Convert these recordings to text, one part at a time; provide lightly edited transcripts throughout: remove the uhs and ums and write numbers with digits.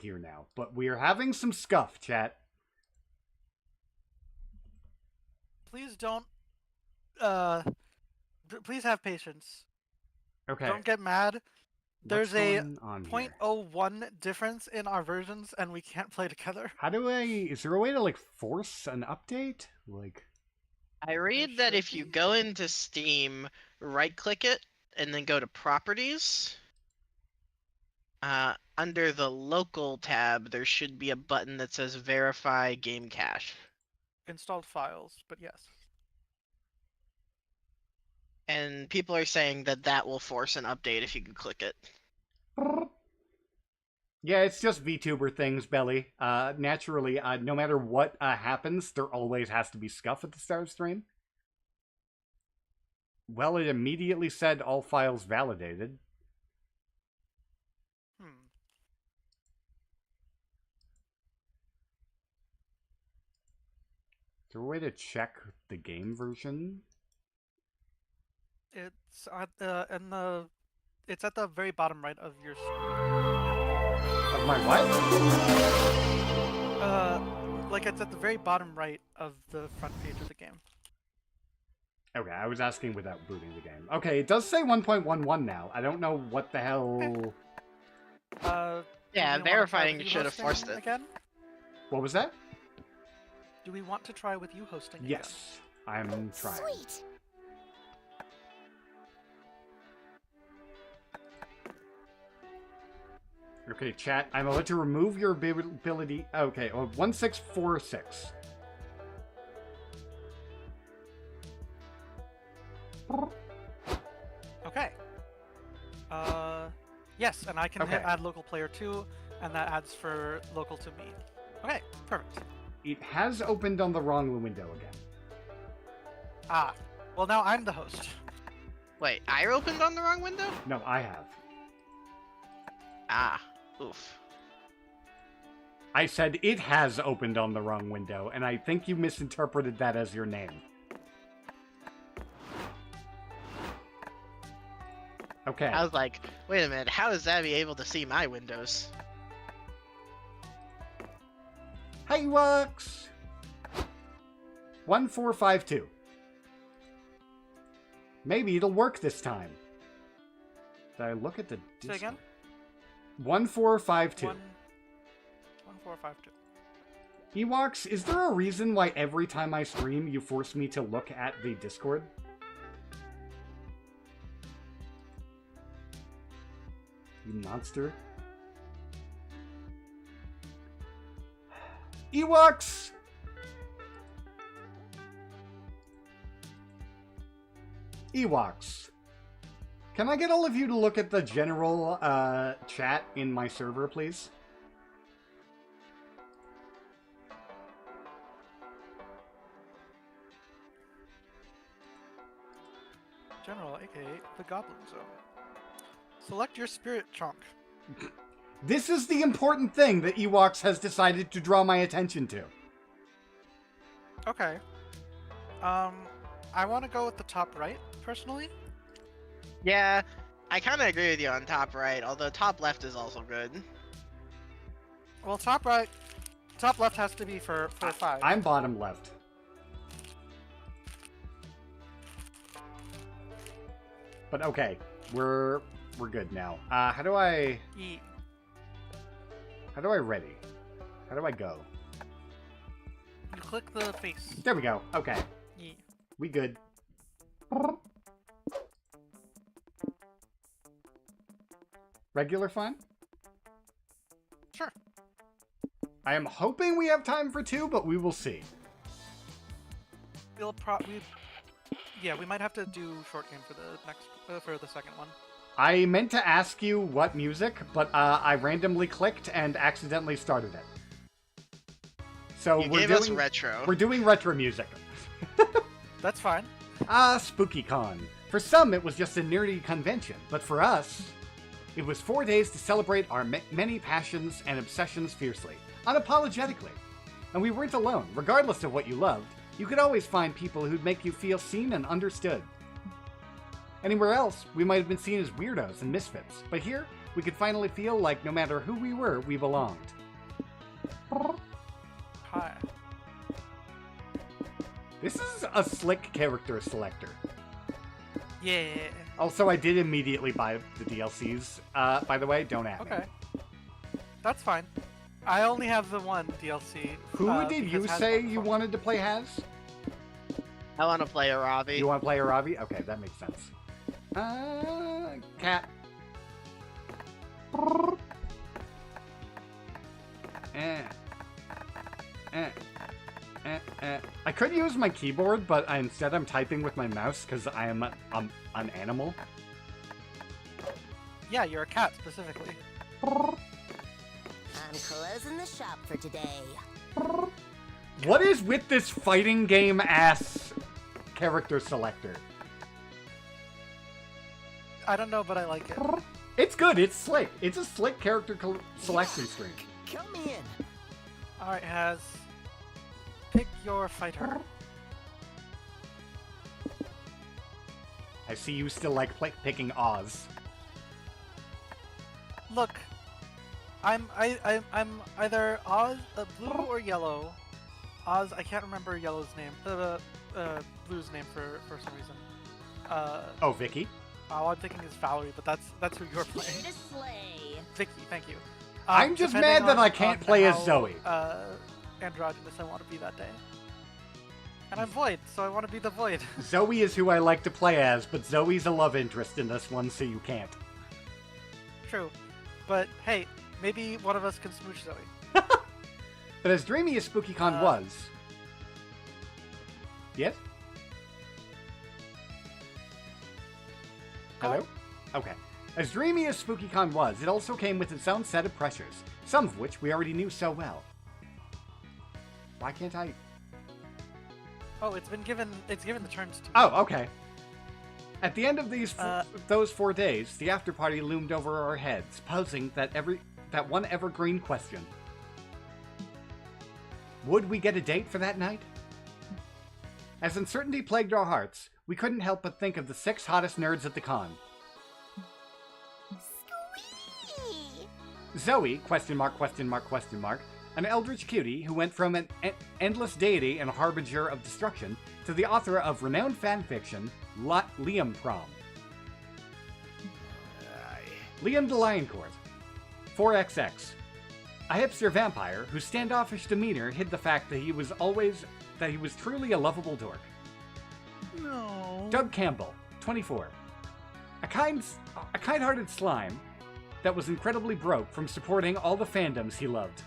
here now. But we are having some scuff, chat. Please don't. Please have patience. Okay. Don't get mad. There's a going on 0.01 difference in our versions, and we can't play together. How do I... Is there a way to, like, force an update? Like... I read that if you go into Steam, right-click it, and then go to Properties, under the Local tab, there should be a button that says Verify Game Cache. Installed files, but yes. And people are saying that that will force an update if you can click it. Yeah, it's just VTuber things, Belly. Naturally, no matter what happens, there always has to be scuff at the start of stream. Well, it immediately said all files validated. Is there a way to check the game version? It's at the it's at the very bottom right of your Of my what? like it's at the very bottom right of the front page of the game. Okay, I was asking without booting the game. Okay, it does say 1.11 now. I don't know what the hell... Yeah, verifying should have forced it. Again? What was that? Do we want to try with you hosting Yes, again? I'm trying. Sweet. Okay, chat, I'm about to remove your ability... Okay, 1646. Okay. Yes, and I can hit add local player 2, and that adds for local to me. Okay, perfect. It has opened on the wrong window again. Ah, well now I'm the host. Wait, I opened on the wrong window? No, I have. Ah, oof. I said it has opened on the wrong window, and I think you misinterpreted that as your name. Okay. I was like, wait a minute, how is Zabby able to see my windows? Hey, Works! 1452. Maybe it'll work this time. Did I look at the... Say again? 1452. 1452. Ewoks, is there a reason why every time I stream you force me to look at the Discord? You monster. Ewoks! Ewoks. Can I get all of you to look at the general chat in my server, please? General, aka the Goblin Zone. Select your spirit chunk. This is the important thing that Ewoks has decided to draw my attention to. Okay. I want to go with the top right, personally. Yeah, I kind of agree with you on top right, although top left is also good. Well, top left has to be for 5. I'm bottom left. But okay, we're good now. How do I... E. How do I ready? How do I go? You click the face. There we go. Okay. E. We good. Regular fun? Sure. I am hoping we have time for 2, but we will see. Yeah, we might have to do short game for the next for the second one. I meant to ask you what music, but I randomly clicked and accidentally started it. So gave us retro. We're doing retro music. That's fine. SpookyCon. For some, it was just a nerdy convention, but for us, it was 4 days to celebrate our many passions and obsessions fiercely, unapologetically. And we weren't alone. Regardless of what you loved, you could always find people who'd make you feel seen and understood. Anywhere else, we might have been seen as weirdos and misfits, but here, we could finally feel like no matter who we were, we belonged. Hi. This is a slick character selector. Yeah. Also, I did immediately buy the DLCs. By the way, don't at me. Okay. That's fine. I only have the one DLC. Who did you because say Has you wanted to play as? I want to play a Ravi. You want to play a Ravi? Okay, that makes sense. Cat. I could use my keyboard, but instead I'm typing with my mouse because I am an animal. Yeah, you're a cat specifically. I'm closing the shop for today. What is with this fighting game ass character selector? I don't know, but I like it. It's good. It's slick. It's a slick character selection screen. Count me in. Alright, Has. Pick your fighter. I see you still like picking Oz. Look, I'm either Oz, blue or yellow. Oz, I can't remember yellow's name. Blue's name for some reason. Oh, Vicky? All I'm thinking is Valerie, but that's who you're playing. Here to slay. Vicky, thank you. I'm just Depending mad that on- I can't on play as how, Zoe. Androgynous I want to be that day. And I'm Void, so I want to be the Void. Zoe is who I like to play as, but Zoe's a love interest in this one, so you can't. True. But hey, maybe one of us can smooch Zoe. But as dreamy as SpookyCon was... Yes? Hello? Okay. As dreamy as SpookyCon was, it also came with its own set of pressures, some of which we already knew so well. Why can't I... Oh, it's given the turns to me. Oh, okay. At the end of those 4 days, the after-party loomed over our heads, posing that one evergreen question. Would we get a date for that night? As uncertainty plagued our hearts, we couldn't help but think of the 6 hottest nerds at the con. Squee! Zoe, question mark, an eldritch cutie who went from an endless deity and a harbinger of destruction to the author of renowned fanfiction, Liam Prom. Liam the Lioncourt, 4XX, a hipster vampire whose standoffish demeanor hid the fact that he was truly a lovable dork. No. Doug Campbell, 24, a kind-hearted slime that was incredibly broke from supporting all the fandoms he loved.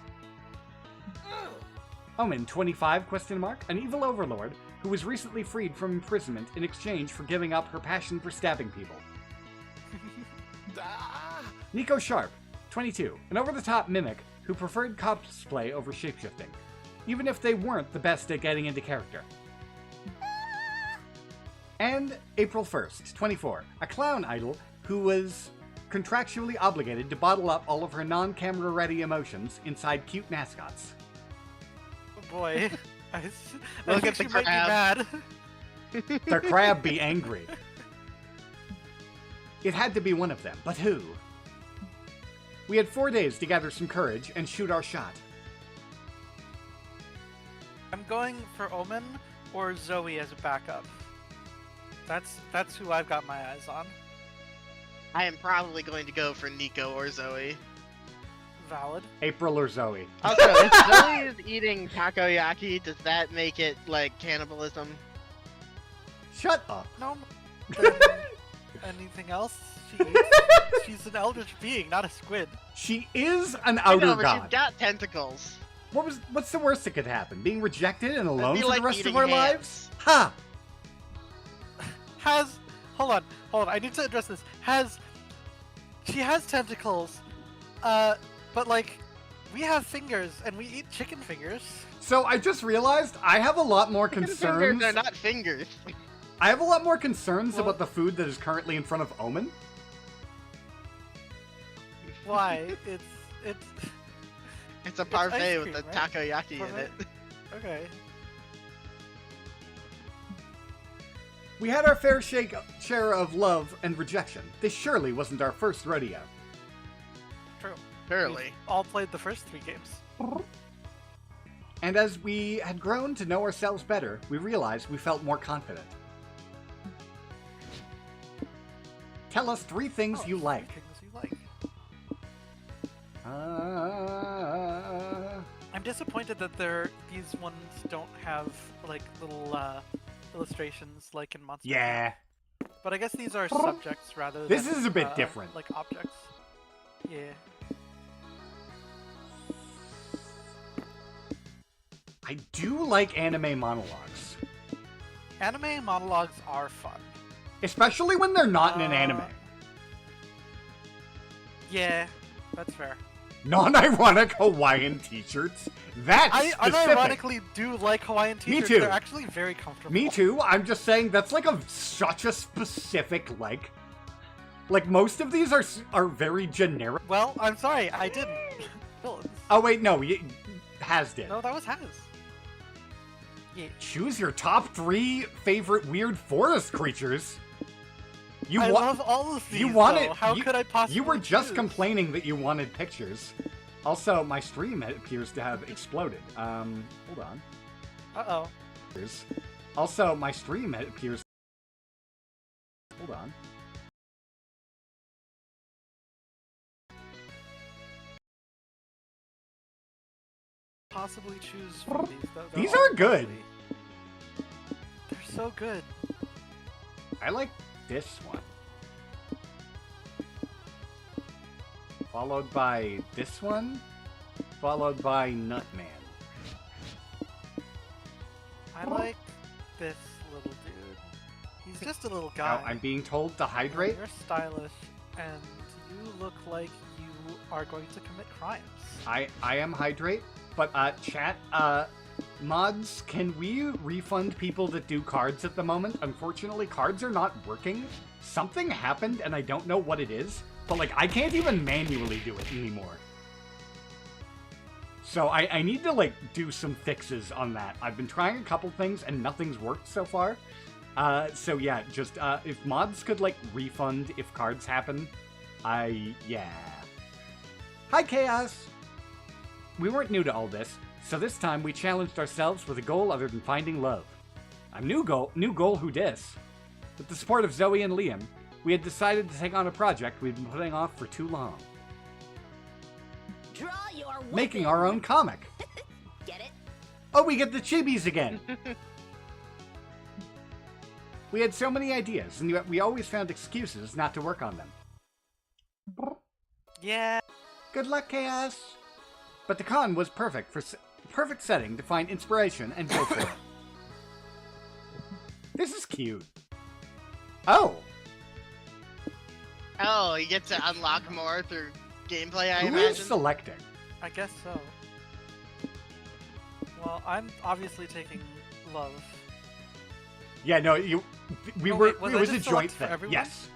Omen, 25, an evil overlord who was recently freed from imprisonment in exchange for giving up her passion for stabbing people. Nico Sharp, 22, an over-the-top mimic who preferred cosplay over shapeshifting, even if they weren't the best at getting into character. And April 1st, 24, a clown idol who was contractually obligated to bottle up all of her non-camera-ready emotions inside cute mascots. Oh boy. I Look think at the she might be crab. mad. The crab be angry. It had to be one of them, but who? We had 4 days to gather some courage and shoot our shot. I'm going for Omen or Zoe as a backup. That's who I've got my eyes on. I am probably going to go for Nico or Zoe. Valid. April or Zoe? Also, if Zoe is eating takoyaki, does that make it like cannibalism? Shut up. No. Then anything else? She's an eldritch being, not a squid. She is an I outer know, but god. she's got tentacles. What's the worst that could happen? Being rejected and alone be for like the rest of eating our hands. lives? Ha! Hold on. I need to address this. She has tentacles, but like, we have fingers and we eat chicken fingers. So I just realized I have a lot more Fingers concerns. are not fingers. I have a lot more concerns Well- about the food that is currently in front of Omen. Why? It's It's a ice parfait with cream, the right? takoyaki in Parfait? it. okay. We had our fair share of love and rejection. This surely wasn't our first rodeo. True. Surely. We've all played the first 3 games. And as we had grown to know ourselves better, we realized we felt more confident. Tell us 3 things you like. Things you like. Uh, I'm disappointed that these ones don't have like little illustrations like in Monster. yeah. But I guess these are subjects rather than This is a bit different. like objects. Yeah. I do like anime monologues. Anime monologues are fun. Especially when they're not in an anime. Yeah, that's fair. Non-ironic Hawaiian t-shirts? That's I specific. unironically do like Hawaiian t-shirts. too. They're actually very comfortable. Me too. I'm just saying that's like such a specific like. Like most of these are very generic. Well, I'm sorry, I didn't. Villains. Oh wait, no, Has did. No, that was Has. Yeah. Choose your top 3 favorite weird forest creatures. I love all of these. You wanted. though. How could I possibly? You were just choose? complaining that you wanted pictures. Also, my stream appears to have exploded. Hold on. Uh-oh. Also, my stream appears. Hold on. Possibly choose from these. Though. These are good. They're so good. I like this one. Followed by this one. Followed by Nutman. I like this little dude. He's just a little guy. Now, I'm being told to hydrate. You're stylish, and you look like you are going to commit crimes. I am hydrate, but chat, mods, can we refund people that do cards at the moment? Unfortunately, cards are not working. Something happened, and I don't know what it is, but like I can't even manually do it anymore. So I need to like do some fixes on that. I've been trying a couple things and nothing's worked so far. So yeah, just if mods could like refund if cards happen, yeah. Hi Chaos! We weren't new to all this, so this time we challenged ourselves with a goal other than finding love. A new goal who dis? With the support of Zoe and Liam, we had decided to take on a project we'd been putting off for too long. Draw your weapon. Making our own comic. Get it? Oh, we get the chibis again! We had so many ideas, and yet we always found excuses not to work on them. Yeah. Good luck, Chaos! But the con was perfect perfect setting to find inspiration and go for it. This is cute. Oh! Oh, you get to unlock more through gameplay, I Who imagine? is selecting? I guess so. Well, I'm obviously taking love. Yeah, no, we Oh, were. wait, was it I was a just joint select for thing. everyone? Yes.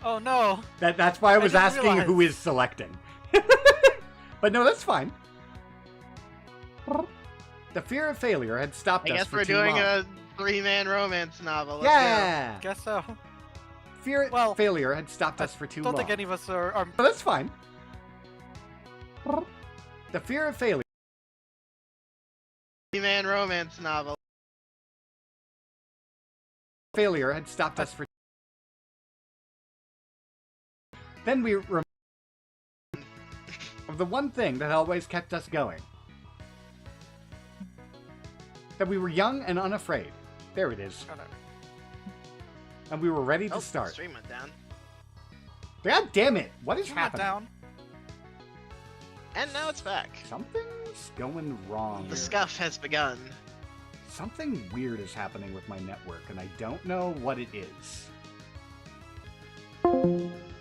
Oh no! That's why I was didn't asking who realize. is selecting. But no, that's fine. The fear of failure had stopped I us guess for we're too doing long. a 3-man romance novel. Let's Yeah. Guess so. Fear Well, of failure had stopped us for too Don't long. think any of us are. But that's fine. The fear of failure. go. 3-man romance novel. Failure had stopped us for. Then we remembered of the one thing that always kept us going. That we were young and unafraid. There it is. Oh, no. And we were ready to Oh, start. stream went down. God damn it! What is You went happening? down. And now it's back. Something's going wrong. The here. scuff has begun. Something weird is happening with my network, and I don't know what it is.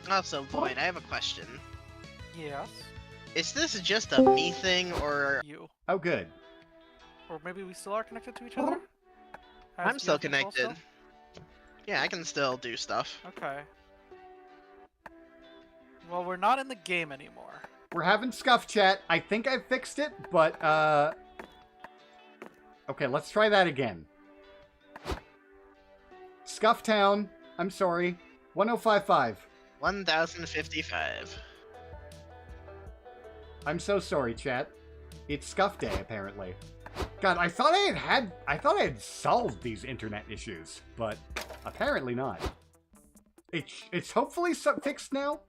Also, Void, I have a question. Yes. Is this just a me thing, or You. Oh, good. Or maybe we still are connected to each other? I'm As still you control connected? Yeah, I can still do stuff. stuff? Okay. Well, we're not in the game anymore. We're having scuff chat. I think I fixed it, but, okay, let's try that again. Scuff Town. I'm sorry. 1055. 1055. I'm so sorry, chat. It's Scuff Day, apparently. God, I thought I had solved these internet issues, but apparently not. It's hopefully fixed now.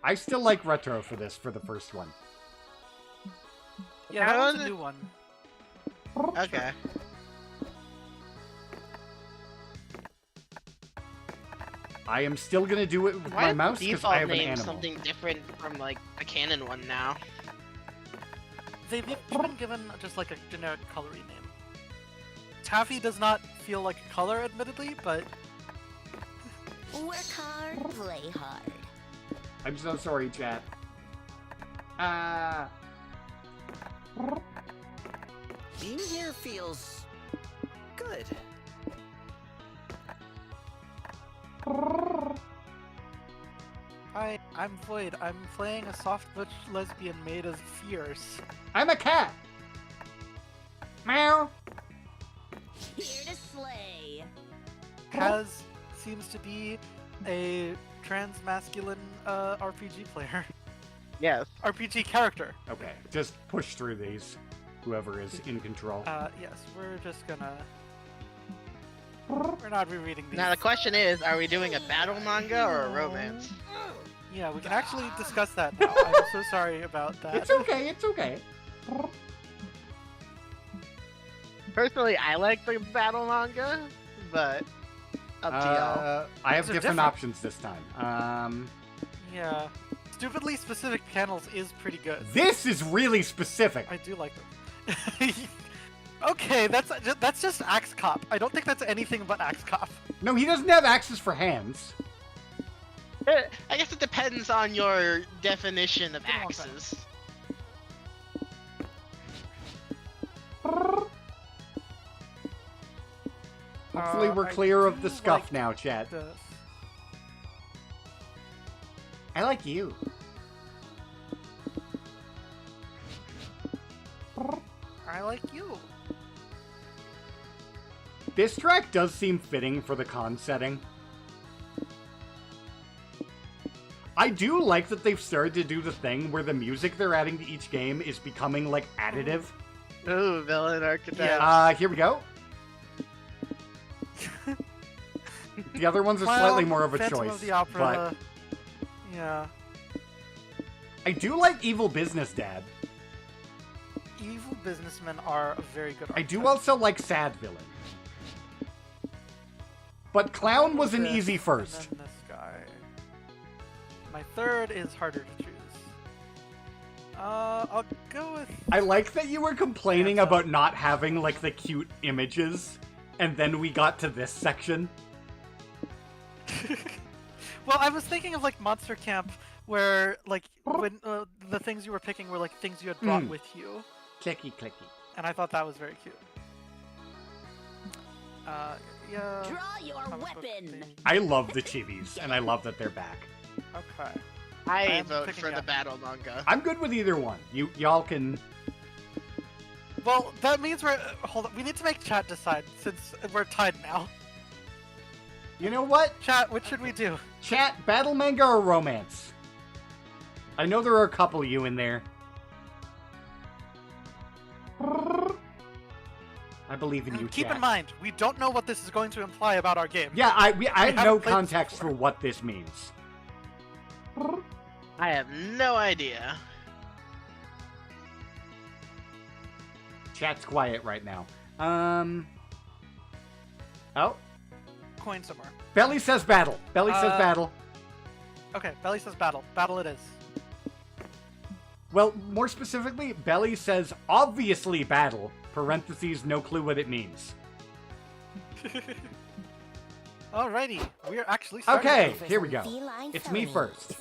I still like retro for this, for the first one. Yeah, that one's a new one. Okay. I am still gonna do it with Why my is mouse the because I default have an name animal. something different from like a canon one now? They've been given just like a generic colory name. Taffy does not feel like a color, admittedly, but Work hard, play hard. I'm so sorry, chat. Being here feels good. Hi, I'm Void. I'm playing a soft butch lesbian made as fierce. I'm a cat. Meow. Here to slay. Kaz seems to be a trans-masculine RPG player. Yes. RPG character. Okay, just push through these. Whoever is in control. Yes, we're just gonna... We're not rereading these. Now the question is, are we doing a battle manga or a romance? Yeah, we can actually discuss that now. I'm so sorry about that. It's okay. It's okay. Personally, I like the battle manga, but up to y'all. I have Those are different different. options this time. Yeah. Stupidly specific panels is pretty good. This is really specific. I do like them. Okay, that's just Axe Cop. I don't think that's anything but Axe Cop. No, he doesn't have axes for hands. I guess it depends on your definition of Been a long time. axes. Hopefully we're I clear of do the scuff like now, chat. this. I like you. I like you. This track does seem fitting for the con setting. I do like that they've started to do the thing where the music they're adding to each game is becoming, like, additive. Ooh, villain archetype. Yeah. Here we go. The other ones are Well, slightly more of a Phantom choice, of the Opera, yeah. but I do like Evil Business Dad. Evil businessmen are a very good I do archetype. also like Sad Villain. But Clown was an This, easy and first. then this guy. My third is harder to choose. I'll go with... I like that you were complaining Phantom. about not having, like, the cute images, and then we got to this section. Well, I was thinking of like Monster Camp, where like when the things you were picking were like things you had brought with you, Clicky, clicky. and I thought that was very cute. Yeah. Draw your comic book weapon. page. I love the chibis, and I love that they're back. Okay. I I'm vote picking for the up. battle manga. I'm good with either one. Y'all can... Well, that means we're hold on. We need to make chat decide since we're tied now. You know what? Chat, what should we do? Chat, battle manga or romance? I know there are a couple of you in there. I believe in you, Keep chat. in mind, we don't know what this is going to imply about our game. Yeah, I have haven't no played this context before. for what this means. I have no idea. Chat's quiet right now. Oh, Coin somewhere. Belly says battle. Belly says battle. Okay, Belly says battle. Battle it is. Well, more specifically, Belly says obviously battle. Parentheses, no clue what it means. Alrighty, we're actually starting. Okay, For here we some go. feline It's me felonies. first.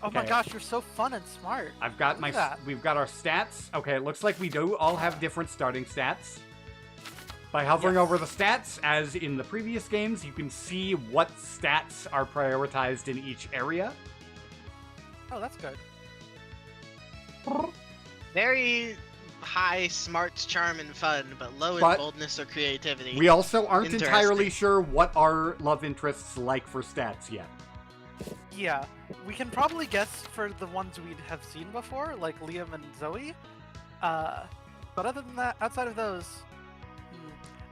Oh my Okay. gosh, you're so fun and smart. I've got Look my. at that. We've got our stats. Okay, it looks like we do all have different starting stats. By hovering Yes. over the stats, as in the previous games, you can see what stats are prioritized in each area. Oh, that's good. Very high smarts, charm, and fun, but low in But boldness or creativity. We also aren't Interesting. entirely sure what our love interests like for stats yet. Yeah, we can probably guess for the ones we have seen before, like Liam and Zoe. But other than that, outside of those,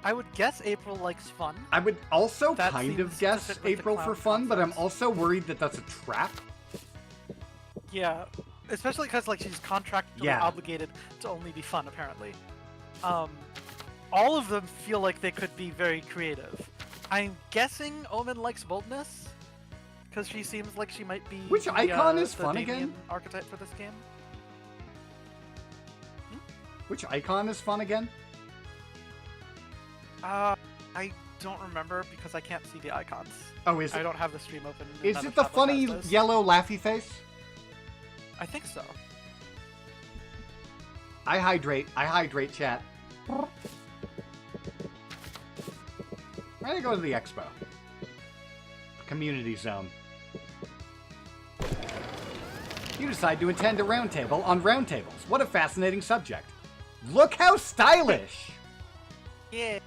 I would guess April likes fun. I would also That kind of seems to guess fit with the April for clown fun, but I'm concept. also worried that that's a trap. Yeah, especially because like she's contractually Yeah. obligated to only be fun, apparently. All of them feel like they could be very creative. I'm guessing Omen likes boldness, because she seems like she might be Which the, icon is the fun Damien again? archetype for this game. Which icon is fun again? I don't remember because I can't see the icons. Oh, is I it? don't have the stream open. and Is none it of the Tablet funny has those. yellow laughy face? I think so. I hydrate, chat. I'm gonna go to the expo. Community zone. You decide to attend a roundtable on roundtables. What a fascinating subject. Look how stylish! Yeah.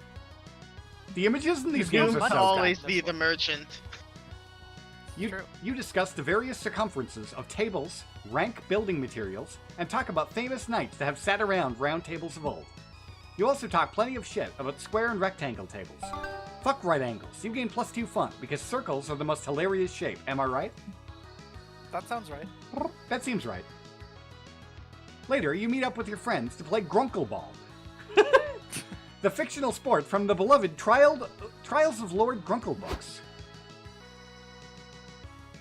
The images in these You games You are must so always good. be the merchant. True. You discuss the various circumferences of tables, rank building materials, and talk about famous knights that have sat around round tables of old. You also talk plenty of shit about square and rectangle tables. Fuck right angles. You gain +2 fun because circles are the most hilarious shape. Am I right? That sounds right. That seems right. Later, you meet up with your friends to play Grunkle Ball. The fictional sport from the beloved Trials of Lord Grunkle books.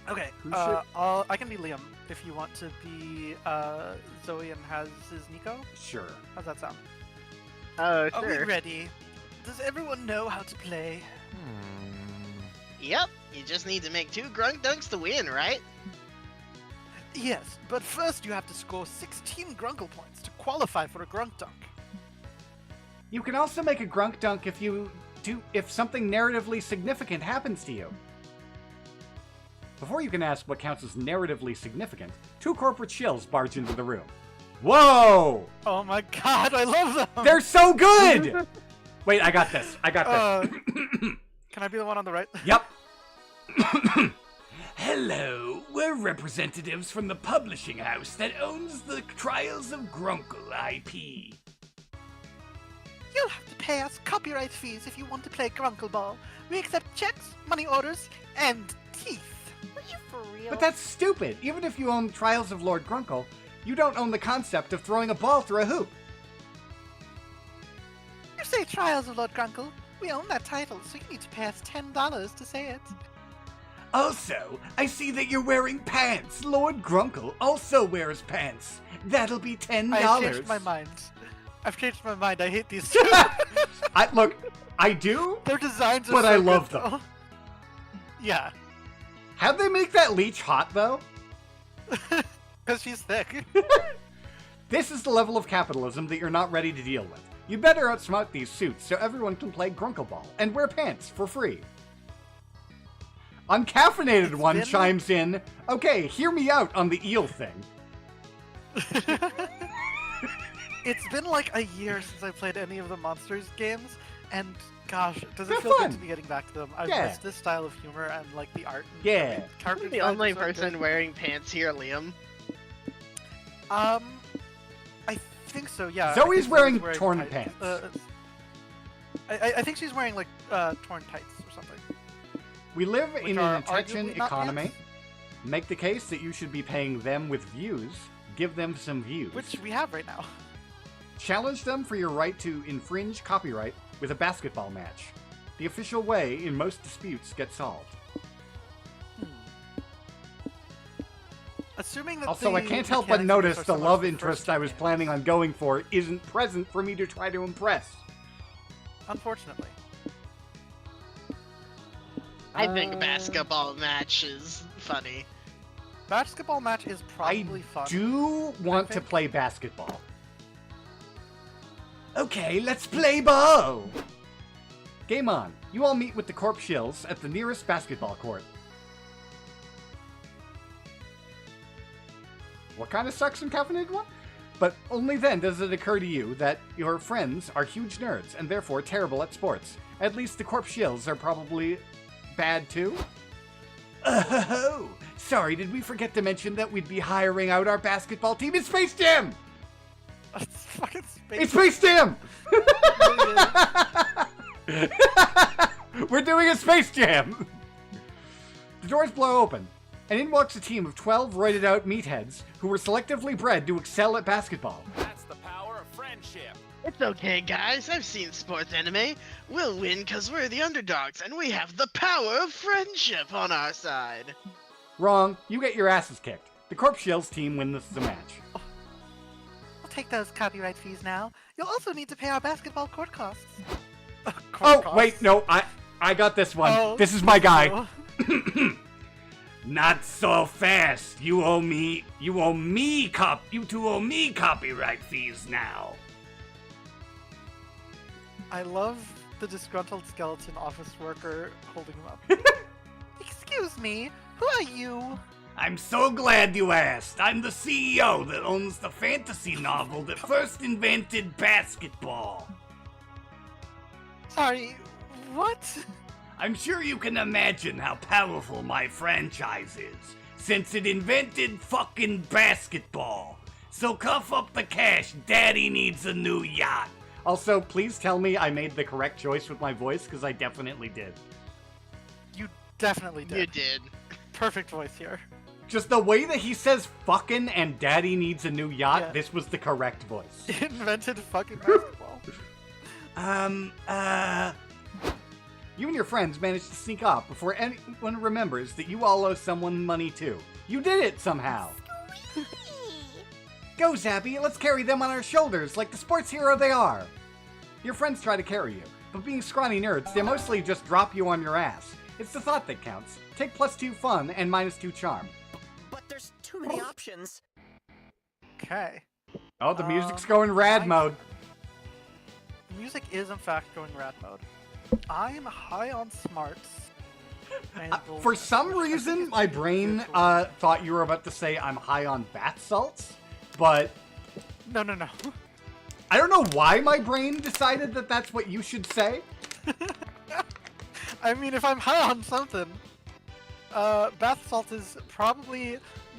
Okay. Who should- I can be Liam if you want to be Zoe and Has is Nico. Sure. How's that sound? Oh, Are we sure. ready? Does everyone know how to play? Yep. You just need to make 2 grunk dunks to win, right? Yes, but first you have to score 16 Grunkle points to qualify for a Grunk Dunk. You can also make a Grunk Dunk if something narratively significant happens to you. Before you can ask what counts as narratively significant, 2 corporate shills barge into the room. Whoa! Oh my god, I love them! They're so good! Wait, I got this. Can I be the one on the right? Yep. Hello, we're representatives from the publishing house that owns the Trials of Grunkle IP. You'll have to pay us copyright fees if you want to play Grunkle Ball. We accept checks, money orders, and teeth. Are you for real? But that's stupid. Even if you own Trials of Lord Grunkle, you don't own the concept of throwing a ball through a hoop. You say Trials of Lord Grunkle. We own that title, so you need to pay us $10 to say it. Also, I see that you're wearing pants. Lord Grunkle also wears pants. That'll be $10. I've changed my mind. I hate these two. Look, I do, Their designs are but so I love good, them. though. Yeah, How'd they make that leech hot, though? because she's thick. This is the level of capitalism that you're not ready to deal with. You better outsmart these suits so everyone can play Grunkle Ball and wear pants for free. Uncaffeinated It's one been- chimes in, okay, hear me out on the eel thing. It's been like a year since I played any of the Monsters games, and gosh, does They're it feel fun. good to be getting back to them? I've Yeah. missed this style of humor and like the art. And Yeah. character I'm the designs only are so person good. wearing pants here, Liam. I think so. Yeah. I Zoe's think wearing Zoe's torn tights. pants. I think she's wearing like torn tights or something. We live Which in are an attraction arguably not economy. pants. Make the case that you should be paying them with views. Give them some views. Which we have right now. Challenge them for your right to infringe copyright with a basketball match. The official way in most disputes get solved. Assuming that Also, I the can't help but mechanics of notice this the are similar love to the interest first I was games. planning on going for isn't present for me to try to impress. Unfortunately. I think basketball match is funny. Basketball match is probably I fun. do want to think. play basketball. Okay, let's play ball! Game on. You all meet with the Corp Shills at the nearest basketball court. What kind of sucks in caffeinated one? But only then does it occur to you that your friends are huge nerds and therefore terrible at sports. At least the Corp Shills are probably bad too. Oh, sorry, did we forget to mention that we'd be hiring out our basketball team in Space Jam? It's fucking space. It's Space Jam! We're doing a Space Jam! The doors blow open, and in walks a team of 12 roided out meatheads who were selectively bred to excel at basketball. That's the power of friendship. It's okay, guys. I've seen sports anime. We'll win because we're the underdogs, and we have the power of friendship on our side. Wrong, you get your asses kicked. The Corpse Shells team wins the match. We'll take those copyright fees now. You'll also need to pay our basketball court costs. Wait, no, I got this one. Oh, this is my guy. no. Not so fast. You two owe me copyright fees now. I love the disgruntled skeleton office worker holding him up. Excuse me, who are you? I'm so glad you asked. I'm the CEO that owns the fantasy novel that first invented basketball. Sorry, what? I'm sure you can imagine how powerful my franchise is, since it invented fucking basketball. So cough up the cash, Daddy needs a new yacht. Also, please tell me I made the correct choice with my voice, because I definitely did. You definitely did. You did. Perfect voice here. Just the way that he says fucking and Daddy needs a new yacht, Yeah. this was the correct voice. Invented fucking basketball. You and your friends managed to sneak off before anyone remembers that you all owe someone money too. You did it somehow. Go, Zabby, let's carry them on our shoulders like the sports hero they are. Your friends try to carry you, but being scrawny nerds, they mostly just drop you on your ass. It's the thought that counts. Take +2 fun and -2 charm. But there's too many options. Okay. Oh, the music's going rad mode. The music is in fact going rad mode. I am high on smarts. And will- For some I think reason, it's my pretty brain good. thought you were about to say I'm high on bath salts, but No. I don't know why my brain decided that that's what you should say. I mean, if I'm high on something, bath salt is probably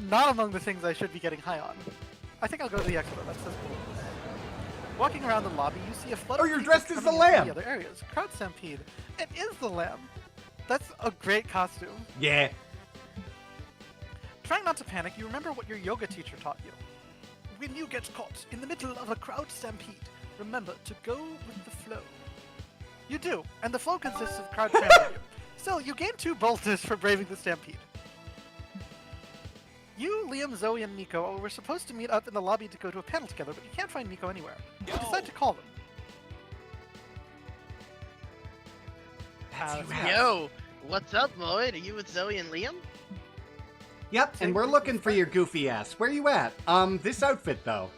not among the things I should be getting high on. I think I'll go to the expo. That's cool. Walking around the lobby, you see a flood Oh, of you're people dressed as coming the in from lamb. The other areas. Crowd stampede. It is the lamb. That's a great costume. Yeah. Trying not to panic, you remember what your yoga teacher taught you. When you get caught in the middle of a crowd stampede, remember to go with the flow. You do, and the flow consists of crowd trampling you. Still, you gain 2 boldness for braving the stampede. You, Liam, Zoe, and Nico were supposed to meet up in the lobby to go to a panel together, but you can't find Nico anywhere. You decide to call them. That's you, Yeah. Al. Yo, what's up, Lloyd? Are you with Zoe and Liam? Yep, and we're looking for your goofy ass. Where you at? This outfit though.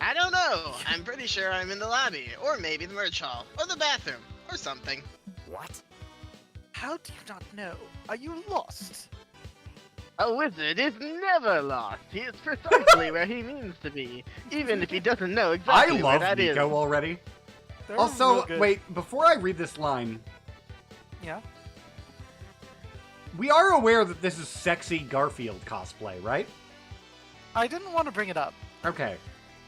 I don't know. I'm pretty sure I'm in the lobby, or maybe the merch hall, or the bathroom, or something. What? How do you not know? Are you lost? A wizard is never lost. He is precisely where he means to be, even if he doesn't know exactly I where love that is. Nico already. They're Also, real good. wait, before I read this line, Yeah? we are aware that this is sexy Garfield cosplay, right? I didn't want to bring it up. Okay.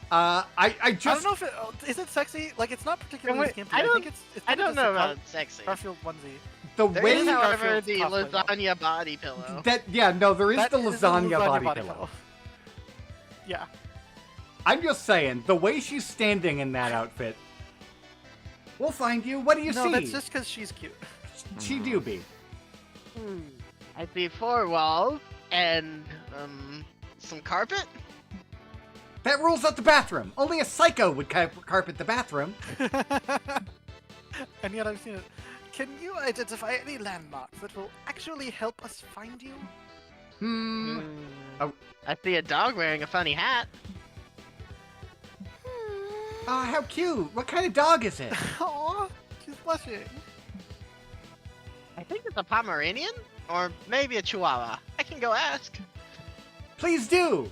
I I just don't know if it... is it sexy? Like, it's not particularly Wait, skimpy. I I think it's I kinda don't just a know about sexy. Garfield onesie. the There way is, however, Garfield's the cosplay though. lasagna body pillow. that there is That the is lasagna body pillow. Yeah. I'm just saying, the way she's standing in that outfit. We'll find you. What do you No, see? that's just because she's cute. She do be. I see 4 walls and some carpet. That rules out the bathroom. Only a psycho would carpet the bathroom. And yet I've seen it. Can you identify any landmarks that will actually help us find you? Oh. I see a dog wearing a funny hat. Oh, how cute. What kind of dog is it? Aww, she's blushing. I think it's a Pomeranian, or maybe a Chihuahua. I can go ask. Please do.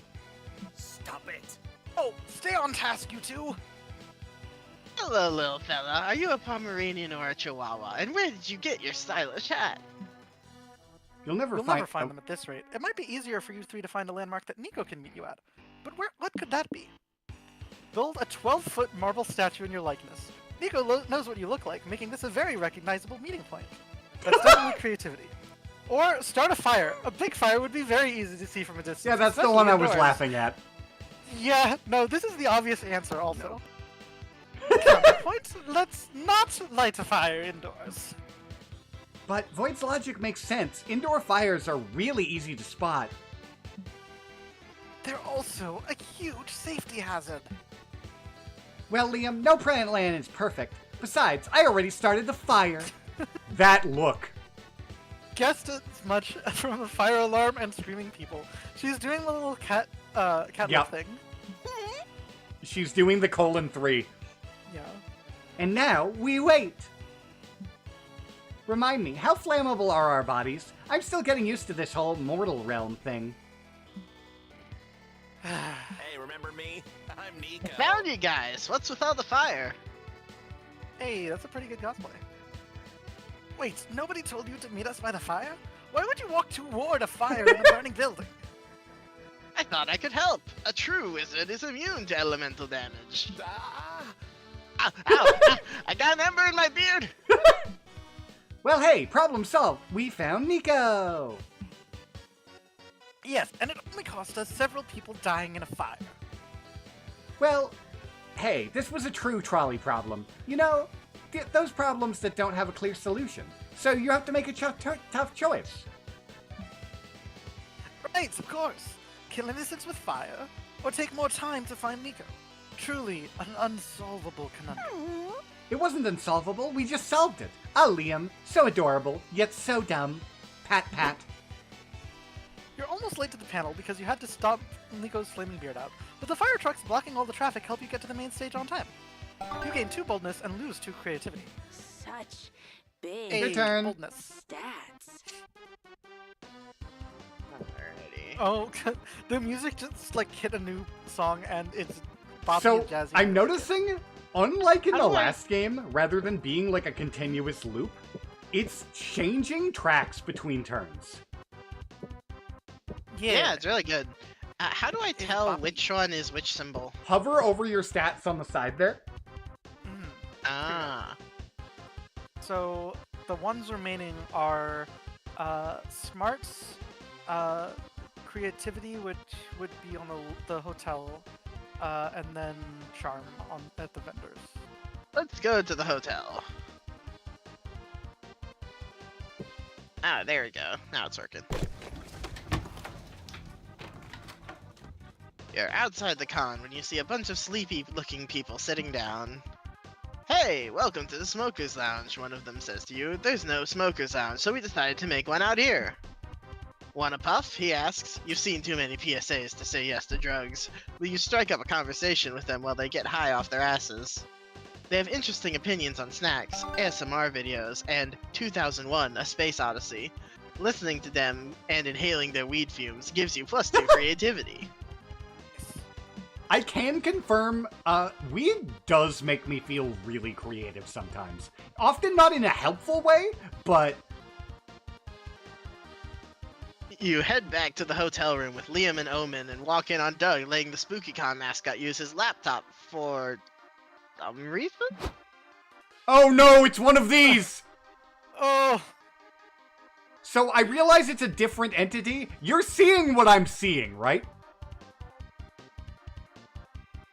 Stop it. Oh, stay on task, you two. Hello, little fella. Are you a Pomeranian or a Chihuahua? And where did you get your stylish hat? You'll never You'll find, never find them at this rate. It might be easier for you three to find a landmark that Nico can meet you at. But what could that be? Build a 12-foot marble statue in your likeness. Nico knows what you look like, making this a very recognizable meeting point. That's definitely creativity. Or start a fire. A big fire would be very easy to see from a distance. Yeah, that's the especially one I was indoors. laughing at. Yeah, no, this is the obvious answer also. Counterpoint, let's not light a fire indoors. But Void's logic makes sense. Indoor fires are really easy to spot. They're also a huge safety hazard. Well, Liam, no plan is perfect. Besides, I already started the fire. That look. Guessed as much from the fire alarm and screaming people. She's doing the little cat Yep. thing. She's doing the :3. Yeah. And now, we wait. Remind me, how flammable are our bodies? I'm still getting used to this whole mortal realm thing. Hey, remember me? I'm Nico. Found you guys. What's with all the fire? Hey, that's a pretty good cosplay. Wait, nobody told you to meet us by the fire? Why would you walk toward a fire in a burning building? I thought I could help. A true wizard is immune to elemental damage. Ah, Ow, ow, ow. I got an ember in my beard. Well, hey, problem solved. We found Nico. Yes, and it only cost us several people dying in a fire. Well, hey, this was a true trolley problem. You know, those problems that don't have a clear solution. So you have to make a tough choice. Right, of course. Kill innocents with fire, or take more time to find Nico. Truly an unsolvable conundrum. It wasn't unsolvable, we just solved it. Ah, Liam, so adorable, yet so dumb. Pat pat. You're almost late to the panel because you had to stop Nico's flaming beard out, but the fire trucks blocking all the traffic help you get to the main stage on time. You gain 2 boldness and lose 2 creativity. Such big Your turn. Boldness. stats. Alrighty. Oh, the music just like hit a new song and it's boppy So, and jazzy. I'm noticing, unlike in How the do I- last game, rather than being like a continuous loop, it's changing tracks between turns. Yeah, it's really good. How do I tell boppy. which one is which symbol? Hover over your stats on the side there. Mhm. Ah. So the ones remaining are smarts, creativity, which would be on the hotel, and then charm at the vendors. Let's go to the hotel. Ah, there we go. Now it's working. You're outside the con when you see a bunch of sleepy-looking people sitting down. Hey, welcome to the Smokers Lounge, one of them says to you. There's no Smokers Lounge, so we decided to make one out here. Want a puff? He asks. You've seen too many PSAs to say yes to drugs. Will you strike up a conversation with them while they get high off their asses? They have interesting opinions on snacks, ASMR videos, and 2001: A Space Odyssey. Listening to them and inhaling their weed fumes gives you +2 creativity. I can confirm, weed does make me feel really creative sometimes. Often not in a helpful way, but... You head back to the hotel room with Liam and Omen and walk in on Doug letting the SpookyCon mascot use his laptop for... some reason? Oh no, it's one of these! Oh, So I realize it's a different entity. You're seeing what I'm seeing, right?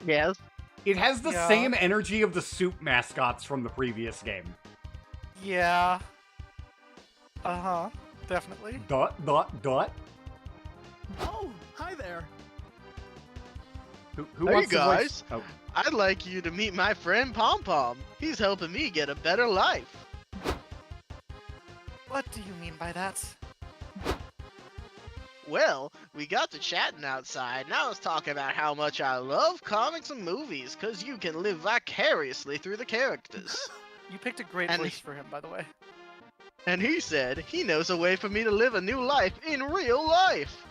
Yes. It has the Yeah. same energy of the soup mascots from the previous game. yeah. Uh-huh, definitely. Dot, dot, dot. Oh, hi there. Who Hey, wants to voice? guys. Oh. I'd like you to meet my friend Pom Pom. He's helping me get a better life. What do you mean by that? Well, we got to chatting outside, and I was talking about how much I love comics and movies, because you can live vicariously through the characters. You picked a great And- voice for him, by the way. And he said he knows a way for me to live a new life in real life.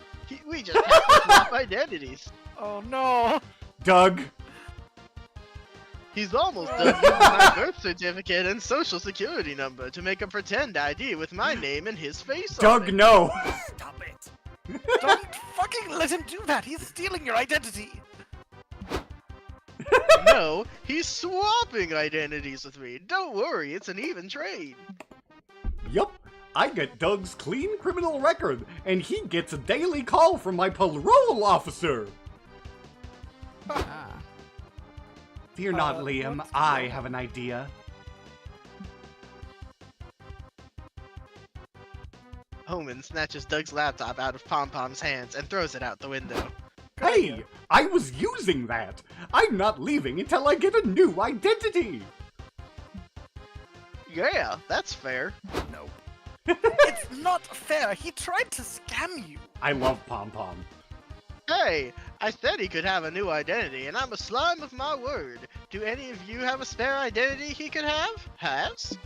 We just have to swap identities. Oh no! Doug. He's almost done using my birth certificate and social security number to make a pretend ID with my name and his face on Doug, it. no! Stop it. Don't fucking let him do that! He's stealing your identity! No, he's swapping identities with me. Don't worry, it's an even trade. Yup, I get Doug's clean criminal record, and he gets a daily call from my parole officer! Ah. Fear not, Liam, what's I going have an idea. Homan snatches Doug's laptop out of Pom Pom's hands and throws it out the window. Hey, I was using that! I'm not leaving until I get a new identity! Yeah, that's fair. No. It's not fair! He tried to scam you! I love Pom Pom. Hey, I said he could have a new identity, and I'm a slime of my word. Do any of you have a spare identity he could have? Has?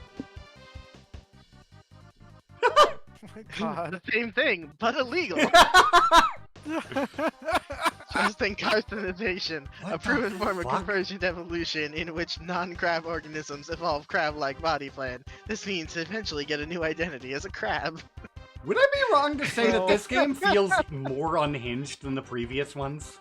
Oh my god. Same thing, but illegal. Trusting carcinization, What a proven the form of fuck? convergent evolution in which non-crab organisms evolve crab-like body plan. This means to eventually get a new identity as a crab. Would I be wrong to say that Oh. this game feels more unhinged than the previous ones?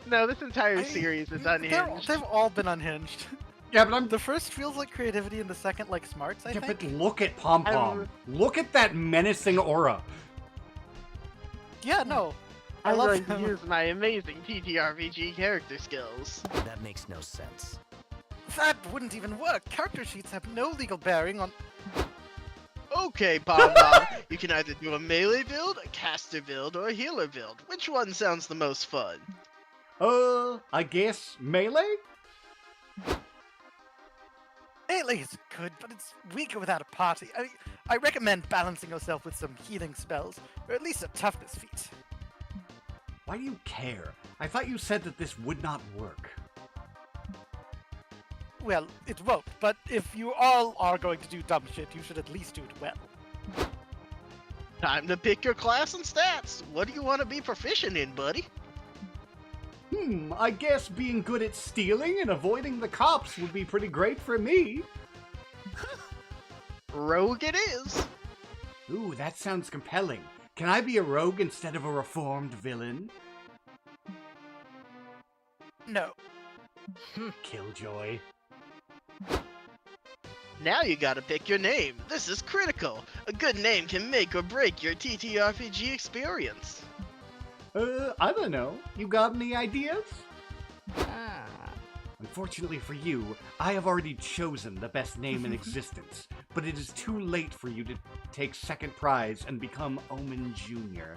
No, this entire I- series is They're- unhinged. They've all been unhinged. Yeah, but I'm... The first feels like creativity and the second like smarts, I Yeah, think. but look at Pom Pom. Look at that menacing aura. Yeah, no. I I'm love going to him. use my amazing TTRPG character skills. That makes no sense. That wouldn't even work. Character sheets have no legal bearing on. Okay, Pom Pom, you can either do a melee build, a caster build, or a healer build. Which one sounds the most fun? I guess melee? Melee is good, but it's weaker without a party. I recommend balancing yourself with some healing spells, or at least a toughness feat. Why do you care? I thought you said that this would not work. Well, it won't, but if you all are going to do dumb shit, you should at least do it well. Time to pick your class and stats. What do you want to be proficient in, buddy? I guess being good at stealing and avoiding the cops would be pretty great for me. Rogue it is. Ooh, that sounds compelling. Can I be a rogue instead of a reformed villain? No. Killjoy. Now you gotta pick your name. This is critical. A good name can make or break your TTRPG experience. I don't know. You got any ideas? Ah. Unfortunately for you, I have already chosen the best name in existence, but it is too late for you to take second prize and become Omen Jr.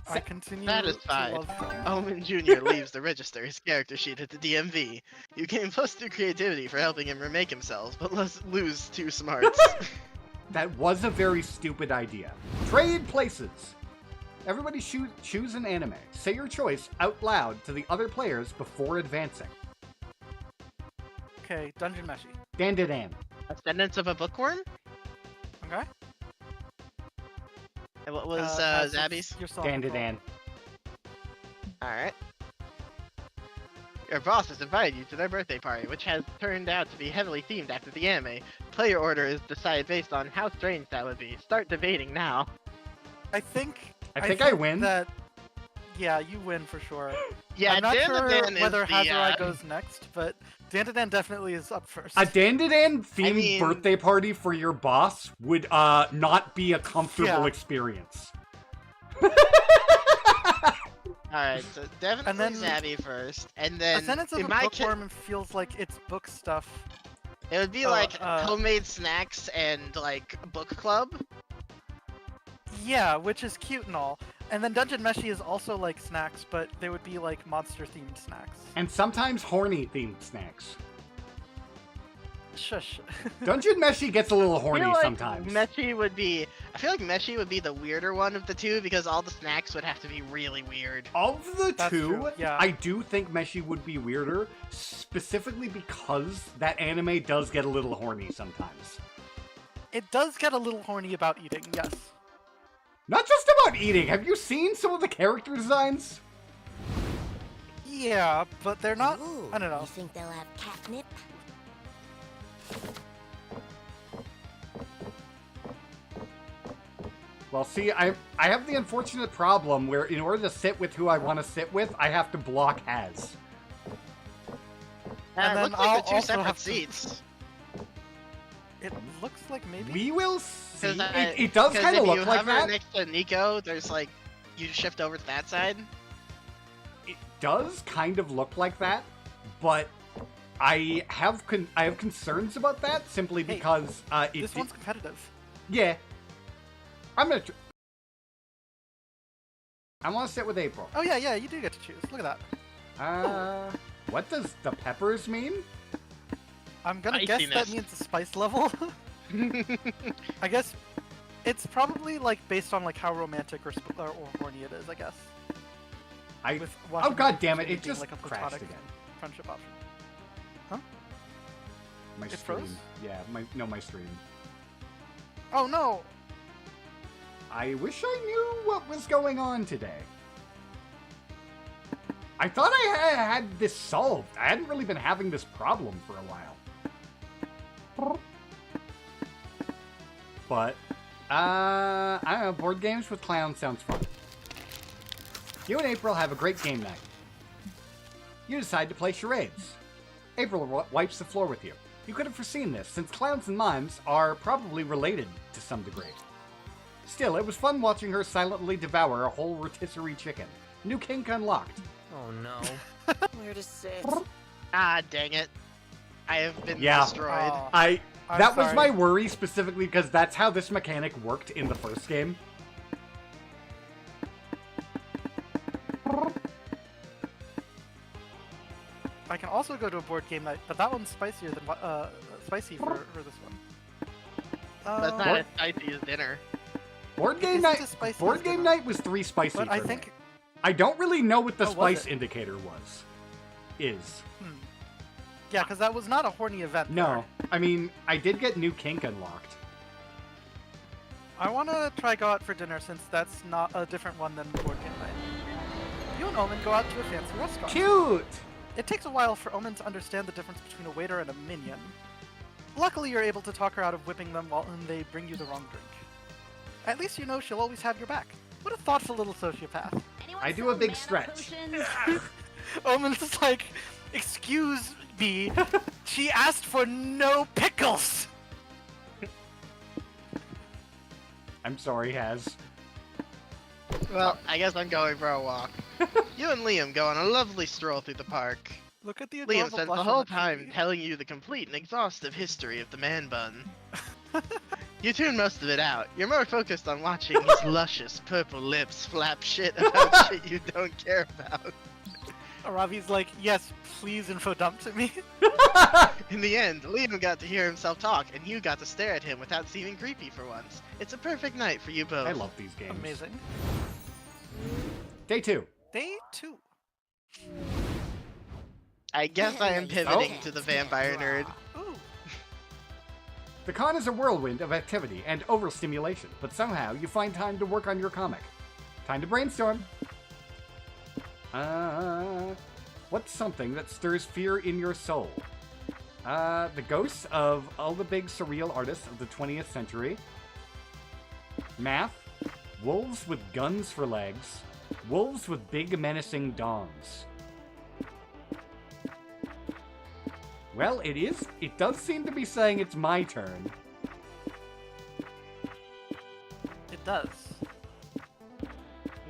I continue Satisfied. to love Omen Jr. leaves to register his character sheet at the DMV. You gain +2 creativity for helping him remake himself, but lose 2 smarts. That was a very stupid idea. Trade places! Everybody choose an anime. Say your choice out loud to the other players before advancing. Okay, Dungeon Meshi. Dan. Ascendance of a Bookworm? Okay? And what was since Zabby's? you're so Dan. Alright. Your boss has invited you to their birthday party, which has turned out to be heavily themed after the anime. Player order is decided based on how strange that would be. Start debating now. I think I win. That, yeah, you win for sure. Yeah, I'm not sure Dan whether is the, Hazurai goes next, but Dan definitely is up first. A Dan themed I mean- birthday party for your boss would not be a comfortable Yeah. experience. Alright, so definitely And then- Zabby first, and then Ascendance of in a my Bookworm feels like it's book stuff. it would be Oh, like uh, homemade snacks and like book club. Yeah, which is cute and all. And then Dungeon Meshi is also like snacks, but they would be like monster-themed snacks. And sometimes horny themed snacks. Shush. Dungeon Meshi gets a little I horny feel like sometimes. Meshi would be. I feel like Meshi would be the weirder one of the two because all the snacks would have to be really weird. Of the That's two, true, yeah. I do think Meshi would be weirder, specifically because that anime does get a little horny sometimes. It does get a little horny about eating, yes. Not just about eating. Have you seen some of the character designs? Yeah, but they're not. Ooh, I don't know. You think they'll have catnip? Well, see, I have the unfortunate problem where in order to sit with who I want to sit with, I have to block Has. And It then looks like I'll they're two also separate have to- seats. It looks like maybe. We will see. 'Cause It does because kind of if look you like hover that. next to Nico, there's like you shift over to that side. It does kind of look like that, but I have concerns about that simply Hey, because This one's competitive. yeah. I'm gonna. I want to sit with April. Oh yeah, you do get to choose. Look at that. What does the peppers mean? I'm gonna guess that Spiciness. means the spice level. I guess it's probably like based on like how romantic or horny it is. I guess. With Oh watching god damn it! being It just like a crashed platonic again. friendship option. My It stream. froze? Yeah, my stream. Oh no! I wish I knew what was going on today. I thought I had this solved. I hadn't really been having this problem for a while. But, I don't know, board games with clowns sounds fun. You and April have a great game night. You decide to play charades. April wipes the floor with you. You could have foreseen this, since clowns and mimes are probably related to some degree. Still, it was fun watching her silently devour a whole rotisserie chicken. New kink unlocked. Oh no. Where to sit? Ah, dang it! I have been Yeah. destroyed. Oh, I'm that was sorry. my worry specifically because that's how this mechanic worked in the first game. I can also go to a board game night, but that one's spicier than spicy for this one. That's not What? as spicy as dinner. Board game isn't night. as spicy Board as game dinner. night was 3 spicy. But I for me. think I don't really know what the Oh, was spice it? indicator was. Is yeah, because that was not a horny event. no. I mean, I did get new kink unlocked. I want to try go out for dinner since that's not a different one than board game night. You and Omen go out to a fancy restaurant. Cute. It takes a while for Omen to understand the difference between a waiter and a minion. Luckily, you're able to talk her out of whipping them while they bring you the wrong drink. At least you know she'll always have your back. What a thoughtful little sociopath. Anyone I do sell a big mana stretch. potions? Omen's just like, excuse me, she asked for no pickles! I'm sorry, Has. Well, I guess I'm going for a walk. You and Liam go on a lovely stroll through the park. Look at the Liam adorable spends blush the on whole the time TV. telling you the complete and exhaustive history of the man bun. You tune most of it out. You're more focused on watching his luscious purple lips flap shit about shit you don't care about. Ravi's like, yes, please info dump to me. In the end, Liam got to hear himself talk, and you got to stare at him without seeming creepy for once. It's a perfect night for you both. I love these games. Amazing. Day 2. Day 2. I guess I am Nice. pivoting Oh. to the vampire nerd. Ooh. The con is a whirlwind of activity and overstimulation, but somehow you find time to work on your comic. Time to brainstorm. What's something that stirs fear in your soul? The ghosts of all the big surreal artists of the 20th century. Math. Wolves with guns for legs. Wolves with big menacing dongs. Well, it does seem to be saying it's my turn. It does.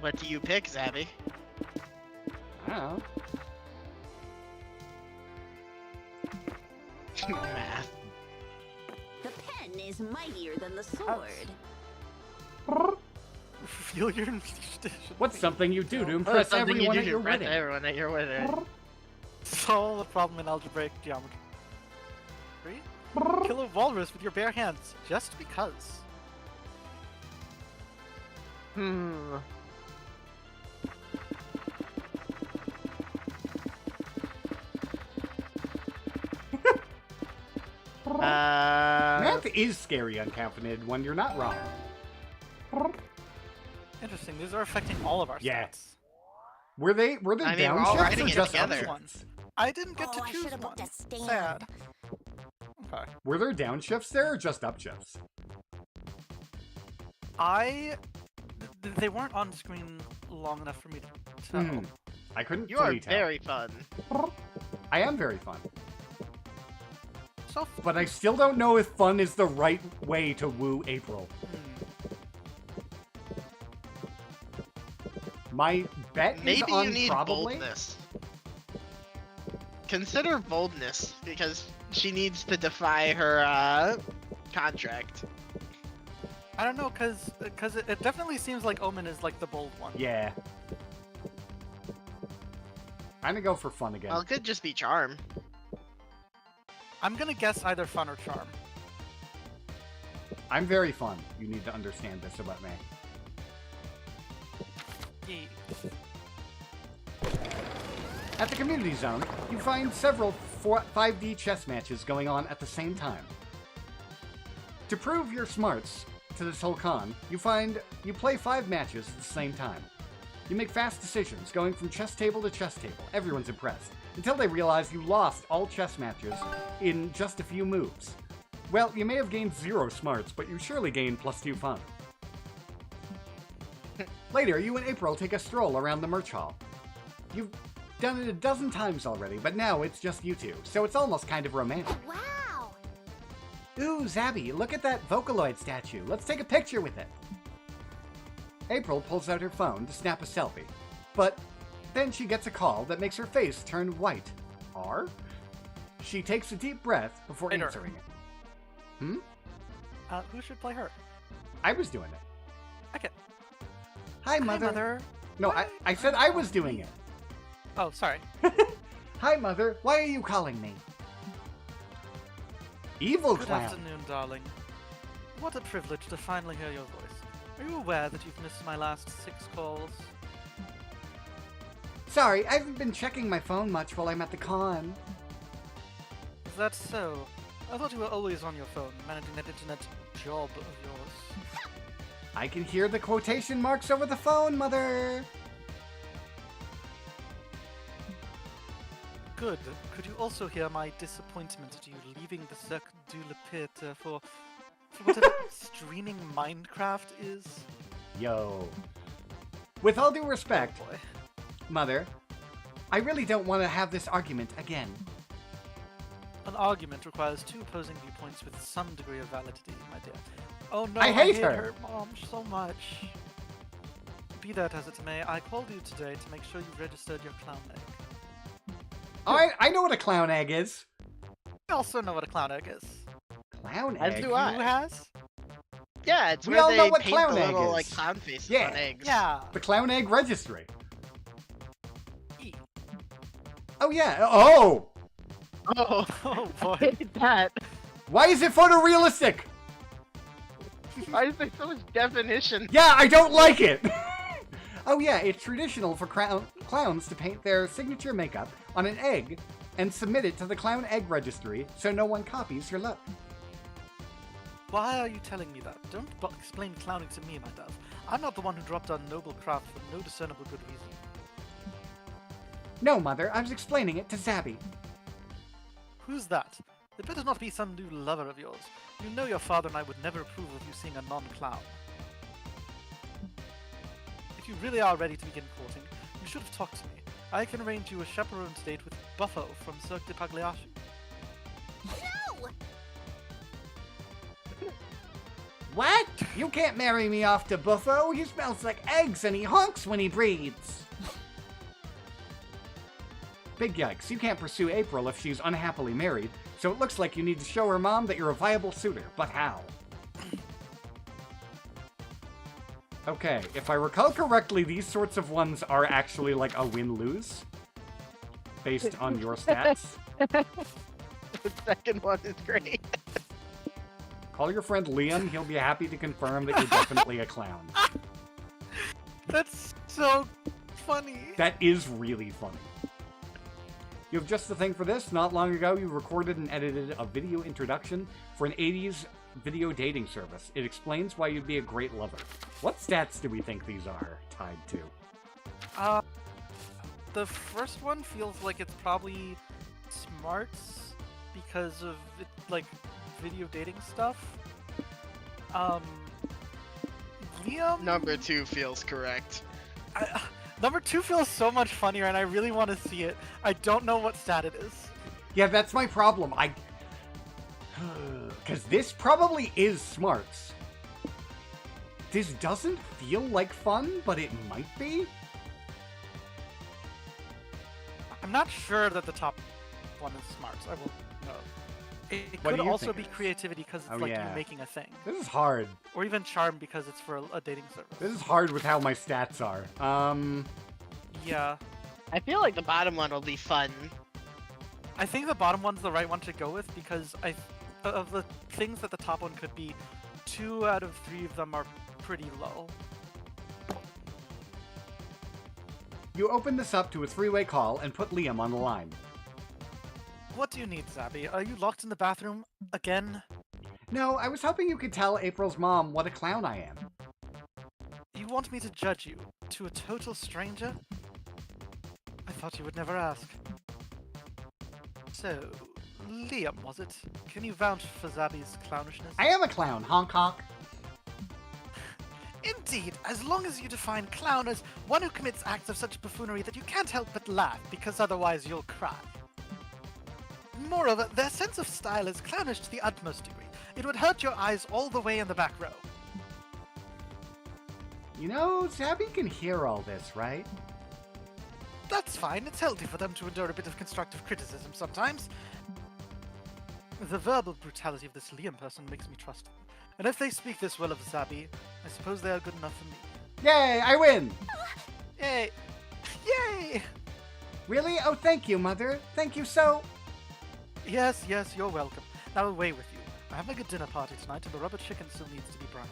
What do you pick, Zabby? I don't know. Math. The pen is mightier than the sword. Feel your What's something you do to Oh, impress something everyone you at do your to impress wedding? everyone at your wedding. Solve the problem in algebraic geometry. 3. Kill a walrus with your bare hands, just because. Hmm. Math is scary uncaffeinated when you're not wrong. Interesting, these are affecting all of our Yeah. stats. Were there I mean, we're all downshifts riding or it just together. upshifts? I didn't get Oh, to I choose should've one. booked a stand. Sad. Okay. Were there downshifts there or just upshifts? They weren't on screen long enough for me to tell. Hmm. I couldn't You are fully tell. very fun. I am very fun. So But I still don't know if fun is the right way to woo April. My bet Maybe is on you need probably. boldness. Consider boldness, because she needs to defy her contract. I don't know, cause it definitely seems like Omen is like the bold one. Yeah. I'm gonna go for fun again. Well, it could just be charm. I'm gonna guess either fun or charm. I'm very fun. You need to understand this about me. Yee. At the community zone, you find several 5D chess matches going on at the same time. To prove your smarts to this whole con, you play 5 matches at the same time. You make fast decisions, going from chess table to chess table. Everyone's impressed, until they realize you lost all chess matches in just a few moves. Well, you may have gained 0 smarts, but you surely gained +2 fun. Later, you and April take a stroll around the merch hall. You've done it a dozen times already, but now it's just you two, so it's almost kind of romantic. Wow! Ooh, Zabby, look at that Vocaloid statue. Let's take a picture with it. April pulls out her phone to snap a selfie, but then she gets a call that makes her face turn white. R? She takes a deep breath before Later. answering it. Who should play her? I was doing it. Okay. Hi, Mother. Hi, Mother. No, I said I was doing it. Oh, sorry. Hi, Mother. Why are you calling me? Evil Good clown. afternoon, darling. What a privilege to finally hear your voice. Are you aware that you've missed my last 6 calls? Sorry, I haven't been checking my phone much while I'm at the con. Is that so? I thought you were always on your phone, managing that internet job of yours. I can hear the quotation marks over the phone, Mother. Good. Could you also hear my disappointment at you leaving the Cirque du Lapit for whatever streaming Minecraft is? Yo. With all due respect, Boy. Mother, I really don't want to have this argument again. An argument requires 2 opposing viewpoints with some degree of validity, my dear. Oh no, I hate her. her. Mom, so much. Be that as it may, I called you today to make sure you registered your clown egg. I know what a clown egg is. I also know what a clown egg is. Clown As egg? do Who I. has? Yeah, it's We where all they know what paint clown the egg little is. like clown faces Yeah. on eggs. Yeah. The clown egg registry. E. Oh, yeah. Oh! Oh, Oh boy. that. Why is it photorealistic? Why is there so much definition? Yeah, I don't like it! Oh yeah, it's traditional for clowns to paint their signature makeup on an egg and submit it to the clown egg registry so no one copies your look. Why are you telling me that? Don't explain clowning to me, my dove. I'm not the one who dropped our noble craft for no discernible good reason. No, Mother, I was explaining it to Zabby. Who's that? It better not be some new lover of yours. You know your father and I would never approve of you seeing a non-clown. If you really are ready to begin courting, you should have talked to me. I can arrange you a chaperone's date with Buffo from Cirque de Pagliacci. No! What? You can't marry me off to Buffo. He smells like eggs and he honks when he breathes. Big yikes, you can't pursue April if she's unhappily married, so it looks like you need to show her mom that you're a viable suitor, but how? Okay, if I recall correctly, these sorts of ones are actually like a win-lose, based on your stats. The second one is great. Call your friend Liam, he'll be happy to confirm that you're definitely a clown. That's so funny. That is really funny. You have just the thing for this. Not long ago, you recorded and edited a video introduction for an 80s video dating service. It explains why you'd be a great lover. What stats do we think these are tied to? the first one feels like it's probably smarts because of it, like video dating stuff. Liam. Number 2 feels correct. Number 2 feels so much funnier, and I really want to see it. I don't know what stat it is. Yeah, that's my problem. Because this probably is smarts. This doesn't feel like fun, but it might be. I'm not sure that the top one is smarts. I will know. It What could do you also think be it is? creativity because it's Oh, like yeah. you making a thing. This is hard. Or even charm because it's for a dating service. This is hard with how my stats are. Yeah. I feel like the bottom one will be fun. I think the bottom one's the right one to go with because of the things that the top one could be, 2 out of 3 of them are pretty low. You open this up to a 3-way call and put Liam on the line. What do you need, Zabby? Are you locked in the bathroom again? No, I was hoping you could tell April's mom what a clown I am. You want me to judge you to a total stranger? I thought you would never ask. So, Liam, was it? Can you vouch for Zabby's clownishness? I am a clown, honk honk. Indeed, as long as you define clown as one who commits acts of such buffoonery that you can't help but laugh, because otherwise you'll cry. Moreover, their sense of style is clownish to the utmost degree. It would hurt your eyes all the way in the back row. You know, Zabby can hear all this, right? That's fine, it's healthy for them to endure a bit of constructive criticism sometimes. The verbal brutality of this Liam person makes me trust them. And if they speak this well of Zabby, I suppose they are good enough for me. Yay, I win! Yay! Yay! Really? Oh, thank you, Mother. Thank you so... Yes, you're welcome. Now away with you. I'm having a dinner party tonight and the rubber chicken still needs to be brined.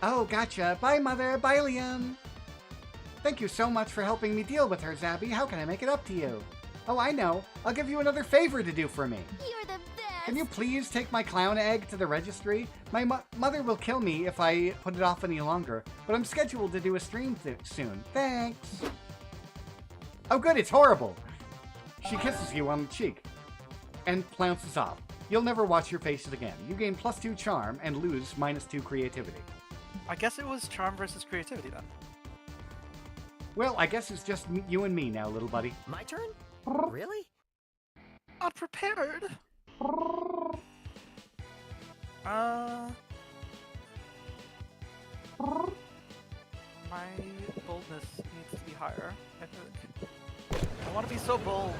Oh, gotcha. Bye, Mother. Bye, Liam. Thank you so much for helping me deal with her, Zabby. How can I make it up to you? Oh, I know. I'll give you another favor to do for me. You're the best. Can you please take my clown egg to the registry? My mother will kill me if I put it off any longer, but I'm scheduled to do a stream soon. Thanks. Oh, good. It's horrible. She kisses you on the cheek and flounces off. You'll never watch your faces again. You gain +2 charm and lose -2 creativity. I guess it was charm versus creativity then. Well, I guess it's just you and me now, little buddy. My turn? Really? Not prepared. My boldness needs to be higher, I think. I want to be so bold.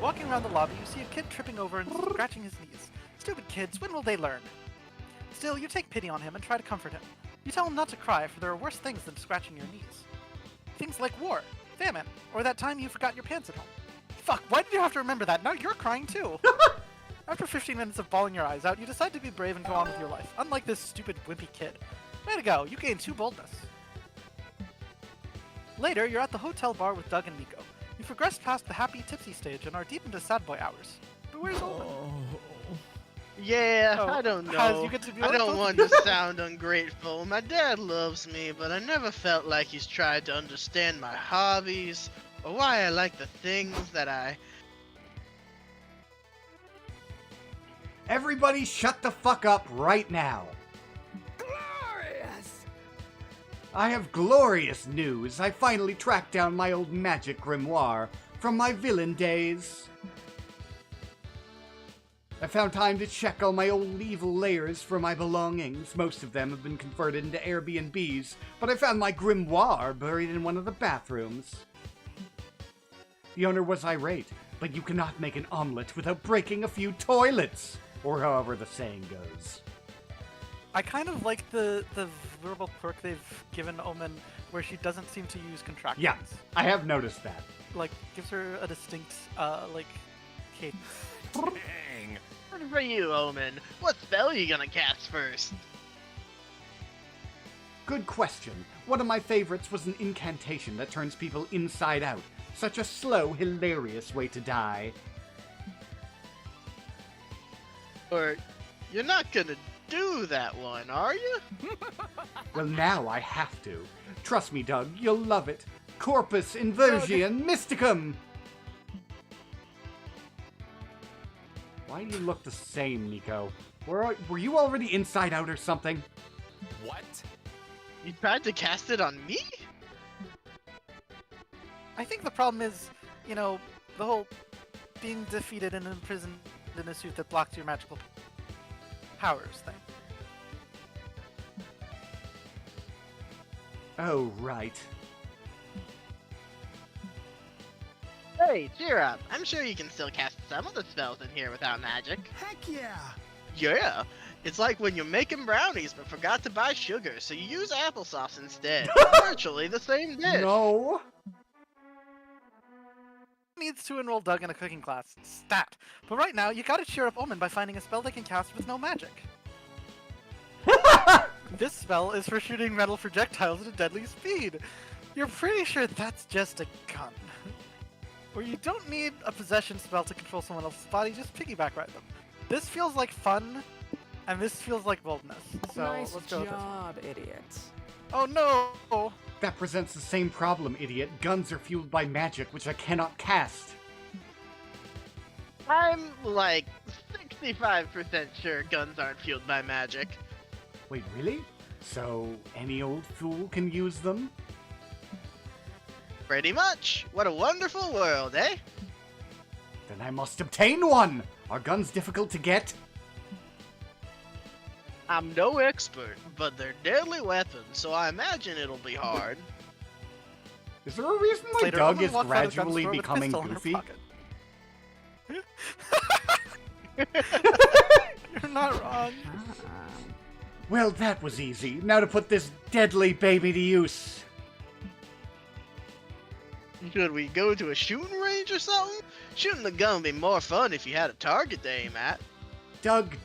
Walking around the lobby, you see a kid tripping over and scratching his knees. Stupid kids, when will they learn? Still, you take pity on him and try to comfort him. You tell him not to cry, for there are worse things than scratching your knees. Things like war, famine, or that time you forgot your pants at home. Fuck, why did you have to remember that? Now you're crying too! After 15 minutes of bawling your eyes out, you decide to be brave and go on with your life, unlike this stupid, wimpy kid. Way to go, you gained 2 boldness. Later, you're at the hotel bar with Doug and Nico. You've progressed past the happy, tipsy stage and are deep into sad boy hours. But where's Olin? Yeah, Oh, I don't Kaz, know. you get to be I like don't both want of to sound ungrateful. My dad loves me, but I never felt like he's tried to understand my hobbies or why I like the things that I... Everybody shut the fuck up right now. Glorious! I have glorious news. I finally tracked down my old magic grimoire from my villain days. I found time to check all my old evil layers for my belongings. Most of them have been converted into Airbnbs, but I found my grimoire buried in one of the bathrooms. The owner was irate, but you cannot make an omelet without breaking a few toilets, or however the saying goes. I kind of like the verbal quirk they've given Omen, where she doesn't seem to use contractions. Yeah, I have noticed that. Like, gives her a distinct, cadence. Dang. And for you, Omen, what spell are you gonna cast first? Good question. One of my favorites was an incantation that turns people inside out. Such a slow, hilarious way to die. Or, you're not gonna do that one, are you? Well, now I have to. Trust me, Doug, you'll love it. Corpus Inversium Mysticum! Why do you look the same, Nico? Were you already inside out or something? What? You tried to cast it on me? I think the problem is, you know, the whole being defeated and imprisoned in a suit that blocks your magical powers thing. Oh, right. Hey, cheer up. I'm sure you can still cast some of the spells in here without magic. Heck yeah! Yeah, it's like when you're making brownies but forgot to buy sugar, so you use applesauce instead. Virtually the same dish. No! Needs to enroll Doug in a cooking class. Stat. But right now, you gotta cheer up Omen by finding a spell they can cast with no magic. This spell is for shooting metal projectiles at a deadly speed. You're pretty sure that's just a gun. Where you don't need a possession spell to control someone else's body, just piggyback ride them. This feels like fun, and this feels like boldness. So Nice let's go with this one. job, idiots. Oh no! That presents the same problem, idiot. Guns are fueled by magic, which I cannot cast. I'm like 65% sure guns aren't fueled by magic. Wait, really? So, any old fool can use them? Pretty much. What a wonderful world, eh? Then I must obtain one! Are guns difficult to get? I'm no expert, but they're deadly weapons, so I imagine it'll be hard. Is there a reason why Later, Doug Omen is walks out of the gun gradually store with a becoming pistol in her goofy? pocket. You're not wrong. Well, that was easy. Now to put this deadly baby to use. Should we go to a shooting range or something? Shooting the gun would be more fun if you had a target to aim at. Doug.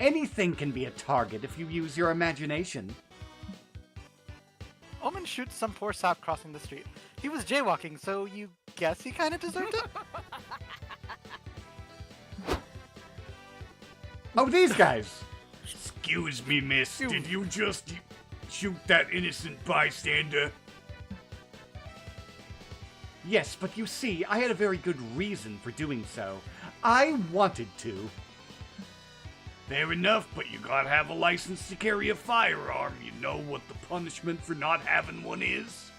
Anything can be a target if you use your imagination. Omen shoots some poor sap crossing the street. He was jaywalking, so you guess he kind of deserved it? Oh, these guys! Excuse me, miss. Did you just shoot that innocent bystander? Yes, but you see, I had a very good reason for doing so. I wanted to. Fair enough, but you gotta have a license to carry a firearm. You know what the punishment for not having one is?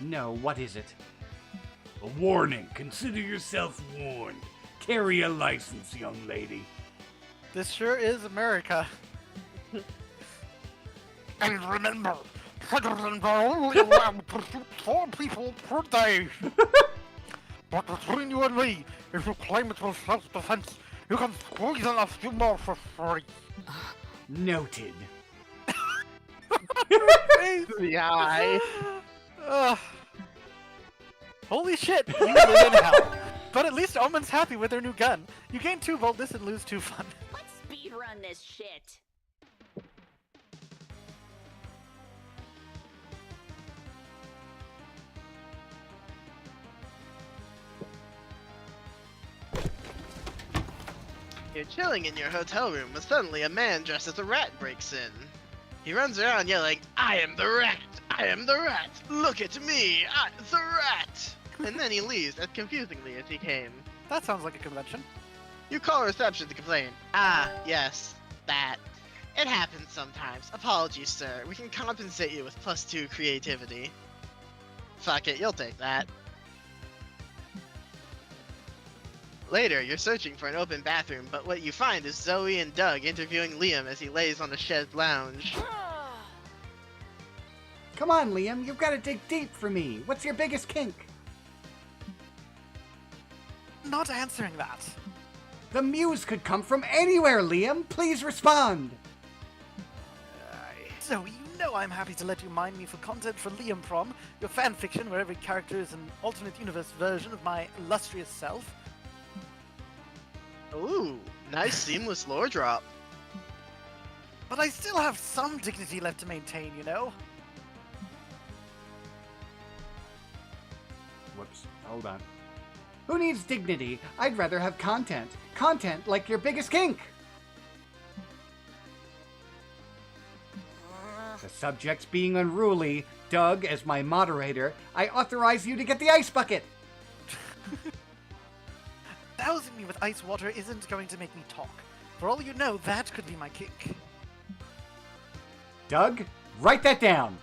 No, what is it? A warning. Consider yourself warned. Carry a license, young lady. This sure is America. And remember, citizens are only allowed to shoot 4 people per day. But between you and me, if you claim it was self-defense, you can squeeze in a few more for free. Noted. Yeah. Ugh. Holy shit, you live in hell. But at least Omen's happy with her new gun. You gain 2 boldness and lose 2 fun. Let's speedrun this shit. You're chilling in your hotel room when suddenly a man dressed as a rat breaks in. He runs around yelling, "I am the rat! I am the rat! Look at me! I'm the rat!" And then he leaves as confusingly as he came. That sounds like a convention. You call reception to complain. Ah, yes, that. It happens sometimes. Apologies, sir. We can compensate you with +2 creativity. Fuck it, you'll take that. Later, you're searching for an open bathroom, but what you find is Zoe and Doug interviewing Liam as he lays on the shed lounge. Come on, Liam, you've got to dig deep for me. What's your biggest kink? Not answering that. The muse could come from anywhere, Liam. Please respond. So you know I'm happy to let you mine me for content for Liam Prom, your fanfiction where every character is an alternate universe version of my illustrious self. Ooh, nice seamless lore drop. But I still have some dignity left to maintain, you know? Whoops, hold on. Who needs dignity? I'd rather have content. Content like your biggest kink. The subjects being unruly, Doug, as my moderator, I authorize you to get the ice bucket! Dousing me with ice water isn't going to make me talk. For all you know, that could be my kink. Doug, write that down!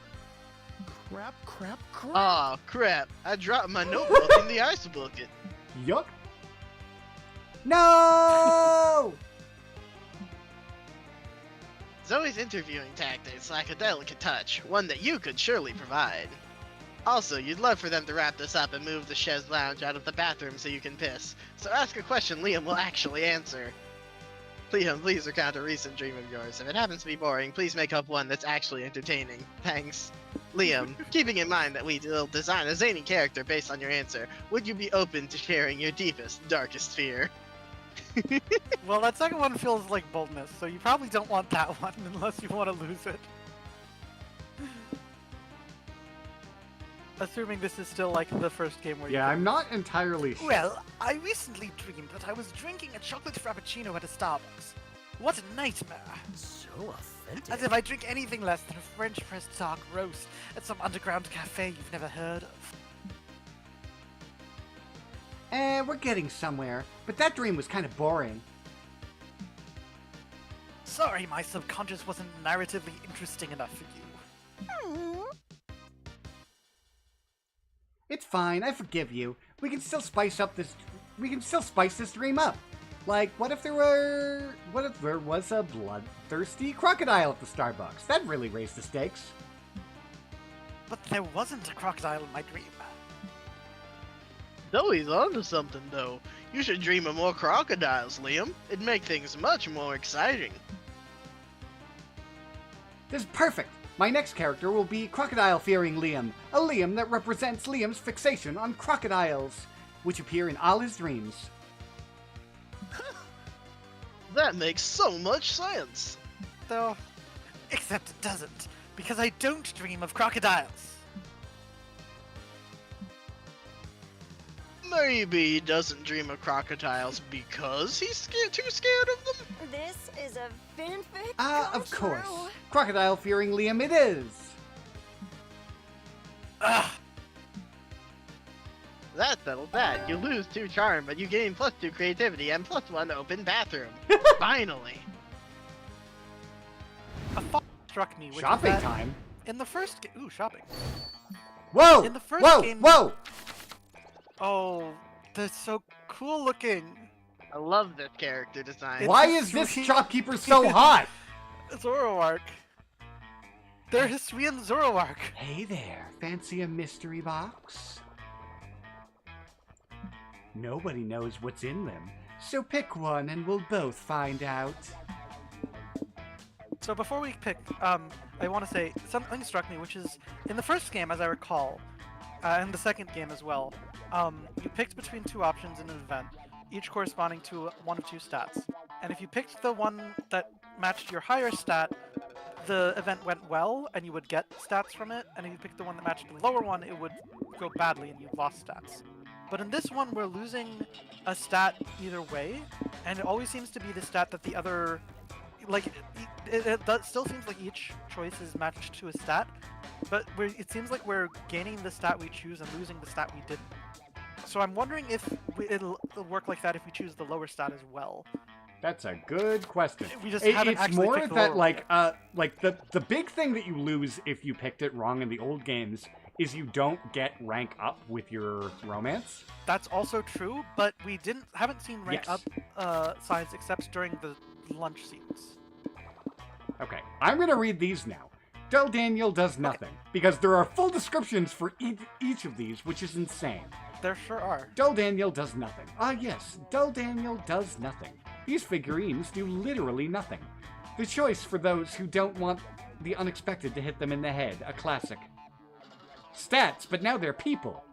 Crap, crap, crap. Aw, crap. I dropped my notebook in the ice bucket. Yuck. No! Zoe's interviewing tactics lack a delicate touch, one that you could surely provide. Also, you'd love for them to wrap this up and move the chaise lounge out of the bathroom so you can piss. So ask a question Liam will actually answer. Liam, please recount a recent dream of yours. If it happens to be boring, please make up one that's actually entertaining. Thanks. Liam, keeping in mind that we will design a zany character based on your answer, would you be open to sharing your deepest, darkest fear? Well, that second one feels like boldness, so you probably don't want that one unless you want to lose it. Assuming this is still like the first game where you Yeah, I'm not entirely sure. Well, I recently dreamed that I was drinking a chocolate frappuccino at a Starbucks. What a nightmare! So authentic. As if I drink anything less than a French press dark roast at some underground cafe you've never heard of. We're getting somewhere, but that dream was kind of boring. Sorry, my subconscious wasn't narratively interesting enough for you. It's fine, I forgive you. We can still spice this dream up. Like, what if there was a bloodthirsty crocodile at the Starbucks? That really raised the stakes. But there wasn't a crocodile in my dream. Zoe's onto something, though. You should dream of more crocodiles, Liam. It'd make things much more exciting. This is perfect. My next character will be crocodile-fearing Liam, a Liam that represents Liam's fixation on crocodiles, which appear in all his dreams. That makes so much sense. Though, except it doesn't, because I don't dream of crocodiles. Maybe he doesn't dream of crocodiles because he's too scared of them? This is a fanfic. Of course. Crocodile-fearing Liam it is. Ugh! That settles that. You lose 2 charm, but you gain +2 creativity and +1 open bathroom. Finally. A thought struck me, which is Shopping that time. in the first game. Ooh, shopping. Whoa! In the first Whoa! game- Whoa! Oh, they're so cool looking. I love this character design. Why It's is this sweet. shopkeeper so hot? Zoroark. They're Hisui and Zoroark. Hey there, fancy a mystery box? Nobody knows what's in them, so pick one and we'll both find out. So before we pick, I want to say something struck me, which is in the first game, as I recall, and the second game as well, you picked between 2 options in an event, each corresponding to one of 2 stats. And if you picked the one that matched your higher stat, the event went well and you would get stats from it, and if you picked the one that matched the lower one, it would go badly and you lost stats. But in this one, we're losing a stat either way, and it always seems to be the stat that the other... Like, it still seems like each choice is matched to a stat, but it seems like we're gaining the stat we choose and losing the stat we didn't. So I'm wondering if it'll work like that if we choose the lower stat as well. That's a good question. We just haven't it's actually more picked the that lower like the big thing that you lose if you picked it wrong in the old games is you don't get rank up with your romance. That's also true, but we haven't seen rank Yes. up signs except during the lunch scenes. Okay, I'm gonna read these now. Dull Daniel does nothing, because there are full descriptions for each of these, which is insane. There sure are. Dull Daniel does nothing. Ah yes, Dull Daniel does nothing. These figurines do literally nothing. The choice for those who don't want the unexpected to hit them in the head, a classic. Stats, but now they're people,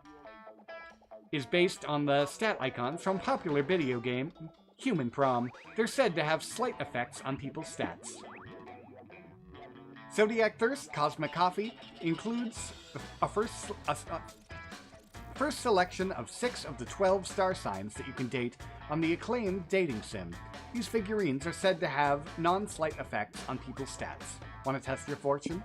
is based on the stat icons from popular video game Human Prom. They're said to have slight effects on people's stats. Zodiac Thirst Cosmic Coffee includes a first selection of 6 of the 12 star signs that you can date on the acclaimed dating sim. These figurines are said to have non-slight effects on people's stats. Want to test your fortune?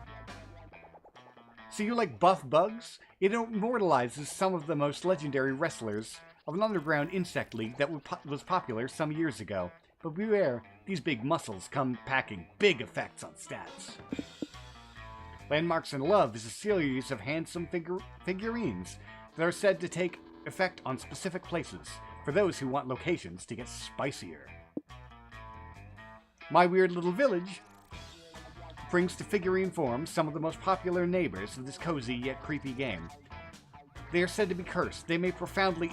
So you like buff bugs? It immortalizes some of the most legendary wrestlers of an underground insect league that was popular some years ago. But beware, these big muscles come packing big effects on stats. Landmarks in Love is a series of handsome figurines that are said to take effect on specific places for those who want locations to get spicier. My Weird Little Village brings to figurine form some of the most popular neighbors of this cozy yet creepy game. They are said to be cursed. They may profoundly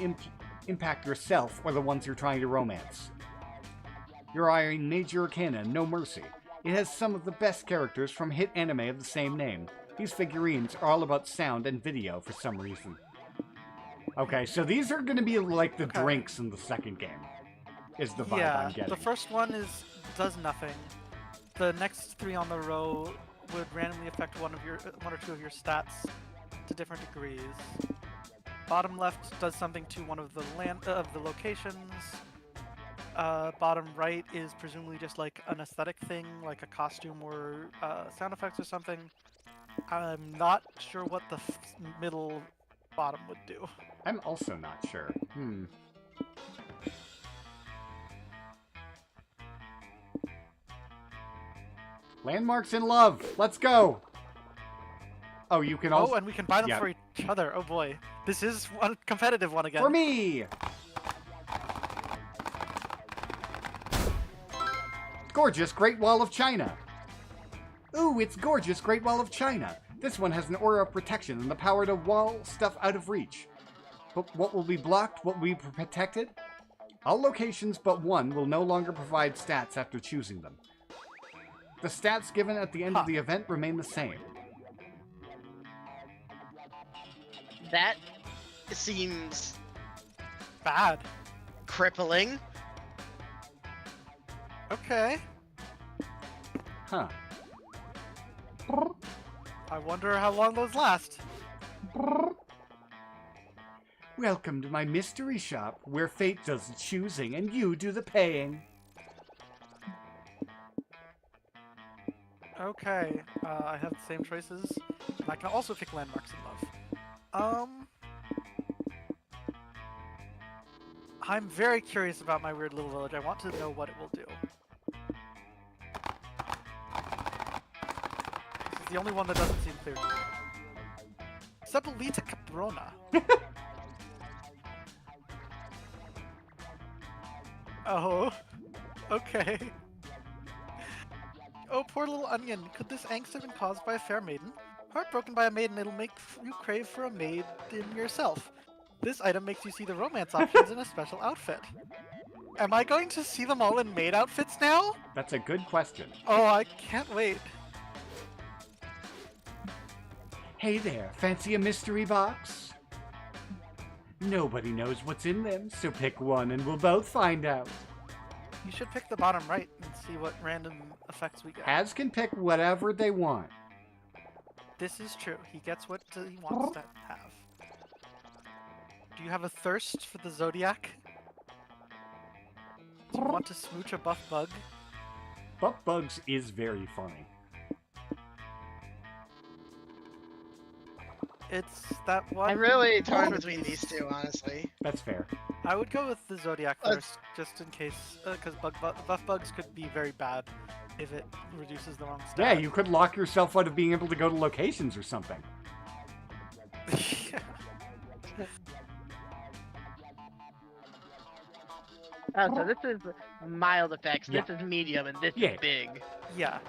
impact yourself or the ones you're trying to romance. You're eyeing Major Arcana, No Mercy. It has some of the best characters from hit anime of the same name. These figurines are all about sound and video for some reason. Okay, so these are going to be like the drinks in the second game, is the vibe I'm getting. The first one does nothing. The next 3 on the row would randomly affect one or two of your stats to different degrees. Bottom left does something to one of the locations. Bottom right is presumably just like an aesthetic thing, like a costume or sound effects or something. I'm not sure what the middle bottom would do. I'm also not sure. Landmarks in Love. Let's go. Oh, you can also... Oh, and we can buy them for each other. Oh boy. This is a competitive one again. For me! Gorgeous Great Wall of China. Ooh, it's gorgeous Great Wall of China. This one has an aura of protection and the power to wall stuff out of reach. But what will be blocked? What will be protected? All locations but one will no longer provide stats after choosing them. The stats given at the end of the event remain the same. That seems bad. Crippling. Okay. Huh. I wonder how long those last. Welcome to my mystery shop, where fate does the choosing and you do the paying. Okay, I have the same choices. I can also pick Landmarks in Love. I'm very curious about My Weird Little Village. I want to know what it will do. This is the only one that doesn't seem clear to me. Sabolita Caprona. Oh, okay. Oh, poor little onion. Could this angst have been caused by a fair maiden? Heartbroken by a maiden, it'll make you crave for a maid in yourself. This item makes you see the romance options in a special outfit. Am I going to see them all in maid outfits now? That's a good question. Oh, I can't wait. Hey there, fancy a mystery box? Nobody knows what's in them, so pick one and we'll both find out. You should pick the bottom right and see what random effects we get. Hads can pick whatever they want. This is true. He gets what he wants to have. Do you have a thirst for the Zodiac? Do you want to smooch a buff bug? Buff Bugs is very funny. It's that one. I'm really torn between these two, honestly. That's fair. I would go with the Zodiac first, just in case, because buff bugs could be very bad if it reduces the wrong stat. Yeah, you could lock yourself out of being able to go to locations or something. Oh, so this is mild effects, Yeah. this is medium, and this Yeah. is big. Yeah.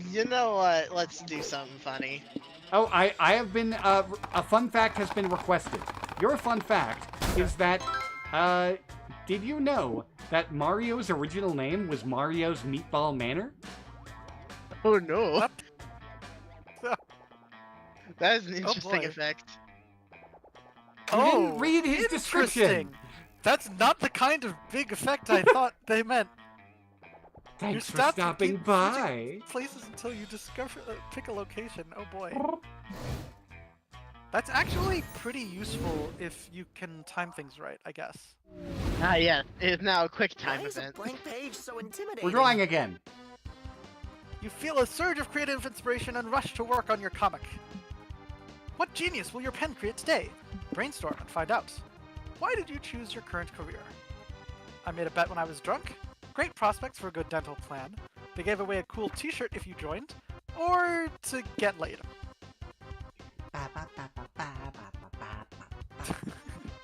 You know what? Let's do something funny. Oh, I have been, a fun fact has been requested. Your fun fact is that, did you know that Mario's original name was Mario's Meatball Manor? Oh no. That is an interesting boy. effect. You didn't read his description. Interesting. That's not the kind of big effect I thought they meant. Thanks Your for stats will stopping keep by. Places until you pick a location. Oh boy. That's actually pretty useful if you can time things right, I guess. Ah, yes. It is now a quick Why time is a event. blank page so intimidating? We're drawing again. You feel a surge of creative inspiration and rush to work on your comic. What genius will your pen create today? Brainstorm and find out. Why did you choose your current career? I made a bet when I was drunk. Great prospects for a good dental plan. They gave away a cool t-shirt if you joined. Or to get laid.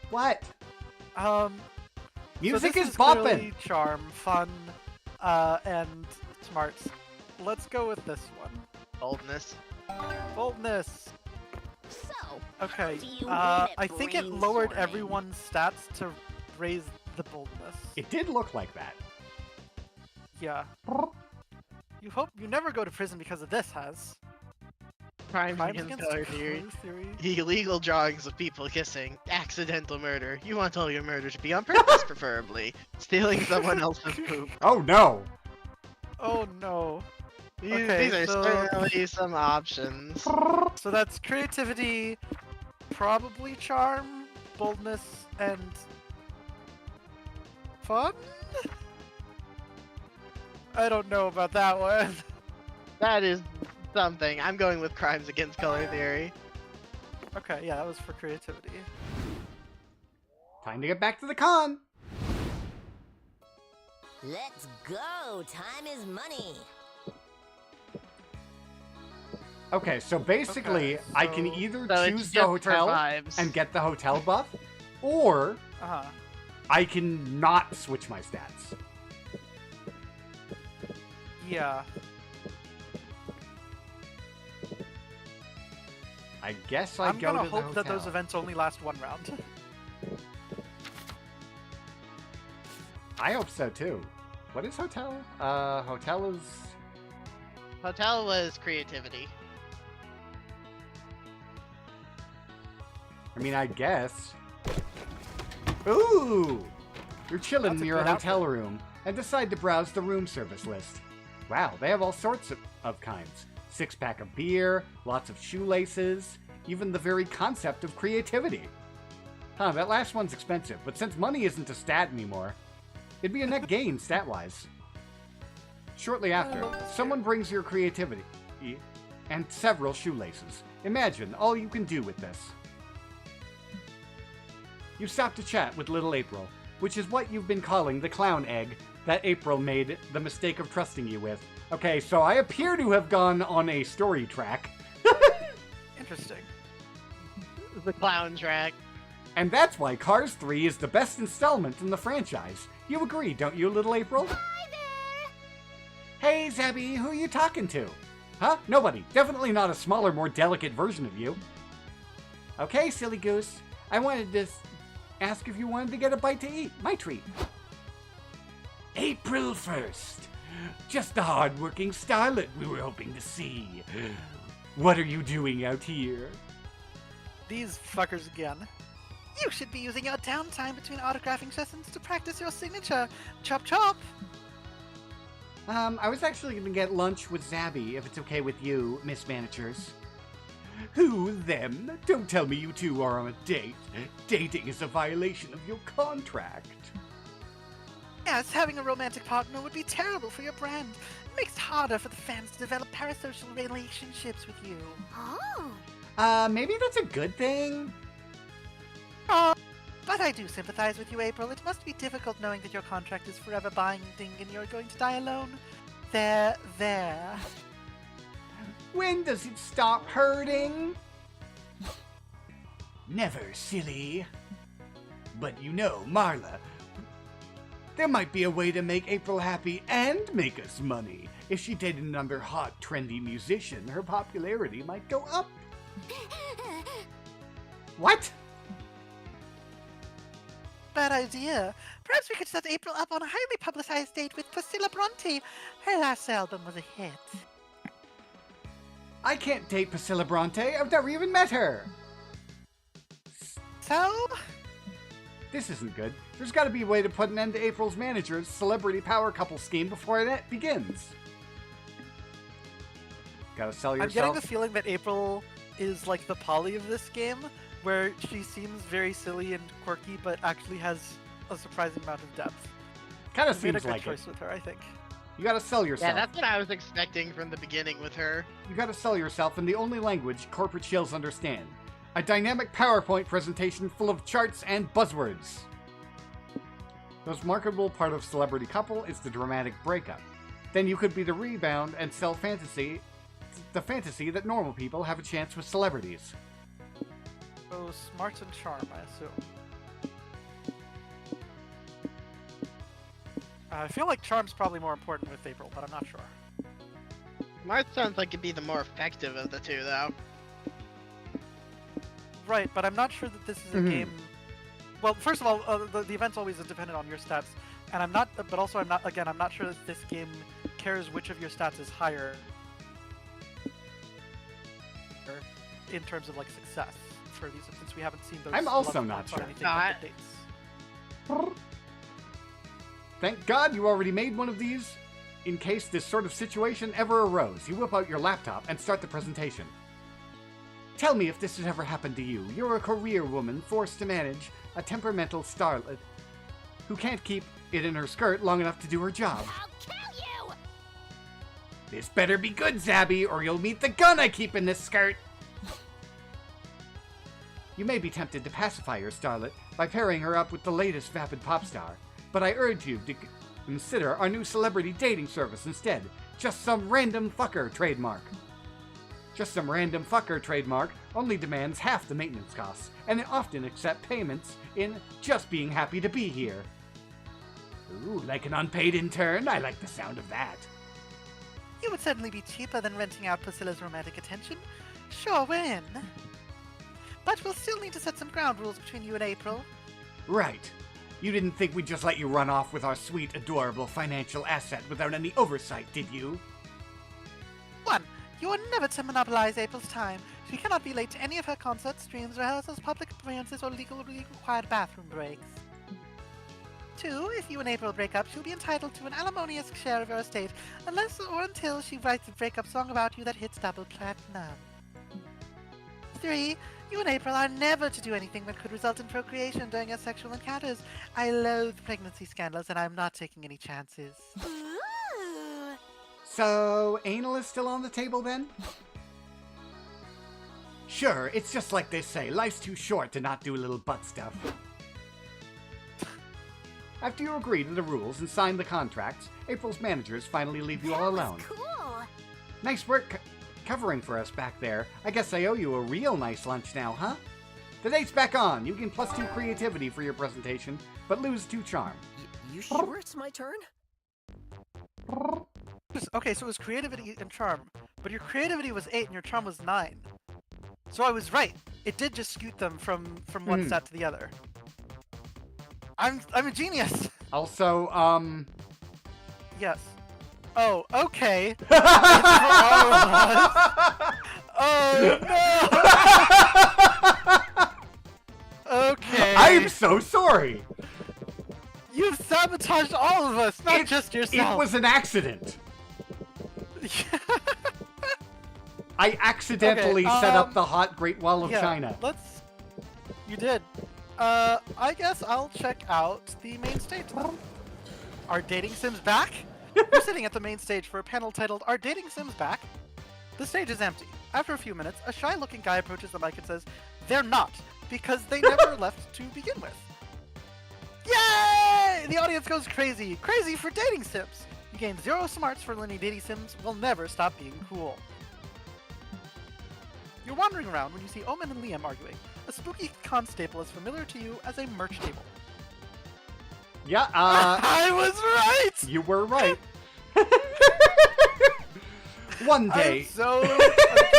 What? Music so this is clearly bopping. charm, fun, and smart. Let's go with this one. Boldness. Boldness. So, Okay. do you I mean think it lowered brainstorming? everyone's stats to raise the boldness. It did look like that. Yeah. You hope you never go to prison because of this, has. Crimes Crimes against against color theory. color theory. Illegal drawings of people kissing. Accidental murder. You want all your murder to be on purpose, preferably. Stealing someone else's poop. Oh no! Oh no. These, Okay, these are so- certainly some options. So that's creativity, probably charm, boldness, and fun? I don't know about that one. That is something. I'm going with crimes against color theory. Okay, yeah, that was for creativity. Time to get back to the con. Let's go. Time is money. Okay, so basically, Okay, I can so- either So it's choose just the for hotel vibes. and get the hotel buff, or Uh-huh. I can not switch my stats. Yeah. I guess I I'm go gonna to the hope hotel. that those events only last one round. I hope so too. What is hotel? Hotel is. Hotel was creativity. I mean, I guess. Ooh! You're chilling That's a in your good hotel outfit. room and decide to browse the room service list. Wow, they have all sorts of kinds. 6-pack of beer, lots of shoelaces, even the very concept of creativity. Huh, that last one's expensive, but since money isn't a stat anymore, it'd be a net gain stat-wise. Shortly after, someone brings your creativity and several shoelaces. Imagine all you can do with this. You stop to chat with little April, which is what you've been calling the clown egg that April made the mistake of trusting you with. Okay, so I appear to have gone on a story track, Interesting. The clown track. and that's why Cars 3 is the best installment in the franchise. You agree, don't you, little April? Hi there. Hey, Zabby, who are you talking to? Huh? Nobody. Definitely not a smaller, more delicate version of you. Okay, silly goose. I wanted to ask if you wanted to get a bite to eat. My treat. April 1st. Just the hard-working starlet we were hoping to see. What are you doing out here? These fuckers again. You should be using your downtime between autographing sessions to practice your signature. Chop chop! I was actually going to get lunch with Zabby, if it's okay with you, Miss Managers. Who, them? Don't tell me you two are on a date. Dating is a violation of your contract. Yes, having a romantic partner would be terrible for your brand. It makes it harder for the fans to develop parasocial relationships with you. Oh. Maybe that's a good thing? But I do sympathize with you, April. It must be difficult knowing that your contract is forever binding and you're going to die alone. There. When does it stop hurting? Never, silly. But you know, Marla, there might be a way to make April happy and make us money. If she dated another hot, trendy musician, her popularity might go up. What? Bad idea. Perhaps we could set April up on a highly publicized date with Priscilla Bronte. Her last album was a hit. I can't date Priscilla Bronte. I've never even met her. So? This isn't good. There's got to be a way to put an end to April's manager's celebrity power couple scheme before it begins. Gotta sell I'm yourself. getting the feeling that April is like the Polly of this game, where she seems very silly and quirky, but actually has a surprising amount of depth. Kind of You made a seems good like it. choice with her, I think. You gotta sell Yeah, yourself. that's what I was expecting from the beginning with her. You gotta sell yourself in the only language corporate shills understand. A dynamic PowerPoint presentation full of charts and buzzwords. The most marketable part of Celebrity Couple is the dramatic breakup. Then you could be the rebound and sell the fantasy that normal people have a chance with celebrities. So smarts and charm, I assume. I feel like charm's probably more important with April, but I'm not sure. Smart sounds like it'd be the more effective of the two, though. Right, but I'm not sure that this is a game. Well, first of all, the event's always dependent on your stats, and I'm not. But also, I'm not. Again, I'm not sure that this game cares which of your stats is higher in terms of like success for these, since we haven't seen those. I'm also level not points on sure. anything No, but the dates. Thank God you already made one of these. In case this sort of situation ever arose, you whip out your laptop and start the presentation. Tell me if this has ever happened to you. You're a career woman forced to manage a temperamental starlet who can't keep it in her skirt long enough to do her job. I'll kill you! This better be good, Zabby, or you'll meet the gun I keep in this skirt. You may be tempted to pacify your starlet by pairing her up with the latest vapid pop star, but I urge you to consider our new celebrity dating service instead. Just Some Random Fucker trademark. Just Some Random Fucker trademark only demands half the maintenance costs, and it often accepts payments in just being happy to be here. Ooh, like an unpaid intern? I like the sound of that. You would certainly be cheaper than renting out Priscilla's romantic attention. Sure, we're in. But we'll still need to set some ground rules between you and April. Right. You didn't think we'd just let you run off with our sweet, adorable financial asset without any oversight, did you? 1. You are never to monopolize April's time. She cannot be late to any of her concerts, streams, rehearsals, public appearances, or legally required bathroom breaks. 2. If you and April break up, she'll be entitled to an alimonious share of your estate, unless or until she writes a breakup song about you that hits double platinum. 3. You and April are never to do anything that could result in procreation during your sexual encounters. I loathe pregnancy scandals, and I'm not taking any chances. Ooh. So, anal is still on the table then? Sure, it's just like they say, life's too short to not do a little butt stuff. After you agree to the rules and sign the contracts, April's managers finally leave you all alone. That was cool. Nice work covering for us back there. I guess I owe you a real nice lunch now, huh? The date's back on. You can +2 creativity for your presentation, but lose 2 charm. You sure it's my turn? Okay, so it was creativity and charm, but your creativity was 8 and your charm was 9. So I was right. It did just scoot them from one stat to the other. I'm a genius. Also, Yes. Oh, okay. Oh no. Okay. I'm so sorry. You've sabotaged all of us, not just yourself. It was an accident. I accidentally set up the hot Great Wall of China. You did. I guess I'll check out the main stage then. Are dating sims back? You're sitting at the main stage for a panel titled "Are Dating Sims Back?" The stage is empty. After a few minutes, a shy-looking guy approaches the mic and says, "They're not, because they never left to begin with." Yay! The audience goes crazy. Crazy for dating sims. You gain 0 smarts for learning dating sims will never stop being cool. You're wandering around when you see Omen and Liam arguing. A spooky constable is familiar to you as a merch table. Yeah, I was right! you were right. One day, I'm so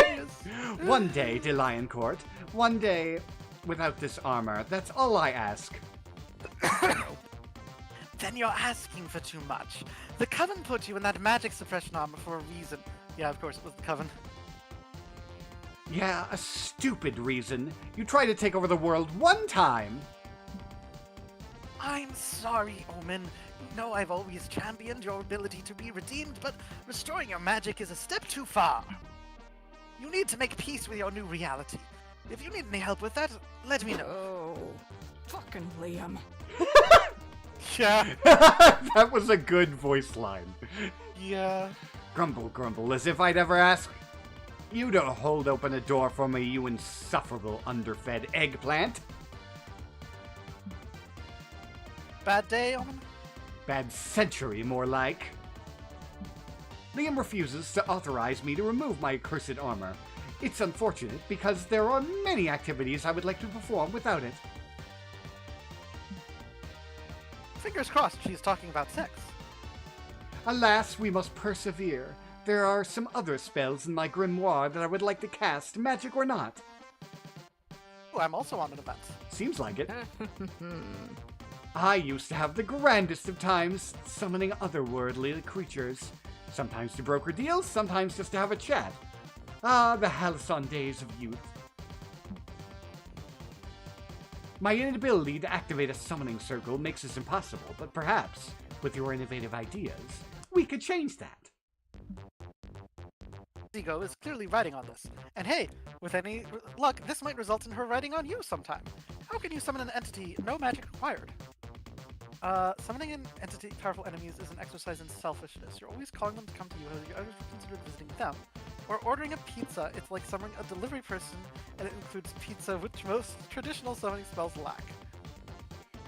genius. one day, De Lion Court. One day, without this armor. That's all I ask. Then you're asking for too much. The Coven put you in that magic suppression armor for a reason. Yeah, of course it was the Coven. Yeah, a stupid reason. You tried to take over the world one time. I'm sorry, Omen. You know I've always championed your ability to be redeemed, but restoring your magic is a step too far. You need to make peace with your new reality. If you need any help with that, let me know. Oh, fucking Liam. Yeah. That was a good voice line. Yeah. Grumble, grumble, as if I'd ever ask you to hold open a door for me, you insufferable underfed eggplant. Bad day, Omen? Bad century, more like. Liam refuses to authorize me to remove my accursed armor. It's unfortunate because there are many activities I would like to perform without it. Fingers crossed she's talking about sex. Alas, we must persevere. There are some other spells in my grimoire that I would like to cast, magic or not. Oh, I'm also on an event. Seems like it. I used to have the grandest of times summoning otherworldly creatures. Sometimes to broker deals, sometimes just to have a chat. Ah, the halcyon days of youth. My inability to activate a summoning circle makes this impossible, but perhaps, with your innovative ideas, we could change that. Ego is clearly writing on this. And hey, with any luck, this might result in her writing on you sometime. How can you summon an entity? No magic required. Summoning an entity powerful enemies is an exercise in selfishness. You're always calling them to come to you, have you ever considered visiting them? Or ordering a pizza, it's like summoning a delivery person, and it includes pizza, which most traditional summoning spells lack.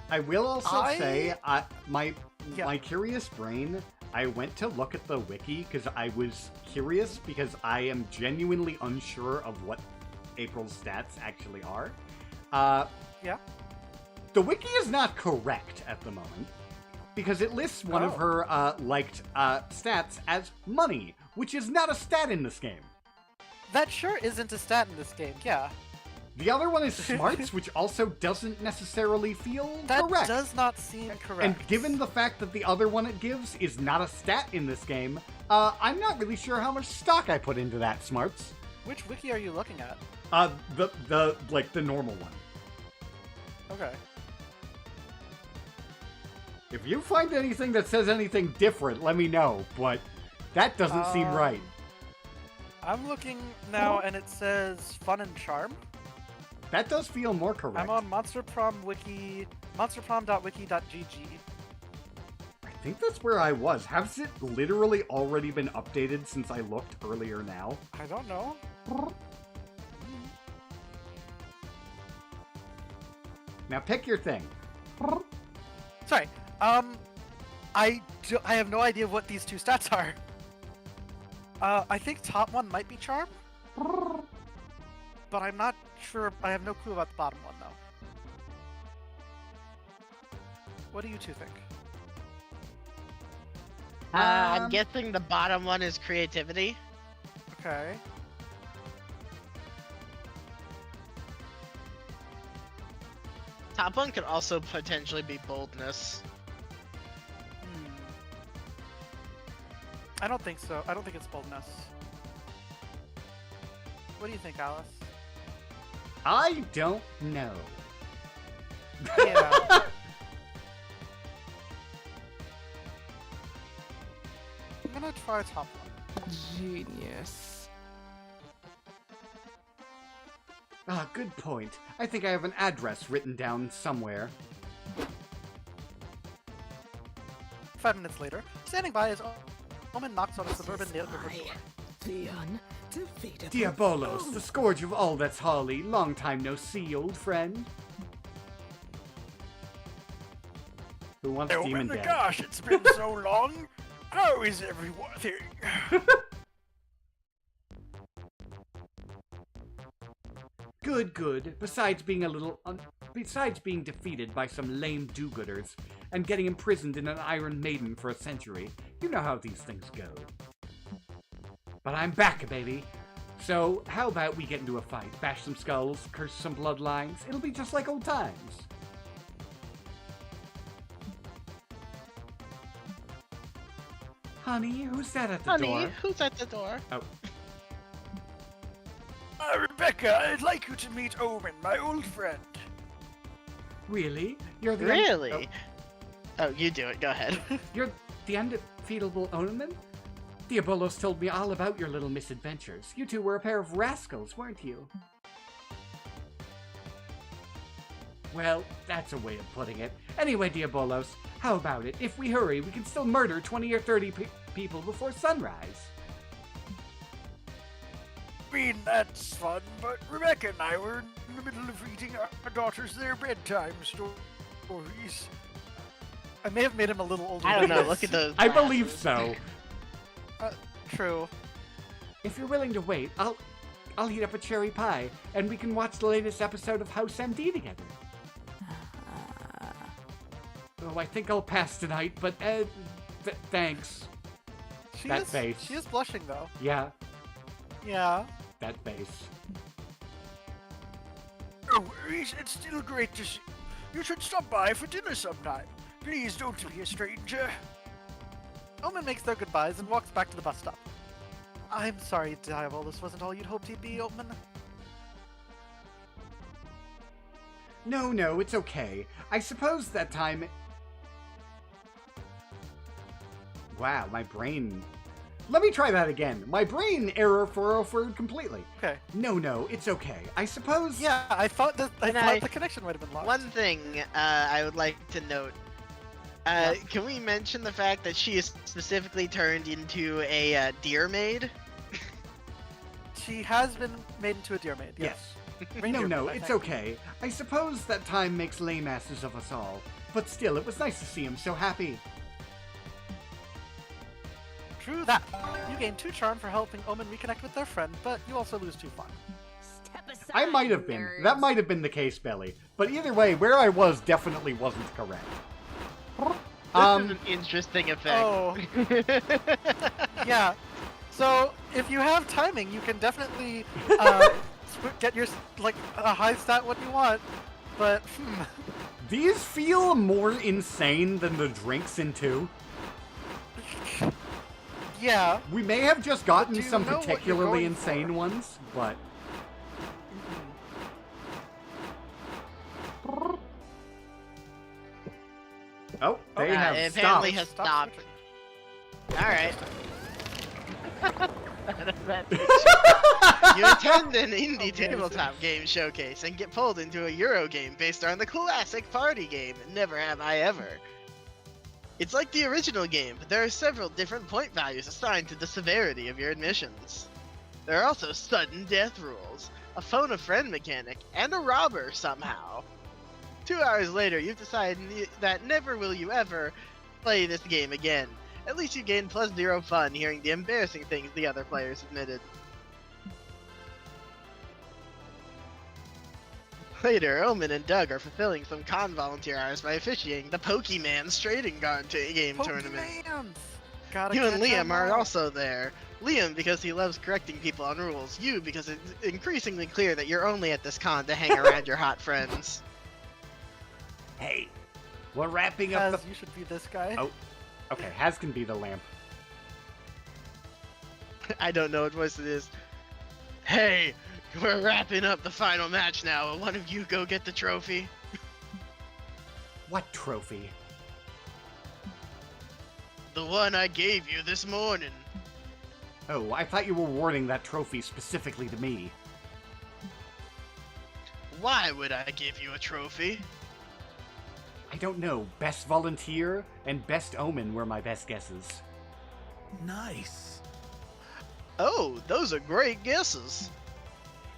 I will also say, Yeah. my curious brain, I went to look at the wiki because I was curious because I am genuinely unsure of what April's stats actually are. Yeah? The wiki is not correct at the moment because it lists one of her liked stats as money, which is not a stat in this game. That sure isn't a stat in this game, yeah. The other one is smarts, which also doesn't necessarily feel That correct. does not seem correct. And given the fact that the other one it gives is not a stat in this game, I'm not really sure how much stock I put into that, smarts. Which wiki are you looking at? The normal one. Okay. If you find anything that says anything different, let me know, but that doesn't seem right. I'm looking now and it says fun and charm. That does feel more correct. I'm on Monster Prom wiki, monsterprom.wiki.gg. I think that's where I was. Has it literally already been updated since I looked earlier now? I don't know. Now pick your thing. Sorry. I have no idea what these two stats are. I think top one might be charm, but I'm not sure. I have no clue about the bottom one though. What do you two think? I'm guessing the bottom one is creativity. Okay. Top one could also potentially be boldness. I don't think so. I don't think it's boldness. What do you think, Alice? I don't know. Yeah. I'm gonna try top one. Genius. Ah, good point. I think I have an address written down somewhere. 5 minutes later, standing by is Omen knocks on a suburban neighborhood door. The undefeatable. Diabolos, the scourge of all that's holly. Long time no see, old friend. Who wants Oh Demon my Dead? gosh, it's been so long. How is everything? Good, good. Besides being besides being defeated by some lame do-gooders and getting imprisoned in an Iron Maiden for a century, you know how these things go. But I'm back, baby. So how about we get into a fight, bash some skulls, curse some bloodlines? It'll be just like old times. Honey, who's that at the door? Honey, who's at the door? Oh. Rebecca, I'd like you to meet Omen, my old friend. Really? You're the Really? Oh, you do it. Go ahead. You're the undefeatable Omen? Diabolos told me all about your little misadventures. You two were a pair of rascals, weren't you? Well, that's a way of putting it. Anyway, Diabolos, how about it? If we hurry, we can still murder 20 or 30 people before sunrise. I mean, that's fun, but Rebecca and I were in the middle of reading our daughters their bedtime stories. I may have made him a little older. I don't than know. he Look is. at those. I believe glasses. so. True. If you're willing to wait, I'll heat up a cherry pie, and we can watch the latest episode of House MD together. Oh, I think I'll pass tonight, but thanks. That face. She is blushing though. Yeah, Yeah. that face. No worries, it's still great to see. You should stop by for dinner sometime. Please don't be a stranger. Omen makes their goodbyes and walks back to the bus stop. I'm sorry, Diabolus wasn't all you'd hoped he'd be, Omen. No, it's okay. I suppose that time... Wow, my brain... Let me try that again. My brain error 404'd completely. Okay. No, it's okay. I suppose... Yeah, I thought the connection might have been lost. One thing I would like to note. Can we mention the fact that she is specifically turned into a deer maid? She has been made into a deer maid. Yes. Reindeer No, maid, I it's think. okay. I suppose that time makes lame asses of us all. But still, it was nice to see him so happy. True that. You gain 2 charm for helping Omen reconnect with their friend, but you also lose 2 fun. Step aside, I might have been. nerds. That might have been the case, Belly. But either way, where I was definitely wasn't correct. This is an interesting effect. Oh. Yeah. So, if you have timing, you can definitely get your, a high stat what you want. But, These feel more insane than the drinks in 2. yeah. We may have just gotten do you some know what you're particularly going insane for? ones, but... Oh, they have it stopped. apparently has Stop stopped. switching. Alright. You attend an indie tabletop game showcase and get pulled into a Euro game based on the classic party game, Never Have I Ever. It's like the original game, but there are several different point values assigned to the severity of your admissions. There are also sudden death rules, a phone a friend mechanic, and a robber somehow. 2 hours later, you've decided that never will you ever play this game again. At least you gained +0 fun hearing the embarrassing things the other players admitted. Later, Omen and Doug are fulfilling some con volunteer hours by officiating the Pokemon's trading card game tournament. Pokemans! Gotta You and catch 'em Liam are all. also there. Liam because he loves correcting people on rules. You because it's increasingly clear that you're only at this con to hang around your hot friends. Hey, we're wrapping up Kaz, the... you should be this guy. Oh, okay, Haz can be the lamp. I don't know what voice it is. Hey, we're wrapping up the final match now. Will one of you go get the trophy? What trophy? The one I gave you this morning. Oh, I thought you were awarding that trophy specifically to me. Why would I give you a trophy? I don't know. Best volunteer and best omen were my best guesses. Nice. Oh, those are great guesses.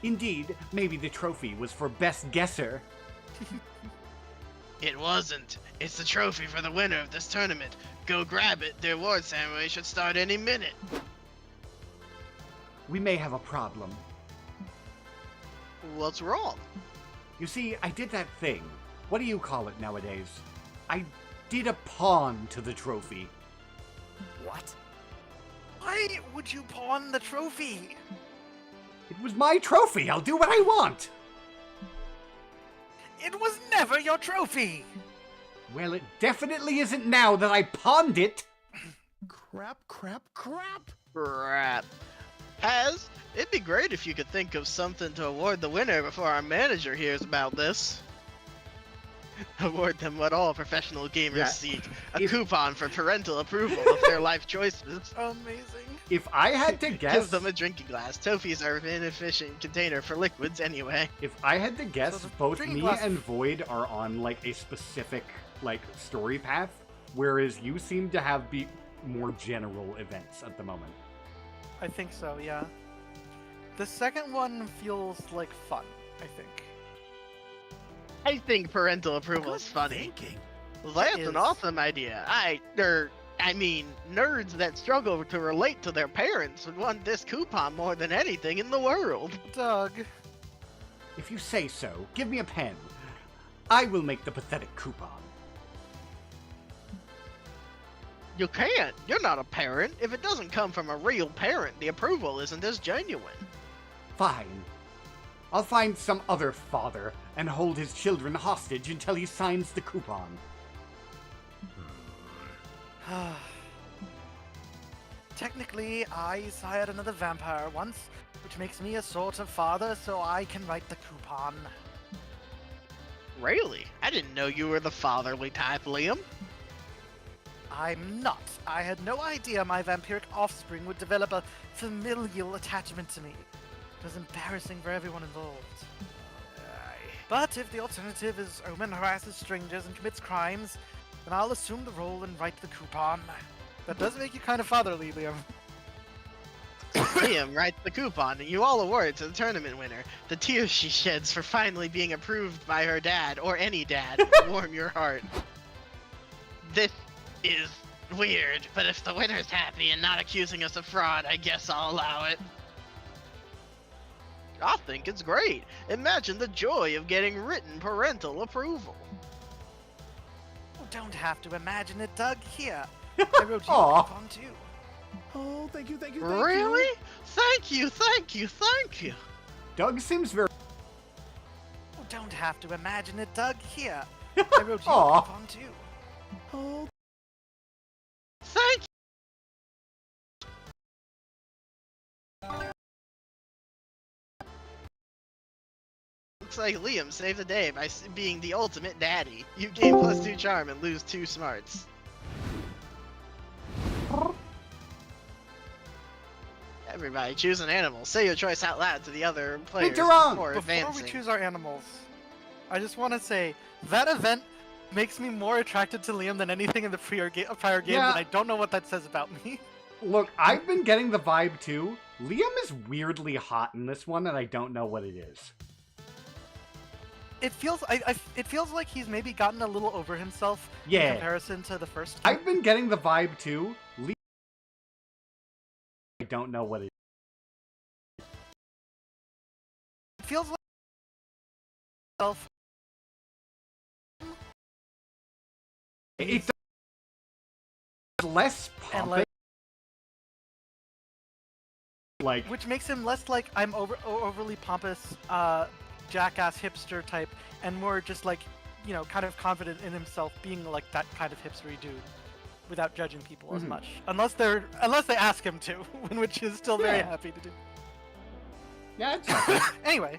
Indeed, maybe the trophy was for best guesser. It wasn't. It's the trophy for the winner of this tournament. Go grab it. The award ceremony should start any minute. We may have a problem. What's wrong? You see, I did that thing. What do you call it nowadays? I did a pawn to the trophy. What? Why would you pawn the trophy? It was my trophy. I'll do what I want. It was never your trophy! Well, it definitely isn't now that I pawned it. Crap, crap, crap! Crap. Haz, it'd be great if you could think of something to award the winner before our manager hears about this. Award them what all professional gamers Yeah. seek, a If- coupon for parental approval of their life choices. Amazing. If I had to Give guess, them a drinking glass. Tofies are an inefficient container for liquids anyway. if I had to guess, So the both drinking me glass- and Void are on like a specific like story path, whereas you seem to have be more general events at the moment. I think so, yeah. The second one feels like fun, I think. I think parental approval Good is funny. thinking. That's is. an awesome idea. I mean, nerds that struggle to relate to their parents would want this coupon more than anything in the world. Doug. If you say so, give me a pen. I will make the pathetic coupon. You can't. You're not a parent. If it doesn't come from a real parent, the approval isn't as genuine. Fine. I'll find some other father and hold his children hostage until he signs the coupon. Technically, I sired another vampire once, which makes me a sort of father, so I can write the coupon. Really? I didn't know you were the fatherly type, Liam. I'm not. I had no idea my vampiric offspring would develop a familial attachment to me. It was embarrassing for everyone involved. But if the alternative is Omen harasses strangers and commits crimes, then I'll assume the role and write the coupon. That does make you kind of fatherly, Liam. Liam writes the coupon, and you all award to the tournament winner. The tears she sheds for finally being approved by her dad, or any dad, warm your heart. This is weird, but if the winner's happy and not accusing us of fraud, I guess I'll allow it. I think it's great. Imagine the joy of getting written parental approval. You don't have to imagine it, Doug. Here. I wrote you a Aw. coupon too. Oh, thank you. Really? Thank you, thank you, thank you. Doug seems very... You don't have to imagine it, Doug. Here. I wrote you a Aw. coupon too. Oh, Thank you. Looks like Liam saved the day by being the ultimate daddy. You gain +2 charm and lose 2 smarts. Everybody choose an animal. Say your choice out loud to the other players Wrong. before Before advancing. we choose our animals, I just want to say that event makes me more attracted to Liam than anything in the prior games, Yeah. and I don't know what that says about me. Look, I've been getting the vibe too. Liam is weirdly hot in this one, and I don't know what it is. It feels, it feels like he's maybe gotten a little over himself Yeah. in comparison to the first. I've been getting the vibe too. Liam... I don't know what it is. It feels like himself. It's less And, pompous. Like, Which makes him less like I'm overly pompous, jackass hipster type, and more just like, you know, kind of confident in himself, being like that kind of hipstery dude, without judging people as Mhm. much, unless they ask him to, which is still very Yeah. happy to do. yeah, it's not bad. Anyway,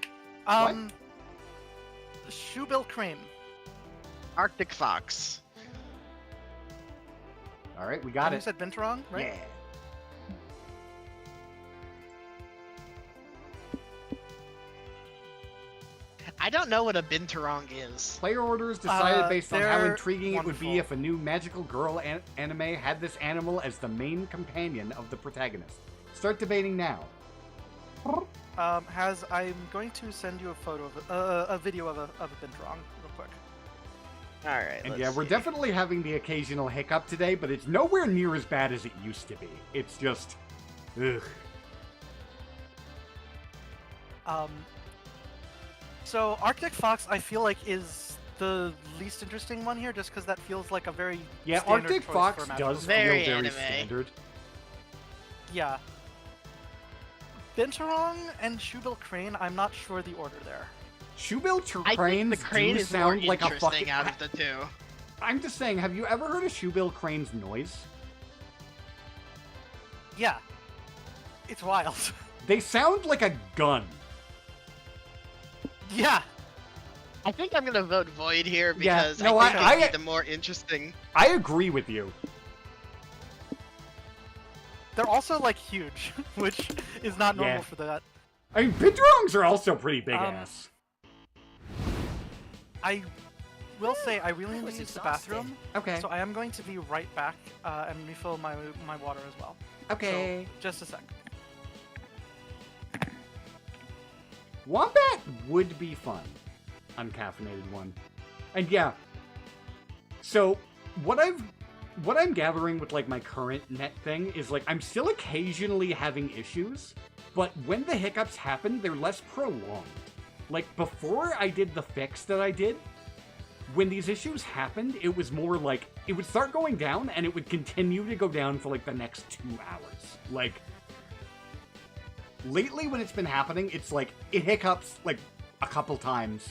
Shoebill Crane. Arctic Fox. All right, we got You it. said Binturong, right? Yeah. I don't know what a binturong is. Player orders decided based on how they're intriguing it would be wonderful. if a new magical girl anime had this animal as the main companion of the protagonist. Start debating now. I'm going to send you a photo of a video of a Binturong real quick. Alright, And let's yeah, we're see. definitely having the occasional hiccup today, but it's nowhere near as bad as it used to be. It's just, ugh. So Arctic Fox, I feel like is the least interesting one here, just because that feels like a very Yeah, standard Arctic choice Fox for a magical does girl. feel Very very anime. standard. Yeah. Binturong and Shoebill Crane, I'm not sure the order there. Shoebill I think cranes the crane do is more sound like a interesting fucking... out of the two. I'm just saying, have you ever heard a Shoebill crane's noise? Yeah. It's wild. They sound like a gun. Yeah. I think I'm gonna vote void here Yeah, because no, I think I- it'd be the more interesting. I agree with you. They're also like huge, which is not normal Yeah. for that. I mean, Bidrongs are also pretty big ass. I will say I really I need was to use the exhausted. bathroom, Okay. so I am going to be right back and refill my water as well. Okay. So, just a sec. Wombat would be fun. Uncaffeinated one. And yeah. So what I'm gathering with like my current net thing is like I'm still occasionally having issues, but when the hiccups happen, they're less prolonged. Like before I did the fix that I did, when these issues happened, it was more like it would start going down and it would continue to go down for like the next 2 hours. Like lately when it's been happening, it's like it hiccups like a couple times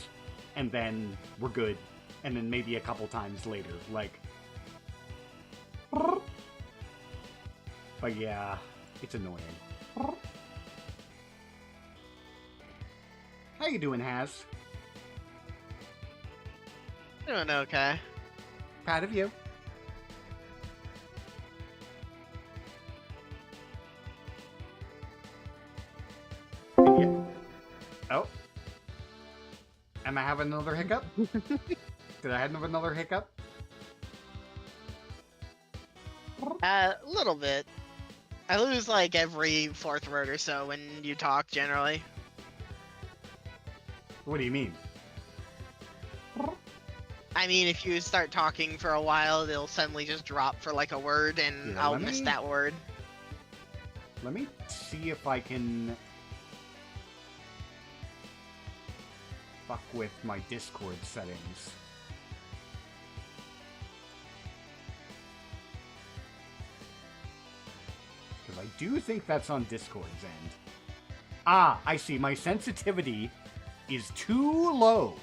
and then we're good. And then maybe a couple times later. Like but yeah, it's annoying. How you doing, Haz? Doing okay. Proud of you. Yeah. Oh. Am I having another hiccup? Did I have another hiccup? A little bit. I lose like every fourth word or so when you talk generally. What do you mean? I mean, if you start talking for a while, they'll suddenly just drop for like a word and Yeah, I'll let miss me- that word. Let me see if I can fuck with my Discord settings. Because I do think that's on Discord's end. Ah, I see. My sensitivity is too low.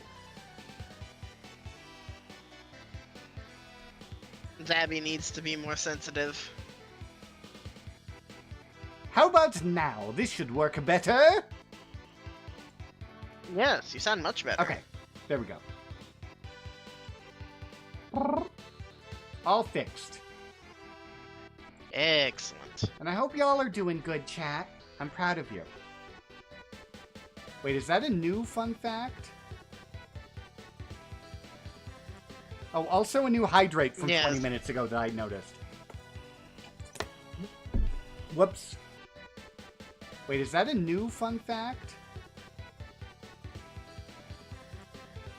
Zabby needs to be more sensitive. How about now? This should work better. Yes, you sound much better. Okay, there we go. All fixed. Excellent. And I hope y'all are doing good, chat. I'm proud of you. Wait, is that a new fun fact? Oh, also a new hydrate from Yes. 20 minutes ago that I noticed. Whoops. Wait, is that a new fun fact?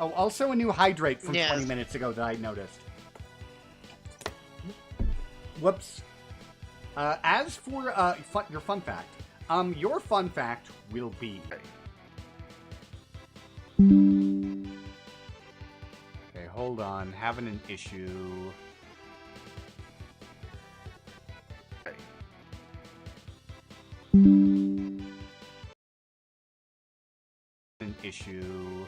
Oh, also a new hydrate from Yes. 20 minutes ago that I noticed. Whoops. As for your fun fact, your fun fact will be. Okay, hold on. Having an issue. An issue.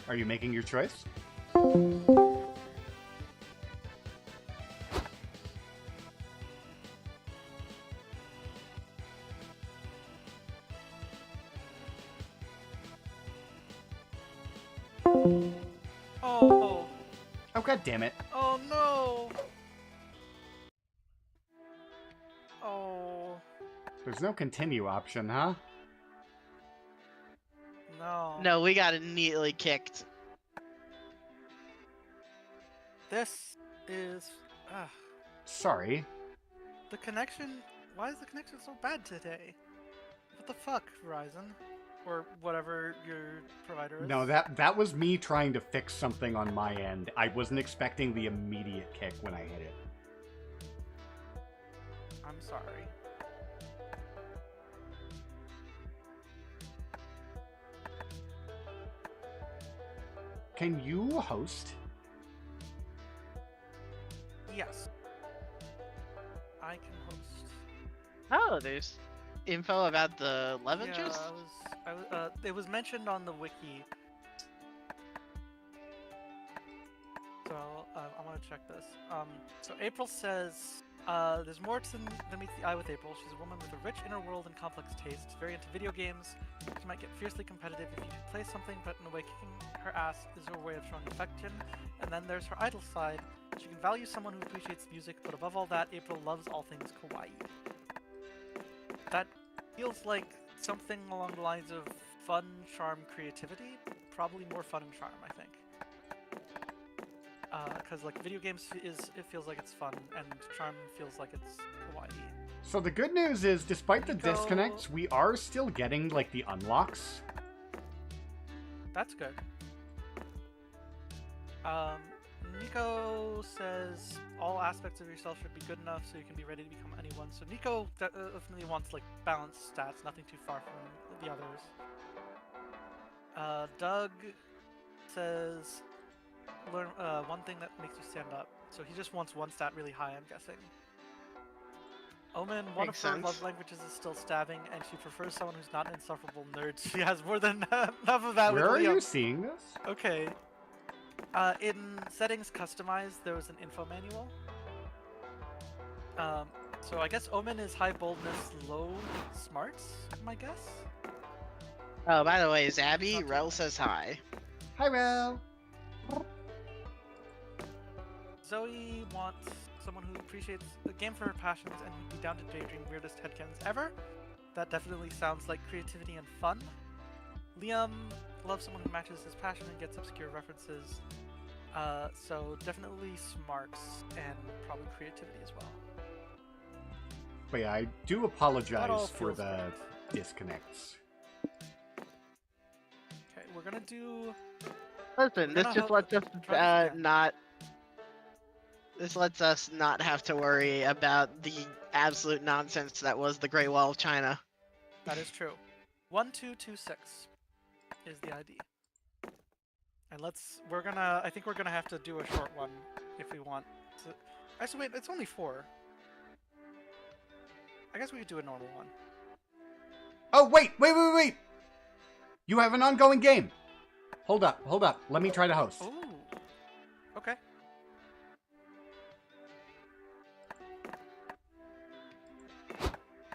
Are you making your choice? Oh, Oh, god damn it. oh no. Oh, There's no continue option, huh? no. No, we got immediately kicked. This is... Sorry. the connection... Why is the connection so bad today? What the fuck, Verizon? Or whatever your provider is. No, that was me trying to fix something on my end. I wasn't expecting the immediate kick when I hit it. I'm sorry. Can you host? Yes. I can host. Oh, there's info about the love Yeah, interest? it was mentioned on the wiki. So, I want to check this. So April says There's more than meets the eye with April. She's a woman with a rich inner world and complex tastes, very into video games. She might get fiercely competitive if you play something, but in a way kicking her ass is her way of showing affection. And then there's her idol side. She can value someone who appreciates music, but above all that, April loves all things kawaii. That feels like something along the lines of fun, charm, creativity. Probably more fun and charm, I think. Because like video games it feels like it's fun, and charm feels like it's kawaii. So the good news is, despite the Nico- disconnects, we are still getting like the unlocks. That's good. Nico says all aspects of yourself should be good enough so you can be ready to become anyone. So Nico definitely wants like balanced stats, nothing too far from the others. Doug says learn one thing that makes you stand up. So he just wants one stat really high, I'm guessing. Omen, one Makes of her sense. love languages is still stabbing, and she prefers someone who's not an insufferable nerd. She has more than enough of that Where with are Liam. you seeing this? Okay. In settings customized, there was an info manual. So I guess Omen is high boldness, low smarts, my guess? Oh, by the way, Zabby, Not too Rel bad. says hi. Hi, Rel. Zoe wants someone who appreciates the game for her passions and who'd be down to daydream weirdest headcanons ever. That definitely sounds like creativity and fun. Liam loves someone who matches his passion and gets obscure references. So definitely smarts and probably creativity as well. But yeah, I do That all apologize for feels the right. disconnects. Okay, we're gonna do. Listen, this gonna just help- lets us try this again. not. This lets us not have to worry about the absolute nonsense that was the Great Wall of China. That is true. 1226 is the ID. And I think we're gonna have to do a short one if we want to. Actually, wait, it's only 4. I guess we could do a normal one. Oh, wait. You have an ongoing game. Hold up. Let me try to host. Ooh. Okay.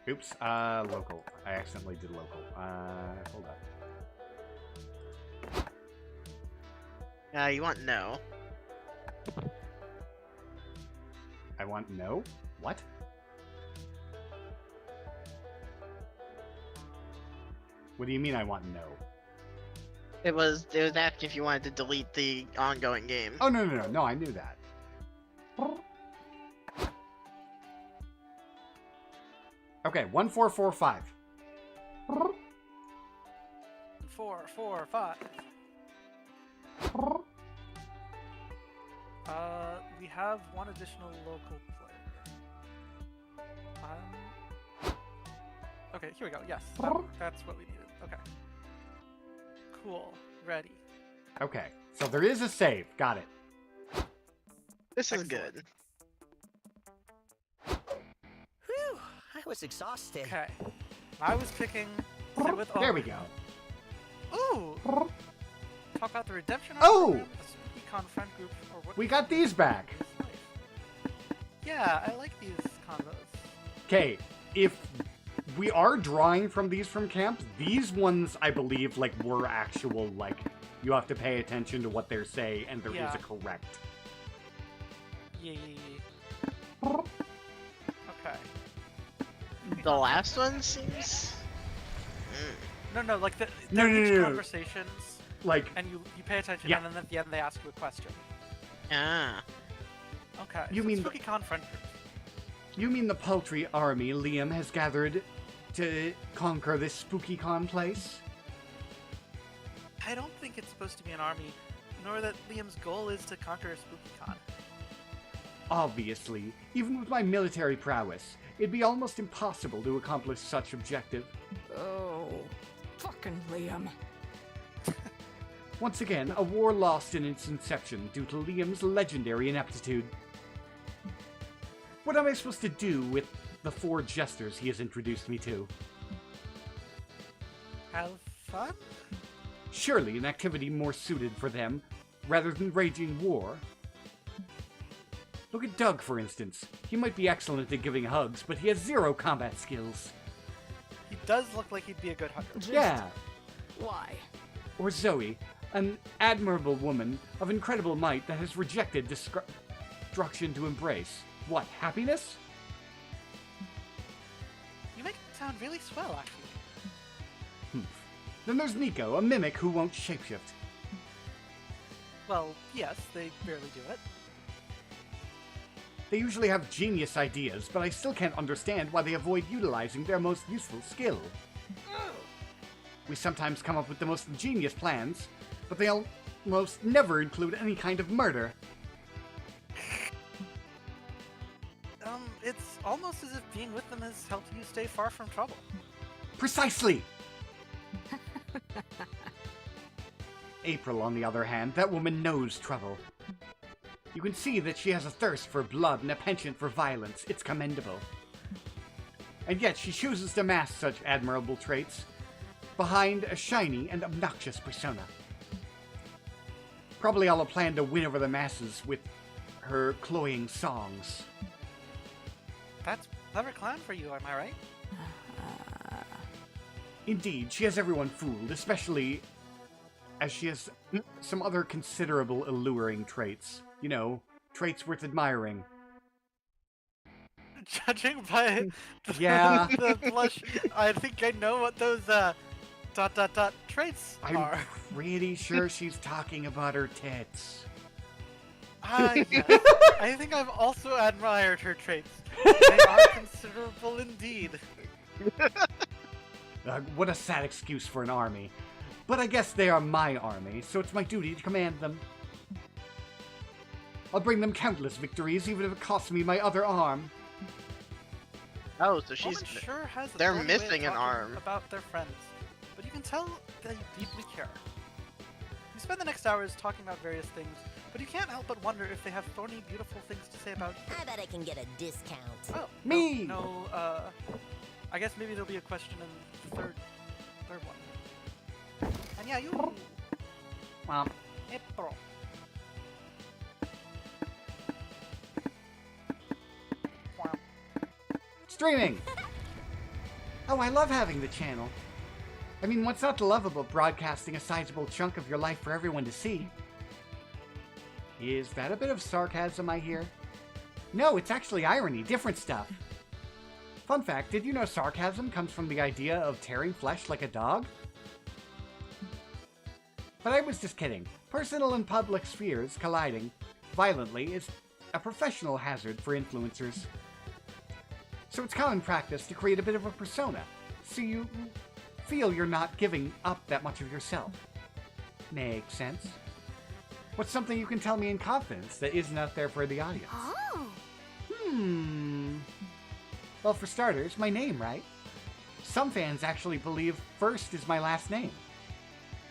Oops, local. I accidentally did local. Hold up. You want no? I want no? What? What do you mean I want no? It was asking if you wanted to delete the ongoing game. Oh, no, I knew that. Okay, 1445. 4, 4, 5. We have one additional local player. Okay, here we go. Yes, that's what we needed. Okay. Cool. Ready. Okay, so there is a save. Got it. This is Excellent. good. Whew, I was exhausted. Okay. I was picking sit with There we Omen. go. Ooh! Talk about the redemption arc Oh! program, the SpookyCon friend group, or what We got these back. Yeah, I like these combos. Okay, if we are drawing from these from camp, these ones, I believe, like, were actual, like, you have to pay attention to what they're saying, and there is Yeah. a correct. Yeah. Okay. The last one seems. No, like No, they're no, each no, no. conversations, Like, and you pay attention, Yeah. and then at the end they ask you a question. Ah. Okay. You so mean- SpookyCon friend group? you mean the paltry army Liam has gathered to conquer this spooky con place? I don't think it's supposed to be an army, nor that Liam's goal is to conquer SpookyCon. Obviously, even with my military prowess, it'd be almost impossible to accomplish such objective. Oh, fucking Liam. Once again, a war lost in its inception due to Liam's legendary ineptitude. What am I supposed to do with the 4 jesters he has introduced me to? Have fun? Surely an activity more suited for them, rather than raging war. Look at Doug, for instance. He might be excellent at giving hugs, but he has zero combat skills. He does look like he'd be a good hugger. Yeah. Why? Or Zoe, an admirable woman of incredible might that has rejected destruction to embrace. What, happiness? You make it sound really swell, actually. Then there's Nico, a mimic who won't shapeshift. Well, yes, they barely do it. They usually have genius ideas, but I still can't understand why they avoid utilizing their most useful skill. We sometimes come up with the most ingenious plans, but they almost never include any kind of murder. It's almost as if being with them has helped you stay far from trouble. Precisely! April, on the other hand, that woman knows trouble. You can see that she has a thirst for blood and a penchant for violence. It's commendable. And yet she chooses to mask such admirable traits behind a shiny and obnoxious persona. Probably all a plan to win over the masses with her cloying songs. That's clever clown for you, am I right? Indeed, she has everyone fooled, especially as she has some other considerable alluring traits. You know, traits worth admiring. Judging by Yeah. the blush, I think I know what those traits I'm are. pretty sure she's talking about her tits. Yes. I think I've also admired her traits. They are considerable indeed. What a sad excuse for an army. But I guess they are my army, so it's my duty to command them. I'll bring them countless victories, even if it costs me my other arm. Oh, so she's. Woman sure has a they're funny way of missing an talking arm. about their friends, but you can tell they deeply care. You spend the next hours talking about various things, but you can't help but wonder if they have phony, beautiful things to say about you. I bet I can get a discount. Oh, Me! No, I guess maybe there'll be a question in the third one. And yeah, you. Well, April. streaming! Oh, I love having the channel. I mean, what's not to love about broadcasting a sizable chunk of your life for everyone to see? Is that a bit of sarcasm I hear? No, it's actually irony, different stuff. Fun fact, did you know sarcasm comes from the idea of tearing flesh like a dog? But I was just kidding. Personal and public spheres colliding violently is a professional hazard for influencers. So it's common practice to create a bit of a persona, so you feel you're not giving up that much of yourself. Makes sense. What's something you can tell me in confidence that isn't out there for the audience? Oh. Well, for starters, my name, right? Some fans actually believe first is my last name.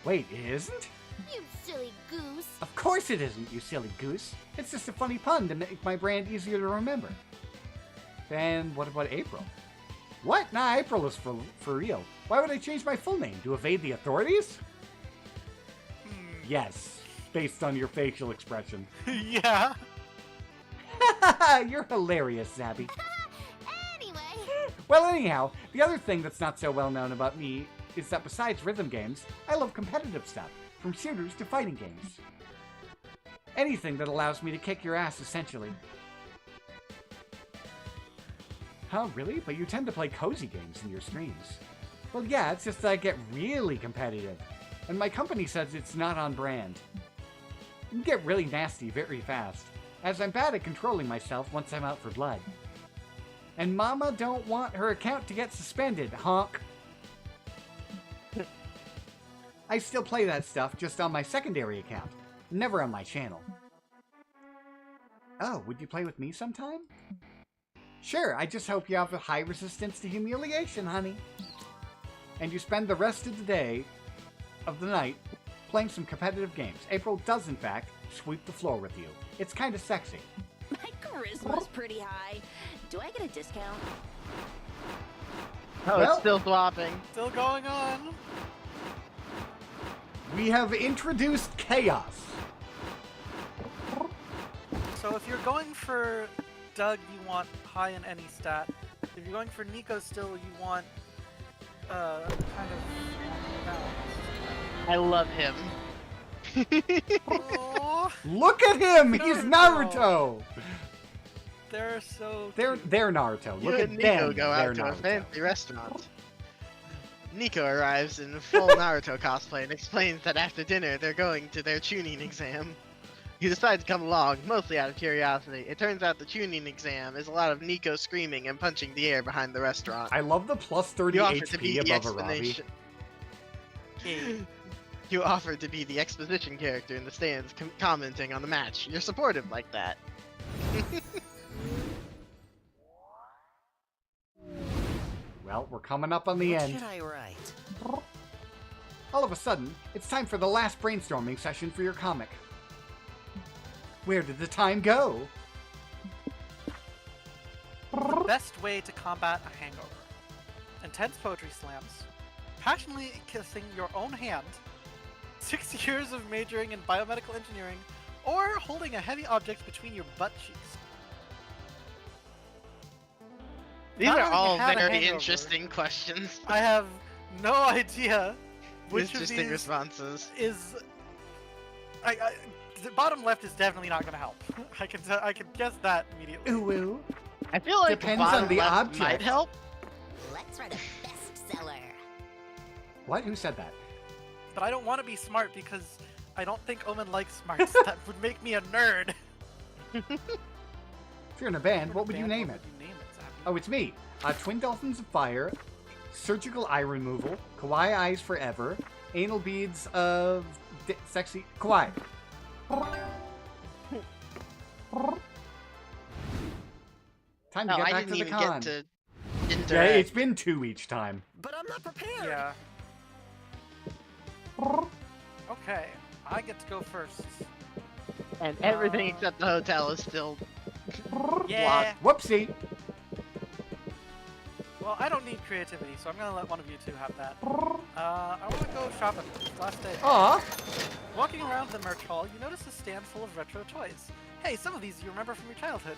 Wait, it isn't? You silly goose. Of course it isn't, you silly goose. It's just a funny pun to make my brand easier to remember. Then what about April? What? Nah, April is for real. Why would I change my full name? To evade the authorities? Yes, based on your facial expression. Yeah. You're hilarious, Zabby. Anyway. Well, anyhow, the other thing that's not so well known about me is that besides rhythm games, I love competitive stuff, from shooters to fighting games. Anything that allows me to kick your ass, essentially. Oh, really? But you tend to play cozy games in your streams. Well, yeah, it's just that I get really competitive. And my company says it's not on brand. You can get really nasty very fast, as I'm bad at controlling myself once I'm out for blood. And Mama don't want her account to get suspended, honk. I still play that stuff just on my secondary account, never on my channel. Oh, would you play with me sometime? Sure, I just hope you have a high resistance to humiliation, honey. And you spend the rest of the night, playing some competitive games. April does, in fact, sweep the floor with you. It's kind of sexy. My charisma's pretty high. Do I get a discount? Oh, Well- it's still swapping. Still going on. We have introduced chaos. So So if you're going for Doug, you want high in any stat. If you're going for Nico still, you want kind of balance. I love him. Aw, Look at him! He's Naruto! they're so They're cute. Naruto. You Look and at Nico them. go They're out to a Naruto. fancy restaurant. Nico arrives in full Naruto cosplay and explains that after dinner they're going to their tuning exam. You decide to come along, mostly out of curiosity. It turns out the tuning exam is a lot of Nico screaming and punching the air behind the restaurant. I love the plus 30 You offer to be HP the above Arabi. explanation. You offered to be the exposition character in the stands, commenting on the match. You're supportive like that. Well, we're coming up on the What end. should I write? All of a sudden, it's time for the last brainstorming session for your comic. Where did the time go? The best way to combat a hangover. Intense poetry slams. Passionately kissing your own hand. 6 years of majoring in biomedical engineering. Or holding a heavy object between your butt cheeks. These Not are having all had a very hangover. interesting questions. I have no idea which of Interesting these responses. is. The bottom left is definitely not going to help. I can guess that immediately. Ooh, ooh. I feel like Depends bottom on the left object. might help. Let's write a bestseller. What? Who said that? But I don't want to be smart because I don't think Omen likes smarts. That would make me a nerd. If you're in a band, what would you Band, name what it? would you name it, Zabby? Oh, it's me. Twin Dolphins of Fire, Surgical Eye Removal, Kawaii Eyes Forever, Anal Beads of Sexy... Kawaii. Time to Oh, get I back didn't to the even con. get to Yeah, interact. it's been 2 each time. But I'm not prepared. Yeah. Okay, I get to go first. And everything except the hotel is still Yeah. Whoopsie. Well, I don't need creativity, so I'm gonna let one of you two have that. I want to go shopping. It's last day. Aw. Walking around the merch hall, you notice a stand full of retro toys. Hey, some of these you remember from your childhood.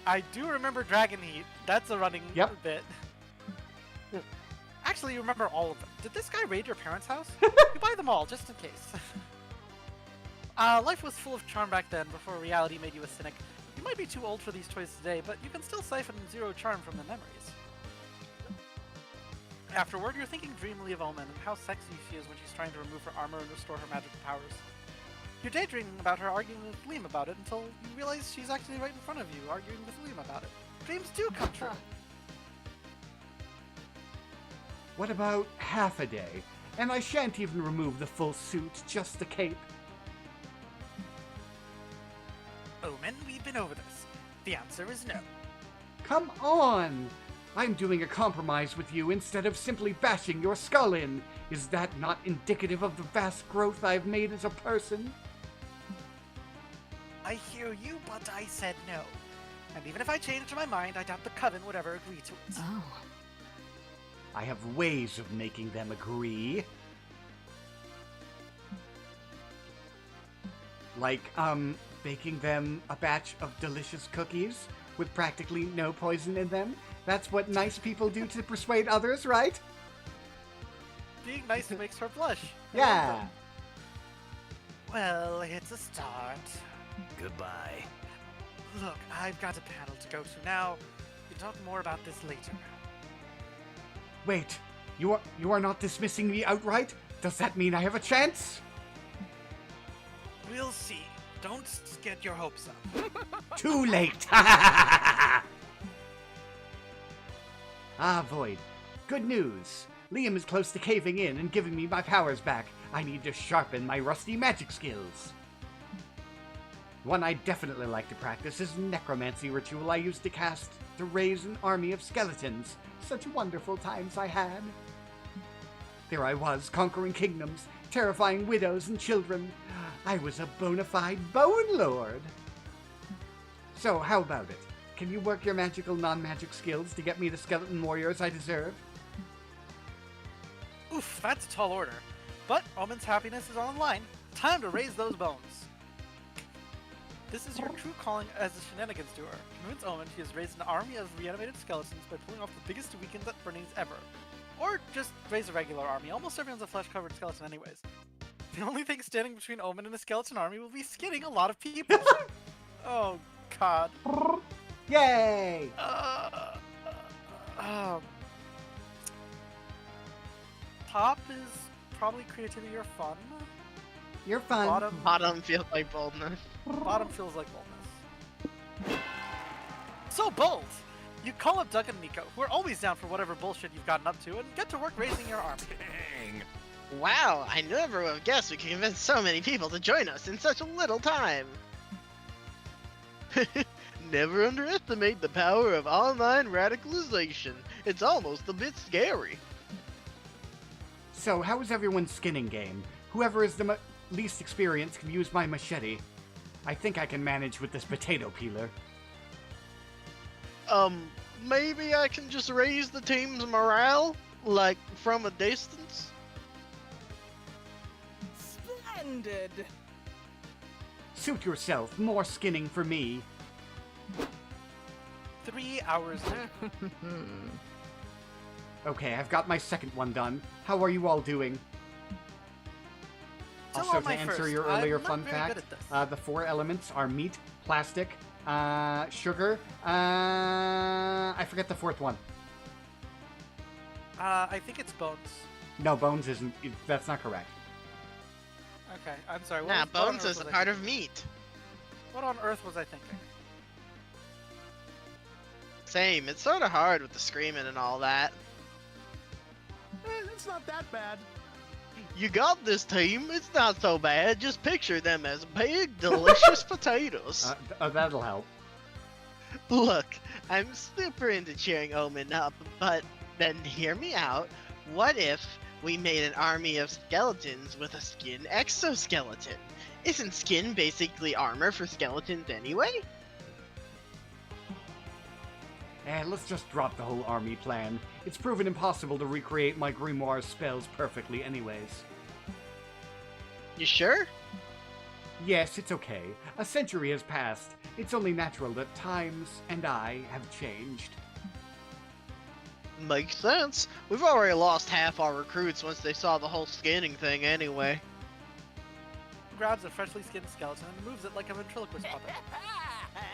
I do remember Dragon Heat. That's a running Yep. bit. Actually, you remember all of them. Did this guy raid your parents' house? You buy them all, just in case. Life was full of charm back then, before reality made you a cynic. You might be too old for these toys today, but you can still siphon zero charm from the memories. Afterward, you're thinking dreamily of Omen and how sexy she is when she's trying to remove her armor and restore her magical powers. You're daydreaming about her arguing with Liam about it until you realize she's actually right in front of you, arguing with Liam about it. Dreams do come true. What about half a day? And I shan't even remove the full suit, just the cape. Omen, we've been over this. The answer is no. Come on! I'm doing a compromise with you instead of simply bashing your skull in. Is that not indicative of the vast growth I've made as a person? I hear you, but I said no. And even if I changed my mind, I doubt the Coven would ever agree to it. Oh. I have ways of making them agree. Like, baking them a batch of delicious cookies with practically no poison in them. That's what nice people do to persuade others, right? Being nice makes her blush. I love Yeah. that. Well, it's a start. Goodbye. Look, I've got a panel to go to now. We can talk more about this later. Wait, you are not dismissing me outright? Does that mean I have a chance? We'll see. Don't get your hopes up. Too late! Ah, Void. Good news. Liam is close to caving in and giving me my powers back. I need to sharpen my rusty magic skills. One I definitely like to practice is necromancy ritual I used to cast to raise an army of skeletons. Such wonderful times I had. There I was, conquering kingdoms, terrifying widows and children. I was a bona fide bone lord. So, how about it? Can you work your magical, non-magic skills to get me the skeleton warriors I deserve? Oof, that's a tall order. But Omen's happiness is on the line. Time to raise those bones. This is your true calling as a shenanigans doer. Convince Omen he has raised an army of reanimated skeletons by pulling off the biggest weekend at Burnings ever. Or just raise a regular army. Almost everyone's a flesh-covered skeleton anyways. The only thing standing between Omen and a skeleton army will be skinning a lot of people. Oh, God. Yay! Top is probably creativity or fun. You're fun. Bottom feels like boldness. Bottom feels like boldness. So bold! You call up Doug and Nico, who are always down for whatever bullshit you've gotten up to, and get to work raising your army. Dang. Wow, I never would have guessed we could convince so many people to join us in such a little time. Never underestimate the power of online radicalization. It's almost a bit scary. So, how is everyone's skinning game? Whoever is the least experienced can use my machete. I think I can manage with this potato peeler. Maybe I can just raise the team's morale, like, from a distance? Splendid. Suit yourself, more skinning for me. 3 hours later. Okay, I've got my second one done. How are you all doing? Still Also, on to my answer first. your I'm earlier not fun very fact, good at this. the 4 elements are meat, plastic, sugar, I forget the 4th one. I think it's bones. No, bones isn't, that's not correct. Okay, I'm sorry. Nah, what on bones earth is a was I part thinking? of meat. What on earth was I thinking? Same, it's sort of hard with the screaming and all that. It's not that bad. You got this, team. It's not so bad. Just picture them as big, delicious potatoes. That'll help. Look, I'm super into cheering Omen up, but then hear me out. What if we made an army of skeletons with a skin exoskeleton? Isn't skin basically armor for skeletons anyway? Let's just drop the whole army plan. It's proven impossible to recreate my grimoire's spells perfectly anyways. You sure? Yes, it's okay. A century has passed. It's only natural that times and I have changed. Makes sense. We've already lost half our recruits once they saw the whole skinning thing anyway. Grabs a freshly skinned skeleton and moves it like a ventriloquist puppet.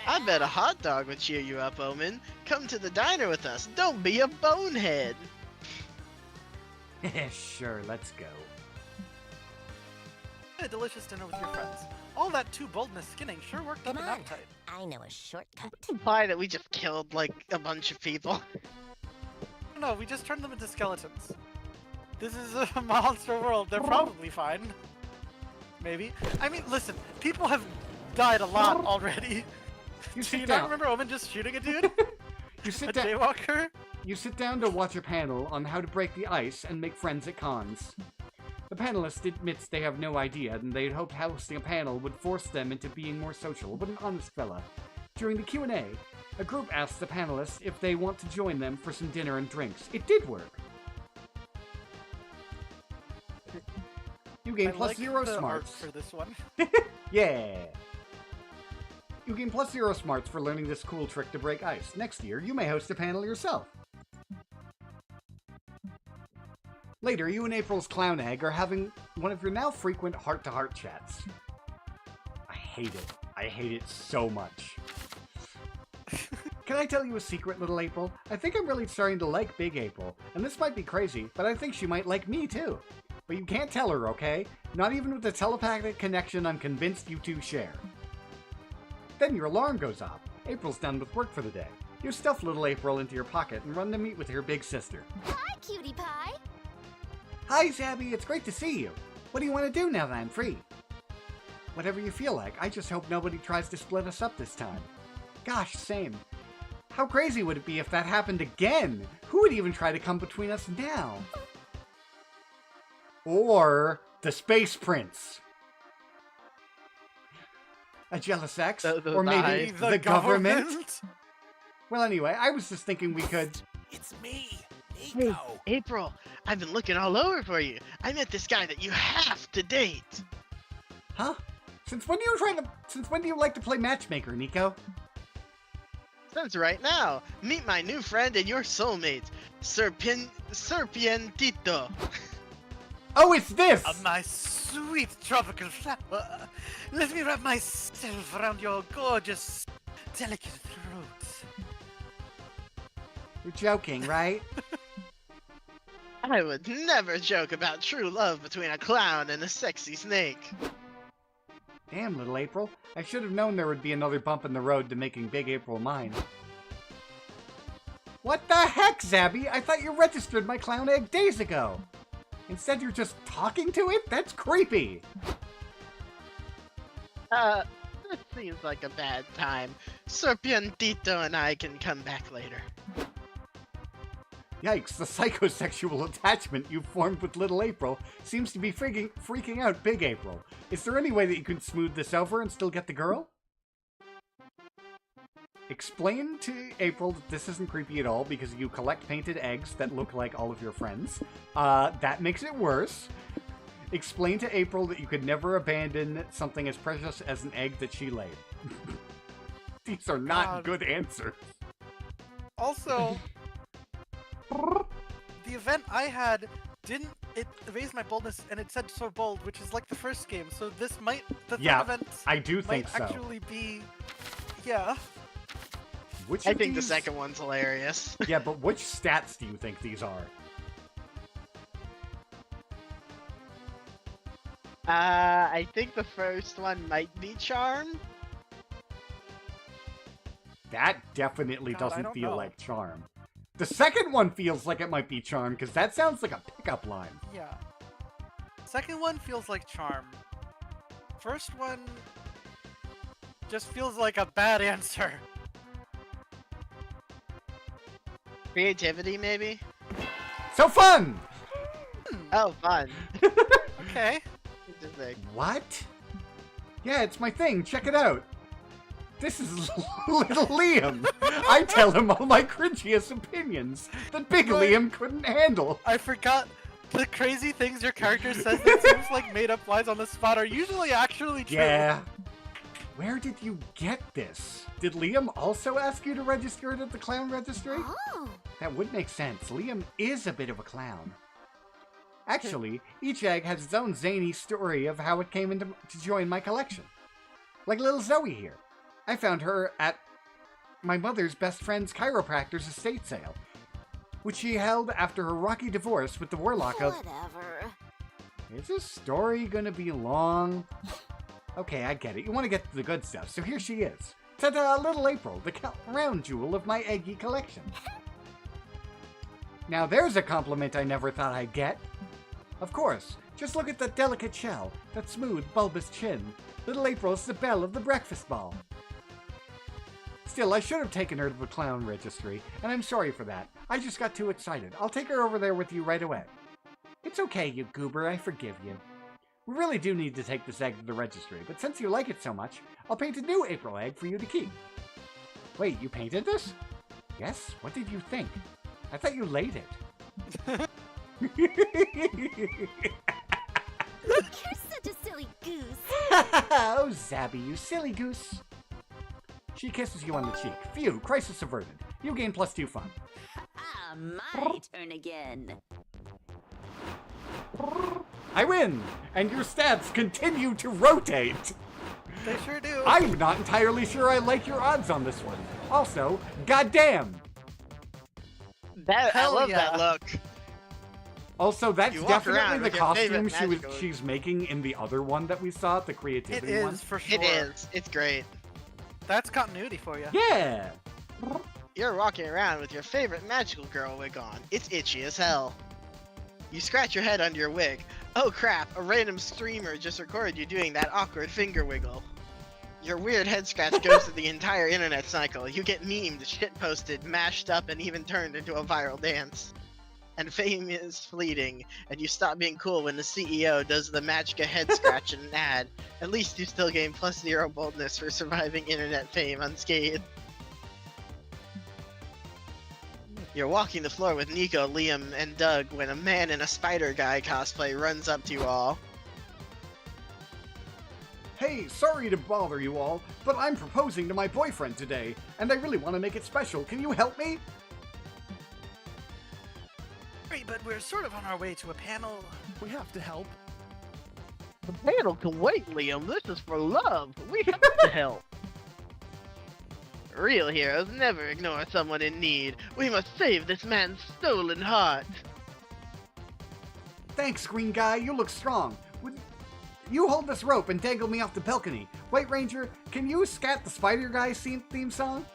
I bet a hot dog would cheer you up, Omen. Come to the diner with us. Don't be a bonehead. Sure, let's go. A delicious dinner with your friends. All that too boldness skinning sure worked up Come an on. appetite. I know a shortcut. Imply that we just killed, like, a bunch of people. No, we just turned them into skeletons. This is a monster world. They're probably fine. Maybe. I mean, listen, people have died a lot already. You Do sit you down. not remember Omen just shooting a dude? You A sit down. jaywalker? You sit down to watch a panel on how to break the ice and make friends at cons. The panelist admits they have no idea, and they'd hoped hosting a panel would force them into being more social, but an honest fella. During the Q&A, a group asks the panelists if they want to join them for some dinner and drinks. It did work. You gain I plus like 0 the art smarts. for this one. Yeah. You gain plus 0 smarts for learning this cool trick to break ice. Next year, you may host a panel yourself. Later, you and April's clown egg are having one of your now frequent heart-to-heart chats. I hate it. I hate it so much. Can I tell you a secret, little April? I think I'm really starting to like Big April, and this might be crazy, but I think she might like me too. But you can't tell her, okay? Not even with the telepathic connection I'm convinced you two share. Then your alarm goes off. April's done with work for the day. You stuff little April into your pocket and run to meet with her big sister. Hi, cutie pie. Hi, Zabby, it's great to see you. What do you want to do now that I'm free? Whatever you feel like. I just hope nobody tries to split us up this time. Gosh, same. How crazy would it be if that happened again? Who would even try to come between us now? Or the Space Prince. A jealous ex? Or maybe the government? Well, anyway, I was just thinking we could... It's me, Hey, Nico. April, I've been looking all over for you. I met this guy that you have to date. Huh? Since when do you like to play matchmaker, Nico? Since right now, meet my new friend and your soulmate, Serpientito. Oh, it's this! My sweet tropical flower. Let me wrap myself around your gorgeous, delicate throat. You're joking, right? I would never joke about true love between a clown and a sexy snake. Damn, little April. I should have known there would be another bump in the road to making Big April mine. What the heck, Zabby? I thought you registered my clown egg days ago. Instead, you're just talking to it? That's creepy. This seems like a bad time. Serpientito and I can come back later. Yikes, the psychosexual attachment you formed with little April seems to be freaking out Big April. Is there any way that you can smooth this over and still get the girl? Explain to April that this isn't creepy at all because you collect painted eggs that look like all of your friends. That makes it worse. Explain to April that you could never abandon something as precious as an egg that she laid. These are not good answers. Also, the event I had didn't raise my boldness, and it said so bold, which is like the first game. So this might the third event I do might think so. actually be, yeah. I think the second one's hilarious. Yeah, but which stats do you think these are? I think the first one might be charm. That definitely God, I doesn't don't feel know. like charm. The second one feels like it might be charm, because that sounds like a pickup line. Yeah. Second one feels like charm. First one just feels like a bad answer. Creativity, maybe? So fun! Oh, fun. Okay. Interesting. What? Yeah, it's my thing. Check it out. This is little Liam. I tell him all my cringiest opinions that Big Liam couldn't handle. I forgot the crazy things your character says that seems like made up lines on the spot are usually actually true. Yeah. Where did you get this? Did Liam also ask you to register it at the clown registry? Oh. That would make sense. Liam is a bit of a clown. Actually, each egg has its own zany story of how it came to join my collection. Like little Zoe here. I found her at my mother's best friend's chiropractor's estate sale, which she held after her rocky divorce with the warlock of... Whatever. Is this story gonna be long? Okay, I get it. You want to get to the good stuff, so here she is. Ta-da, little April, the crown jewel of my eggy collection. Now there's a compliment I never thought I'd get. Of course, just look at that delicate shell, that smooth, bulbous chin. Little April's the belle of the breakfast ball. Still, I should have taken her to the clown registry, and I'm sorry for that. I just got too excited. I'll take her over there with you right away. It's okay, you goober, I forgive you. We really do need to take this egg to the registry, but since you like it so much, I'll paint a new April egg for you to keep. Wait, you painted this? Yes? What did you think? I thought you laid it. You're such a silly goose. Oh, Zabby, you silly goose. She kisses you on the cheek. Phew, crisis averted. You gain +2 fun. Ah, my turn again. I win, and your stats continue to rotate. They sure do. I'm not entirely sure I like your odds on this one. Also, goddamn. I Hell love yeah. that look. Also, that's You walk definitely around the with your costume favorite magical- she's making in the other one that we saw, the It creativity one. is for sure. It is. It's great. That's continuity for you. Yeah. You're walking around with your favorite magical girl wig on. It's itchy as hell. You scratch your head under your wig. Oh crap, a random streamer just recorded you doing that awkward finger wiggle. Your weird head scratch goes to the entire internet cycle. You get memed, shitposted, mashed up, and even turned into a viral dance. And fame is fleeting, and you stop being cool when the CEO does the Magica head scratch in an ad. At least you still gain +0 boldness for surviving internet fame unscathed. You're walking the floor with Nico, Liam, and Doug when a man in a spider guy cosplay runs up to you all. Hey, sorry to bother you all, but I'm proposing to my boyfriend today, and I really want to make it special. Can you help me? Great, but we're sort of on our way to a panel. We have to help. The panel can wait, Liam. This is for love. We have to help. Real heroes never ignore someone in need. We must save this man's stolen heart. Thanks, green guy. You look strong. You hold this rope and dangle me off the balcony. White Ranger, can you scat the Spider Guy theme song?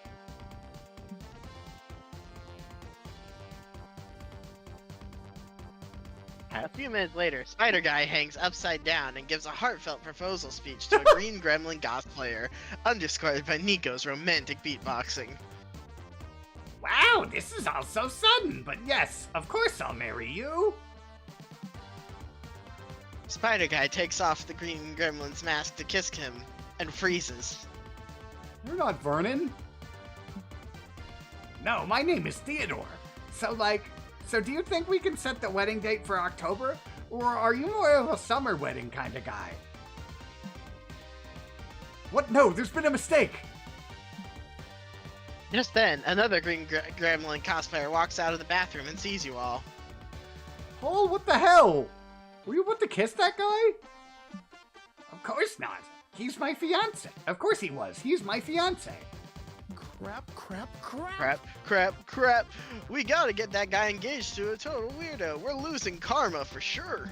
A few minutes later, Spider Guy hangs upside down and gives a heartfelt proposal speech to a green gremlin cosplayer, underscored by Nico's romantic beatboxing. Wow, this is all so sudden, but yes, of course I'll marry you. Spider Guy takes off the green gremlin's mask to kiss him, and freezes. You're not Vernon. No, my name is Theodore. So do you think we can set the wedding date for October? Or are you more of a summer wedding kind of guy? What? No, there's been a mistake. Just then, another green gremlin cosplayer walks out of the bathroom and sees you all. Oh, what the hell? Were you about to kiss that guy? Of course not. He's my fiance. Of course he was. He's my fiance. Crap. We gotta get that guy engaged to a total weirdo. We're losing karma for sure.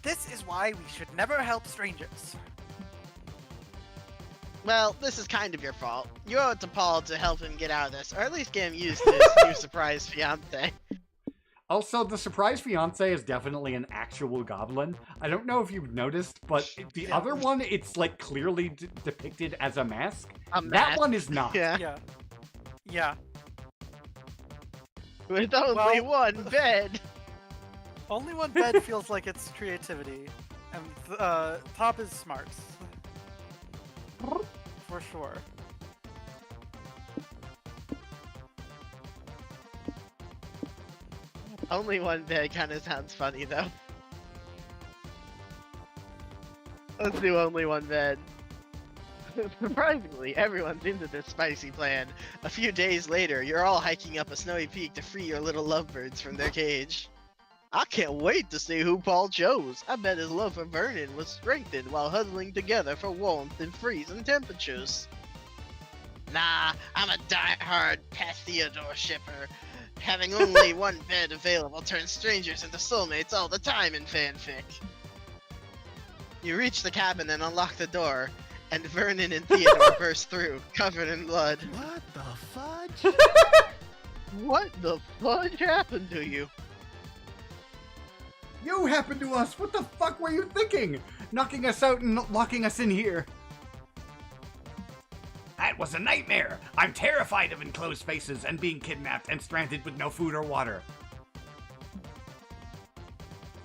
This is why we should never help strangers. Well, this is kind of your fault. You owe it to Paul to help him get out of this, or at least get him used to his new surprise fiance. Also, the surprise fiance is definitely an actual goblin. I don't know if you've noticed, but the other one, it's like clearly depicted as a mask. That one is not. Yeah. With only one bed. Only one bed feels like it's creativity. And top is smarts. For sure. Only one bed kind of sounds funny, though. Let's do only one bed. Surprisingly, everyone's into this spicy plan. A few days later, you're all hiking up a snowy peak to free your little lovebirds from their cage. I can't wait to see who Paul chose. I bet his love for Vernon was strengthened while huddling together for warmth in freezing temperatures. Nah, I'm a die-hard Theodore shipper. Having only one bed available turns strangers into soulmates all the time in fanfic. You reach the cabin and unlock the door, and Vernon and Theodore burst through, covered in blood. What the fudge? What the fudge happened to you? You happened to us! What the fuck were you thinking? Knocking us out and locking us in here. That was a nightmare. I'm terrified of enclosed spaces and being kidnapped and stranded with no food or water.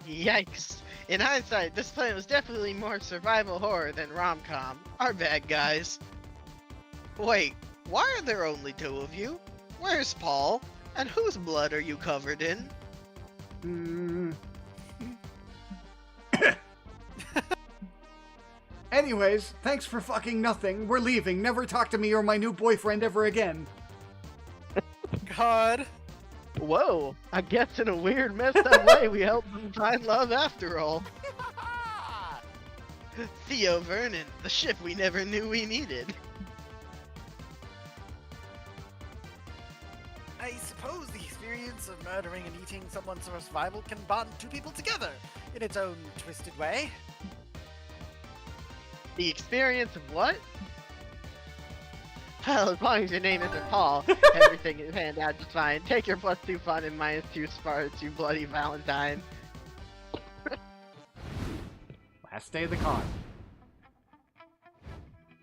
Yikes. In hindsight, this plan was definitely more survival horror than rom-com. Our bad, guys. Wait, why are there only two of you? Where's Paul? And whose blood are you covered in? Anyways, thanks for fucking nothing. We're leaving. Never talk to me or my new boyfriend ever again. God. Whoa, I guess in a weird, messed up way we helped them find love after all. Theo Vernon, the ship we never knew we needed. I suppose the experience of murdering and eating someone's survival can bond two people together in its own twisted way. The experience of what? Well, as long as your name isn't Paul, everything is panned out just fine. Take your +2 fun and -2 smarts, you bloody Valentine. Last day of the con.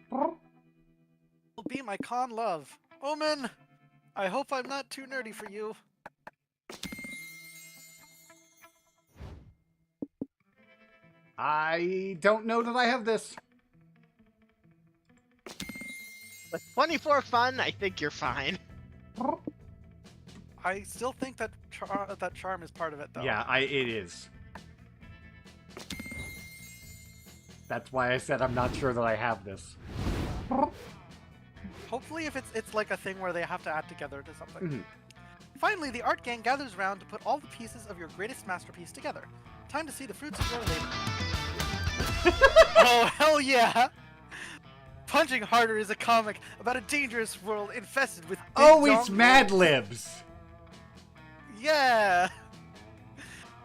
Will be my con love. Omen! I hope I'm not too nerdy for you. I don't know that I have this. With 24 fun, I think you're fine. I still think that charm is part of it, though. Yeah, it is. That's why I said I'm not sure that I have this. Hopefully, if it's like a thing where they have to add together to something. Mhm. Finally, the art gang gathers round to put all the pieces of your greatest masterpiece together. Time to see the fruits of your labor. Oh, hell yeah! Punching Harder is a comic about a dangerous world infested with Oh, big it's dong Mad wolves. Libs! Yeah!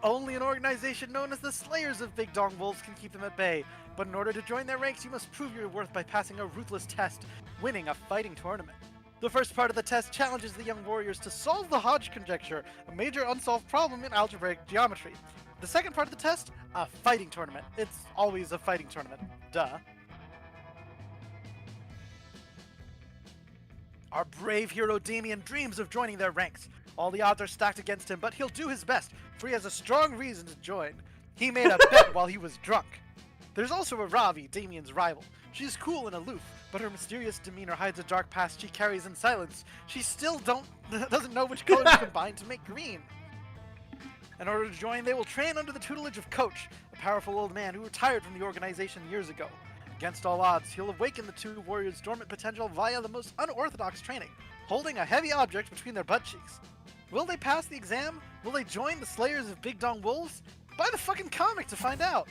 Only an organization known as the Slayers of Big Dong Wolves can keep them at bay. But in order to join their ranks, you must prove your worth by passing a ruthless test, winning a fighting tournament. The first part of the test challenges the young warriors to solve the Hodge conjecture, a major unsolved problem in algebraic geometry. The second part of the test, a fighting tournament. It's always a fighting tournament. Duh. Our brave hero Damien dreams of joining their ranks. All the odds are stacked against him, but he'll do his best, for he has a strong reason to join. He made a bet while he was drunk. There's also a Ravi, Damien's rival. She's cool and aloof, but her mysterious demeanor hides a dark past she carries in silence. She still doesn't know which color to combine to make green. In order to join, they will train under the tutelage of Coach, a powerful old man who retired from the organization years ago. Against all odds, he'll awaken the two warriors' dormant potential via the most unorthodox training, holding a heavy object between their butt cheeks. Will they pass the exam? Will they join the Slayers of Big Dong Wolves? Buy the fucking comic to find out!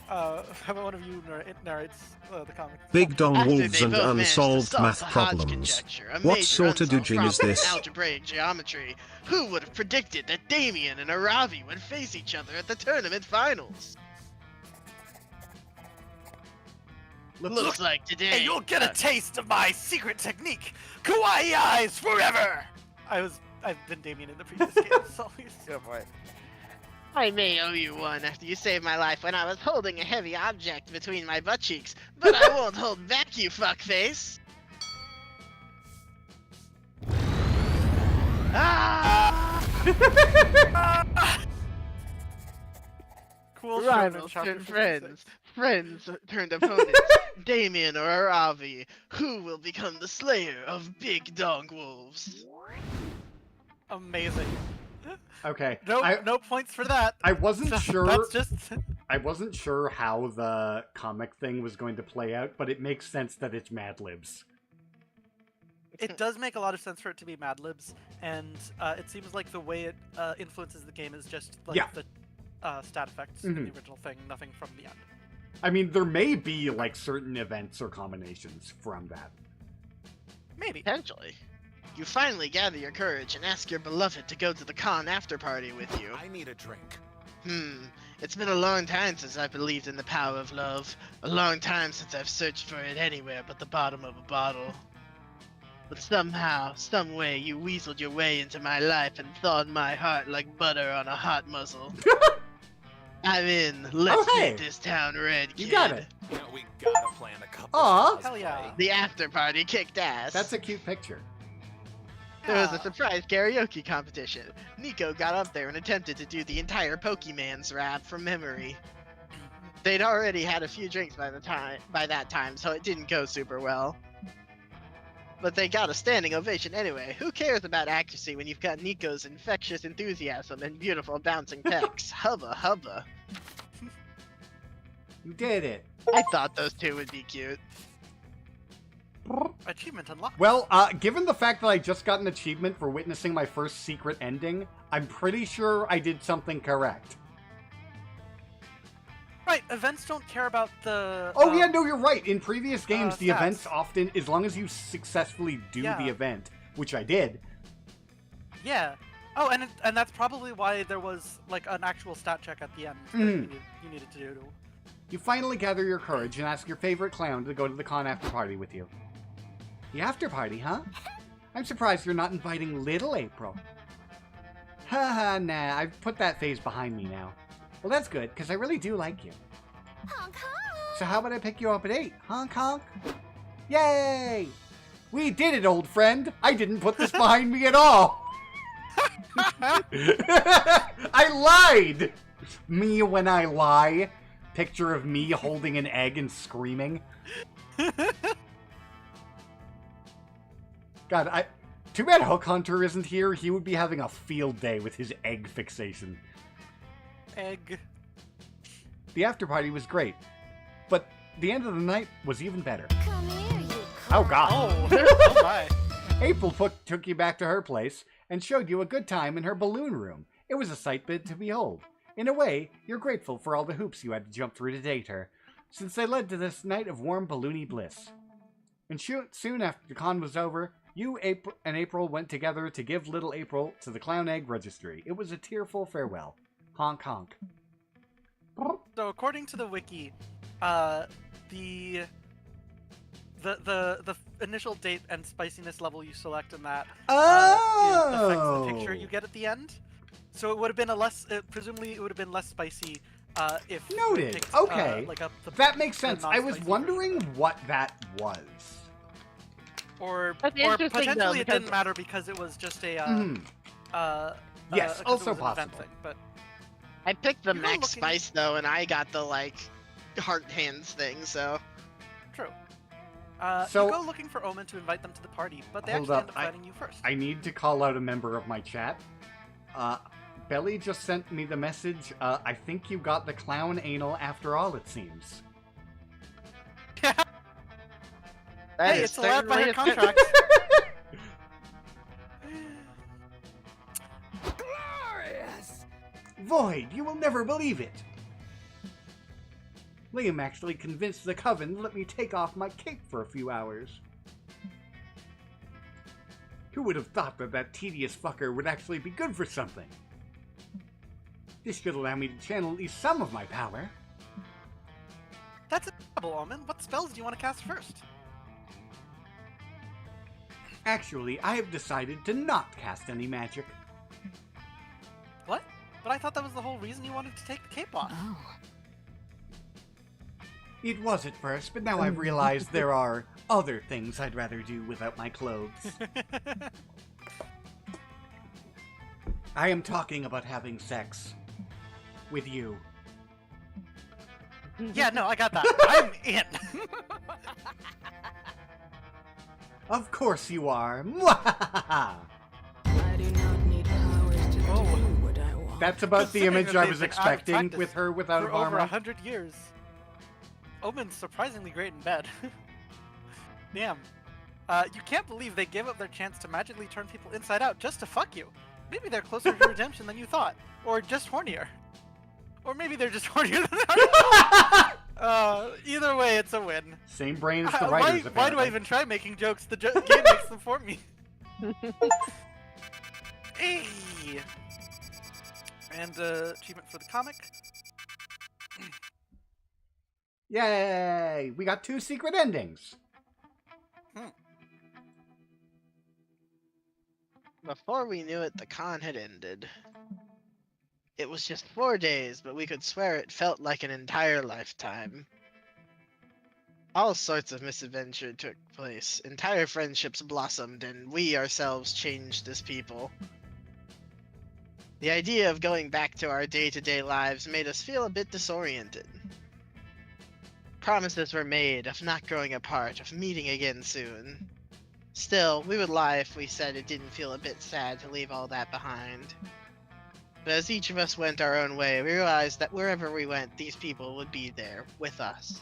How about one of you narrates the comic? Big Dong After Wolves they and both managed to unsolved solve math the Hodge problems. conjecture, a What major sort of unsolved dudgeon is problem in this? algebraic geometry. Who would have predicted that Damien and Aravi would face each other at the tournament finals? Looks like today. Hey, you'll get a taste of my secret technique! Kawaii eyes forever! I've been Damien in the previous game, so Go for it. I may owe you one after you saved my life when I was holding a heavy object between my butt cheeks, but I won't hold back, you fuckface! Ah! cool. Rivals turned friends, friends turned opponents. Damien or Aravi, who will become the slayer of Big Dong Wolves? Amazing. Okay. No points for that. I wasn't sure. That's just. I wasn't sure how the comic thing was going to play out, but it makes sense that it's Mad Libs. It does make a lot of sense for it to be Mad Libs, and it seems like the way it influences the game is just like the stat effects in the original thing, nothing from the end. I mean, there may be like certain events or combinations from that. Maybe. Potentially. You finally gather your courage and ask your beloved to go to the con after party with you. I need a drink. It's been a long time since I believed in the power of love. A long time since I've searched for it anywhere but the bottom of a bottle. But somehow, some way, you weaseled your way into my life and thawed my heart like butter on a hot muzzle. I'm in. Let's make this town red, kid. You got it. You know, we gotta plan a couple. Aw. Hell yeah. The after party kicked ass. That's a cute picture. There was a surprise karaoke competition. Nico got up there and attempted to do the entire Pokemon's rap from memory. They'd already had a few drinks by that time, so it didn't go super well. But they got a standing ovation anyway. Who cares about accuracy when you've got Nico's infectious enthusiasm and beautiful bouncing pecs? Hubba hubba. You did it. I thought those two would be cute. Achievement unlocked. Well, given the fact that I just got an achievement for witnessing my first secret ending, I'm pretty sure I did something correct. Right, events don't care about the... Oh yeah, no, you're right. In previous games, the stats. events often, as long as you successfully do the event, which I did. Yeah. Oh, and that's probably why there was like an actual stat check at the end that you needed to do. You finally gather your courage and ask your favorite clown to go to the con after party with you. The after party, huh? I'm surprised you're not inviting little April. Haha, nah, I've put that phase behind me now. Well, that's good, because I really do like you. Honk honk! So how about I pick you up at 8? Honk honk? Yay! We did it, old friend! I didn't put this behind me at all! I lied! Me when I lie. Picture of me holding an egg and screaming. God, too bad Hook Hunter isn't here. He would be having a field day with his egg fixation. Egg. The after party was great, but the end of the night was even better. Come here, you Oh god. Oh, oh my. April took you back to her place and showed you a good time in her balloon room. It was a sight to behold. In a way, you're grateful for all the hoops you had to jump through to date her, since they led to this night of warm balloony bliss. And soon after the con was over, you and April went together to give little April to the Clown Egg Registry. It was a tearful farewell. Honk honk. So according to the wiki, the initial date and spiciness level you select in that affects the picture you get at the end. So it would have been presumably it would have been less spicy if you had Noted. picked, Okay. That makes the sense. I was non-spicy wondering version. what that was. Or That's interesting, though, potentially it because- didn't matter because it was just a Yes, 'cause it also was an event possible. thing, but I picked the You go max looking- spice though, and I got the like heart hands thing. So true. So- you go looking for Omen to invite them to the party, but they Hold actually up, end up inviting you first. I need to call out a member of my chat. Belly just sent me the message. I think you got the clown anal after all, it seems. that Hey, is it's allowed by her certainly a- contract. Glorious! Void, you will never believe it! Liam actually convinced the coven to let me take off my cape for a few hours. Who would have thought that that tedious fucker would actually be good for something? This should allow me to channel at least some of my power. That's a double Omen. What spells do you want to cast first? Actually, I have decided to not cast any magic. What? But I thought that was the whole reason you wanted to take the cape off. Oh. It was at first, but now I've realized there are other things I'd rather do without my clothes. I am talking about having sex. With you. Yeah, no, I got that. I'm in. Of course you are. Mwahaha! I do not need powers to do what I want. That's about the Considering image that I they've was been out of expecting practice with her without For a over armor. 100 years. Omen's surprisingly great in bed. Damn. You can't believe they gave up their chance to magically turn people inside out just to fuck you. Maybe they're closer to redemption than you thought. Or just hornier. Or maybe they're just hornier than either way, it's a win. Same brain as the Why writers, do I apparently. even try making jokes? The game makes them for me. Hey! And achievement for the comic. Yay! We got 2 secret endings. Before we knew it, the con had ended. It was just 4 days, but we could swear it felt like an entire lifetime. All sorts of misadventure took place, entire friendships blossomed, and we ourselves changed as people. The idea of going back to our day-to-day lives made us feel a bit disoriented. Promises were made of not growing apart, of meeting again soon. Still, we would lie if we said it didn't feel a bit sad to leave all that behind. But as each of us went our own way, we realized that wherever we went, these people would be there, with us.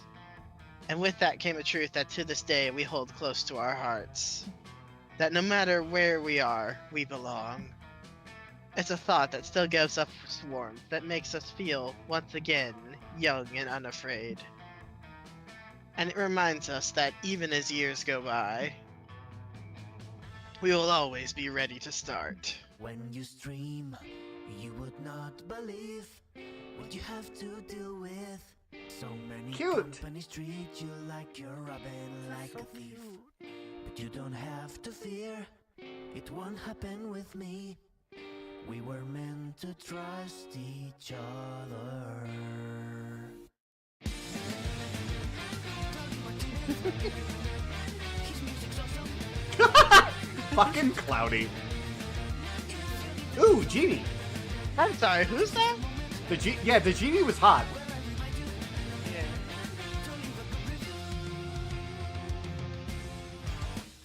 And with that came a truth that to this day we hold close to our hearts. That no matter where we are, we belong. It's a thought that still gives us warmth, that makes us feel, once again, young and unafraid. And it reminds us that even as years go by, we will always be ready to start. When you stream, you would not believe what you have to deal with. So many Cute. companies treat you like you're robbing like a thief. But you don't have to fear, it won't happen with me. We were meant to trust each other. Fucking cloudy. Ooh, Genie. I'm sorry, who's that? The Genie was hot.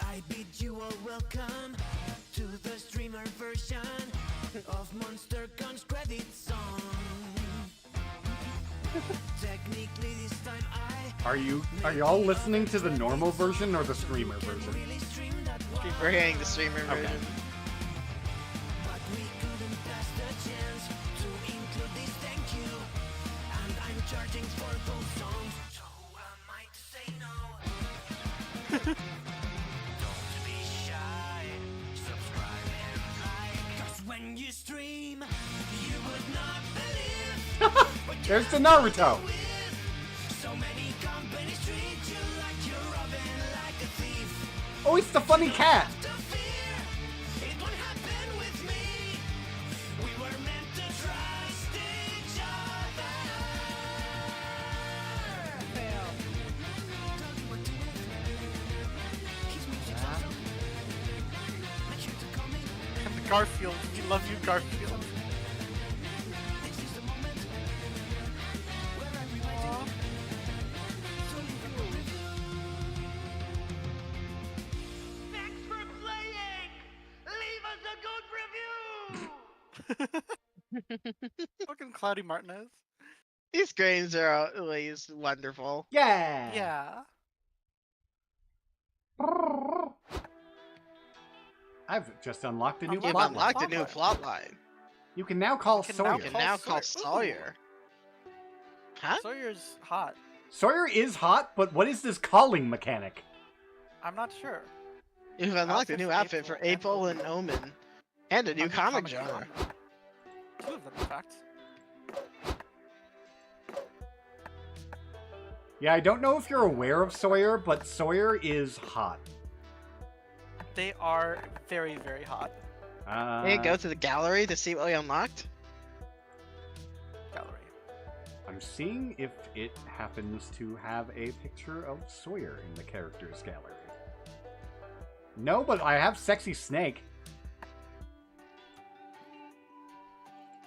I bid you all welcome to the streamer version of Monster Gun's credit song. Technically this time Are you all listening to the normal version or the streamer version? We're hearing the streamer Okay. version. but we couldn't pass the chance to include this thank you. And I'm charging for those songs. So who am I to say no? Don't be shy. Subscribe and like. 'Cause when you stream, you would not believe. There's the Naruto. So many companies treat you like you're robbing like a thief. Oh, it's the funny cat. To fear, it won't happen with me. We were meant to trust each other. And the Garfield. We love you, Garfield. Aw. Thanks for playing. Leave us a good review. Fucking Cloudy Martinez. These screams are always wonderful. Yeah. Yeah. I've just unlocked a new Unlocked You've plot. unlocked a plotline. new plotline. You can now call You can Sawyer. now You can Call now call Sawyer. Sawyer. Huh? Sawyer's hot. Sawyer is hot, but what is this calling mechanic? I'm not sure. You've unlocked a Outfit new for outfit for April and Omen. And a new Under comic genre. Two of them, in fact. Yeah, I don't know if you're aware of Sawyer, but Sawyer is hot. They are very, very hot. Hey, go to the gallery to see what we unlocked. Gallery. I'm seeing if it happens to have a picture of Sawyer in the characters gallery. No, but I have Sexy Snake.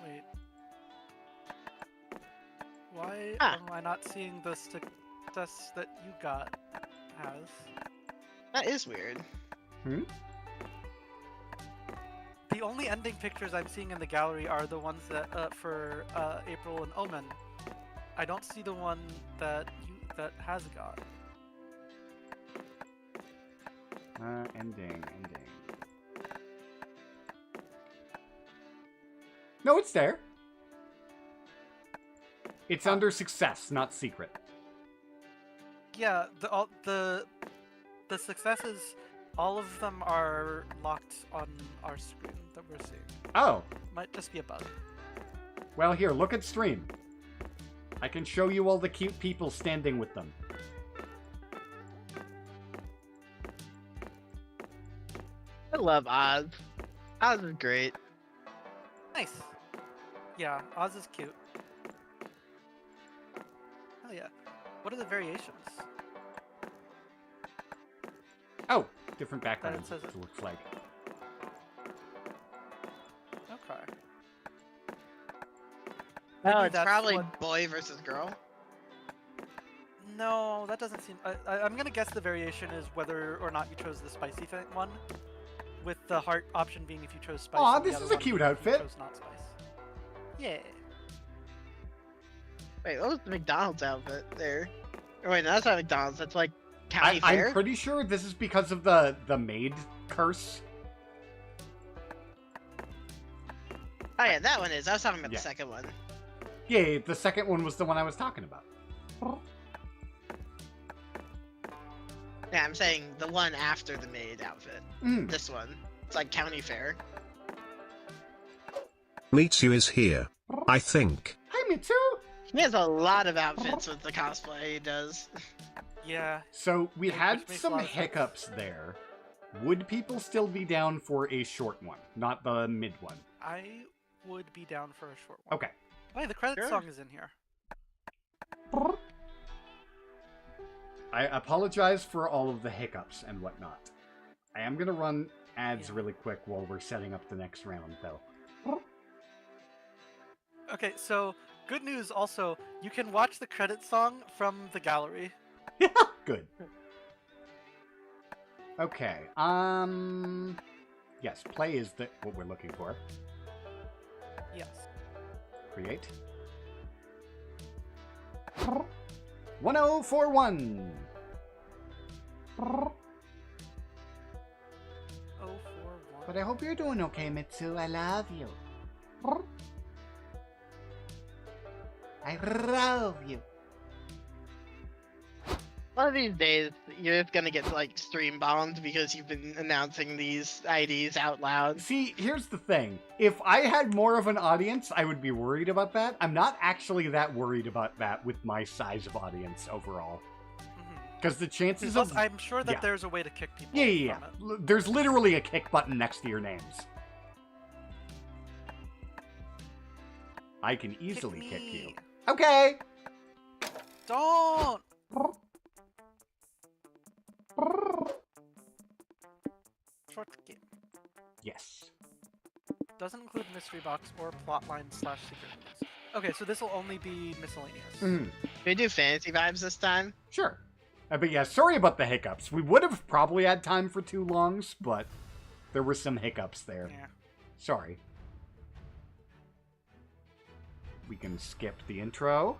Wait. Why Ah. am I not seeing the success that you got has? That is weird. The only ending pictures I'm seeing in the gallery are the ones that for April and Omen. I don't see the one that has got. Ending. No, it's there. It's under success, not secret. Yeah, the successes, all of them are locked on our screen that we're seeing. Oh, Might just be a bug. well, here, look at stream. I can show you all the cute people standing with them. I love Oz. Oz is great. Nice. Yeah, Oz is cute. Oh yeah. What are the variations? Oh, different backgrounds, says it it. looks like. Okay. Oh, Maybe it's that's probably what- boy versus girl. No, that doesn't seem. I'm gonna guess the variation is whether or not you chose the spicy one, with the heart option being if you chose spicy. Aw, and the this other is a one cute being if outfit. You chose not spice. Yeah. Wait, what was the McDonald's outfit there? Oh, wait, no, that's not McDonald's. That's like county fair. I'm pretty sure this is because of the maid curse. Oh yeah, that one is. I was talking about Yeah. the second one. Yeah, the second one was the one I was talking about. Yeah, I'm saying the one after the maid outfit. Mm. This one. It's like county fair. Mitsu is here. I think. Hi, Mitsu! He has a lot of outfits with the cosplay he does. Yeah. So we Which had makes a some lot of sense. hiccups there. Would people still be down for a short one, not the mid one? I would be down for a short one. Okay. Oh, yeah, the credit Sure. song is in here. I apologize for all of the hiccups and whatnot. I am going to run ads Yeah. really quick while we're setting up the next round, though. Okay, so good news also, you can watch the credit song from the gallery. Good. Okay, yes, play is what we're looking for. Yes. Create. 1041. 041. But I hope you're doing okay, Mitsu. I love you. I love you. One of these days, you're just gonna get like stream bombed because you've been announcing these IDs out loud. See, here's the thing. If I had more of an audience, I would be worried about that. I'm not actually that worried about that with my size of audience overall. Because the chances Plus, of... I'm sure that yeah. there's a way to kick people. Yeah. There's literally a kick button next to your names. I can easily kick you. Okay! Don't! Short game. Yes. Doesn't include mystery box or plotline / secret missions. Okay, so this will only be miscellaneous. Mm. Can we do fantasy vibes this time? Sure. But yeah, sorry about the hiccups. We would have probably had time for 2 longs, but there were some hiccups there. Yeah. Sorry. We can skip the intro.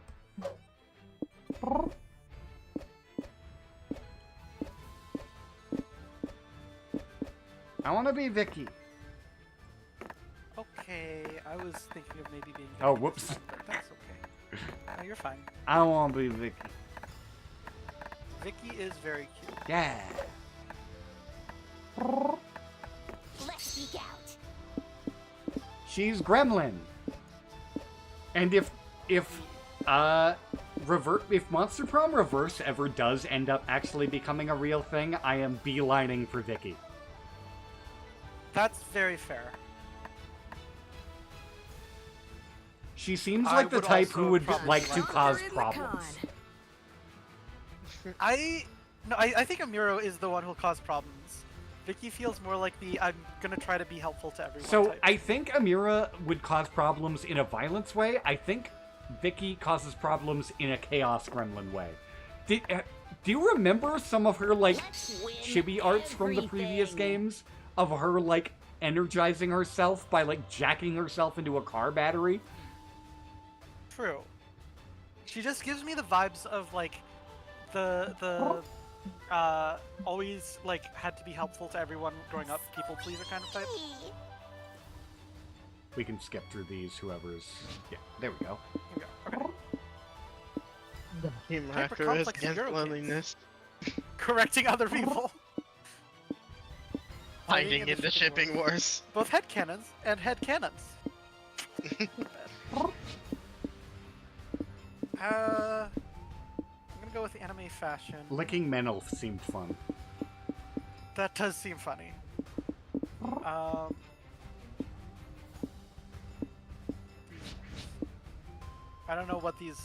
I want to be Vicky. Okay, I was thinking of maybe being. Oh, Vicky whoops. this time, but that's okay. No, you're fine. I want to be Vicky. Vicky is very cute. Yeah. Let's geek out. She's Gremlin. And if Monster Prom Reverse ever does end up actually becoming a real thing, I am beelining for Vicky. That's very fair. She seems I like the would type also who would probably like to like cause Enter in the problems. con. I think Amuro is the one who'll cause problems. Vicky feels more like the I'm gonna try to be helpful to everyone So type. I think Amira would cause problems in a violence way. I think Vicky causes problems in a chaos gremlin way. Do you remember some of her like Let's win chibi arts from the previous everything. games of her like energizing herself by like jacking herself into a car battery? True. She just gives me the vibes of like the always like had to be helpful to everyone growing up, people pleaser kind of type. We can skip through these. Whoever's yeah, there we go. Here we go. Okay. Team Hyper Hacker is complex against Euro loneliness. Correcting other people. Fighting in the shipping wars. Both head cannons and head cannons. I'm gonna go with the anime fashion. Licking Menelf seemed fun. That does seem funny. I don't know what these.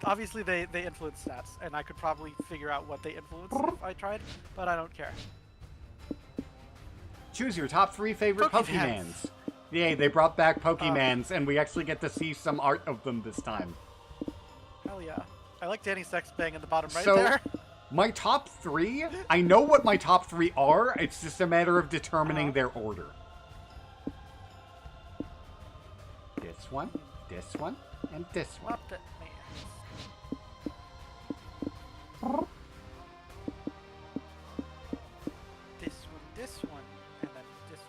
Obviously, they influence stats, and I could probably figure out what they influence if I tried, but I don't care. Choose your top 3 favorite Pokemans. Pokemans. Yay, they brought back Pokemans, and we actually get to see some art of them this time. Hell yeah. I like Danny Sexbang in the bottom right So, there. my top 3, I know what my top 3 are, it's just a matter of determining their order. This one, and this one. What the man? This one, and then this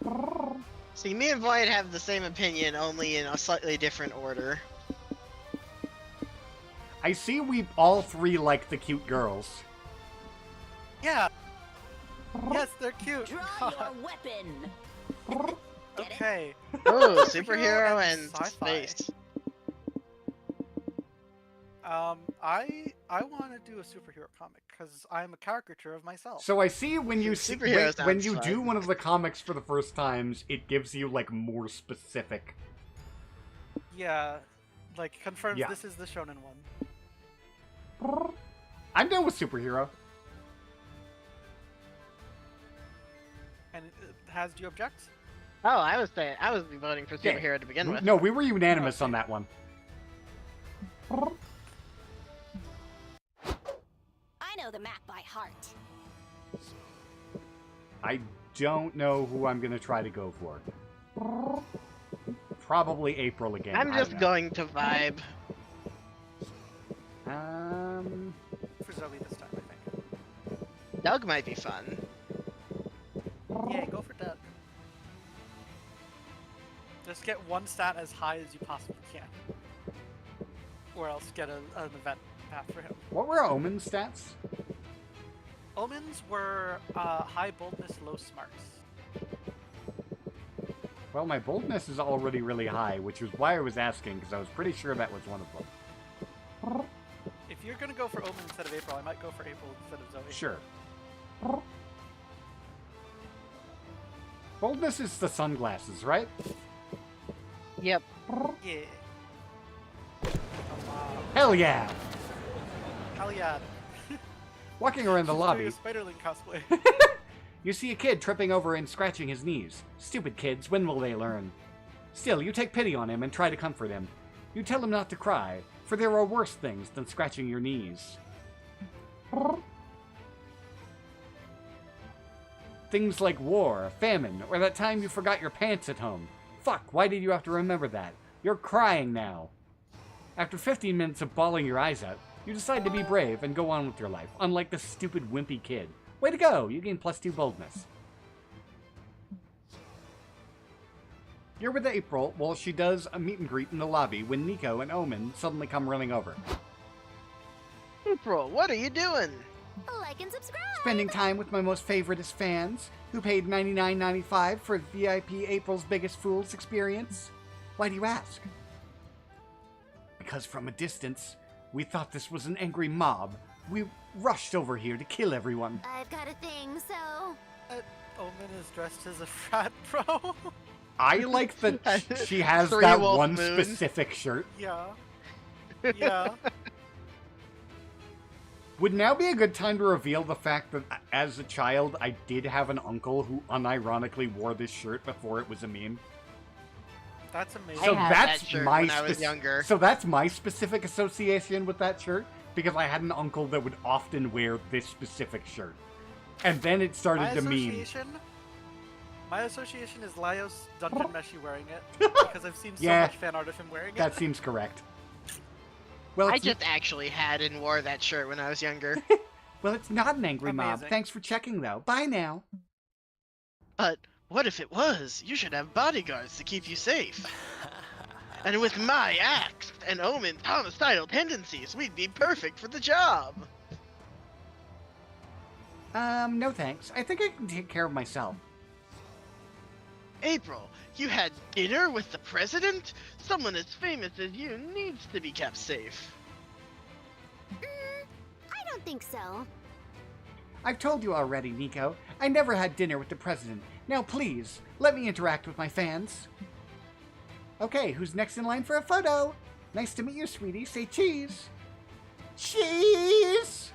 one. See, me and Void have the same opinion, only in a slightly different order. I see we all 3 like the cute girls. Yeah. Yes, they're cute. Draw your weapon. Get it? Okay. Oh, superhero and sci-fi. space. I want to do a superhero comic because I'm a caricature of myself. So I see when you see, Superhero when sounds you do fun. one of the comics for the first times, it gives you like more specific. Yeah, like confirms Yeah. this is the shonen one. I'm done with superhero. And has do you object? Oh, I was voting for Okay. superhero to begin with. No, we were unanimous on that one. I know the map by heart. I don't know who I'm gonna try to go for. Probably April again. I'm I just don't know. going to vibe. For Zoe this time, I think. Doug might be fun. Yeah, go for Doug. Just get one stat as high as you possibly can. Or else get an event path for him. What were Omen's stats? Omens were high boldness, low smarts. Well, my boldness is already really high, which is why I was asking, because I was pretty sure that was one of them. If you're gonna go for Omen instead of April, I might go for April instead of Zoe. Sure. Boldness is the sunglasses, right? Yep. Yeah. Hell yeah! Hell yeah. Walking around the She's lobby, doing a Spiderling cosplay. you see a kid tripping over and scratching his knees. Stupid kids, when will they learn? Still, you take pity on him and try to comfort him. You tell him not to cry, for there are worse things than scratching your knees. Things like war, famine, or that time you forgot your pants at home. Fuck, why did you have to remember that? You're crying now. After 15 minutes of bawling your eyes out, you decide to be brave and go on with your life, unlike this stupid wimpy kid. Way to go! You gain +2 boldness. You're with April while she does a meet and greet in the lobby when Nico and Omen suddenly come running over. April, what are you doing? Like and subscribe. Spending time with my most favoritist fans, who paid $99.95 for VIP April's Biggest Fools experience. Why do you ask? Because from a distance, we thought this was an angry mob. We rushed over here to kill everyone. I've got a thing, so... Omen is dressed as a frat bro. I like that she has Three that wolf one moon. specific shirt. Yeah. Yeah. Would now be a good time to reveal the fact that as a child, I did have an uncle who unironically wore this shirt before it was a meme. That's amazing. So I had that's that shirt my when I was younger. So that's my specific association with that shirt because I had an uncle that would often wear this specific shirt, and then it started to meme. My association is Laios Dungeon Meshi wearing it because I've seen so Yeah. much fan art of him wearing it. That seems correct. Well, I it's just actually had and wore that shirt when I was younger. well, it's not an angry mob. Amazing. Thanks for checking, though. Bye now. But what if it was? You should have bodyguards to keep you safe. And with my axe and Omen's homicidal tendencies, we'd be perfect for the job. No thanks. I think I can take care of myself. April, you had dinner with the president? Someone as famous as you needs to be kept safe. I don't think so. I've told you already, Nico. I never had dinner with the president. Now, please, let me interact with my fans. Okay, who's next in line for a photo? Nice to meet you, sweetie. Say cheese. Cheese!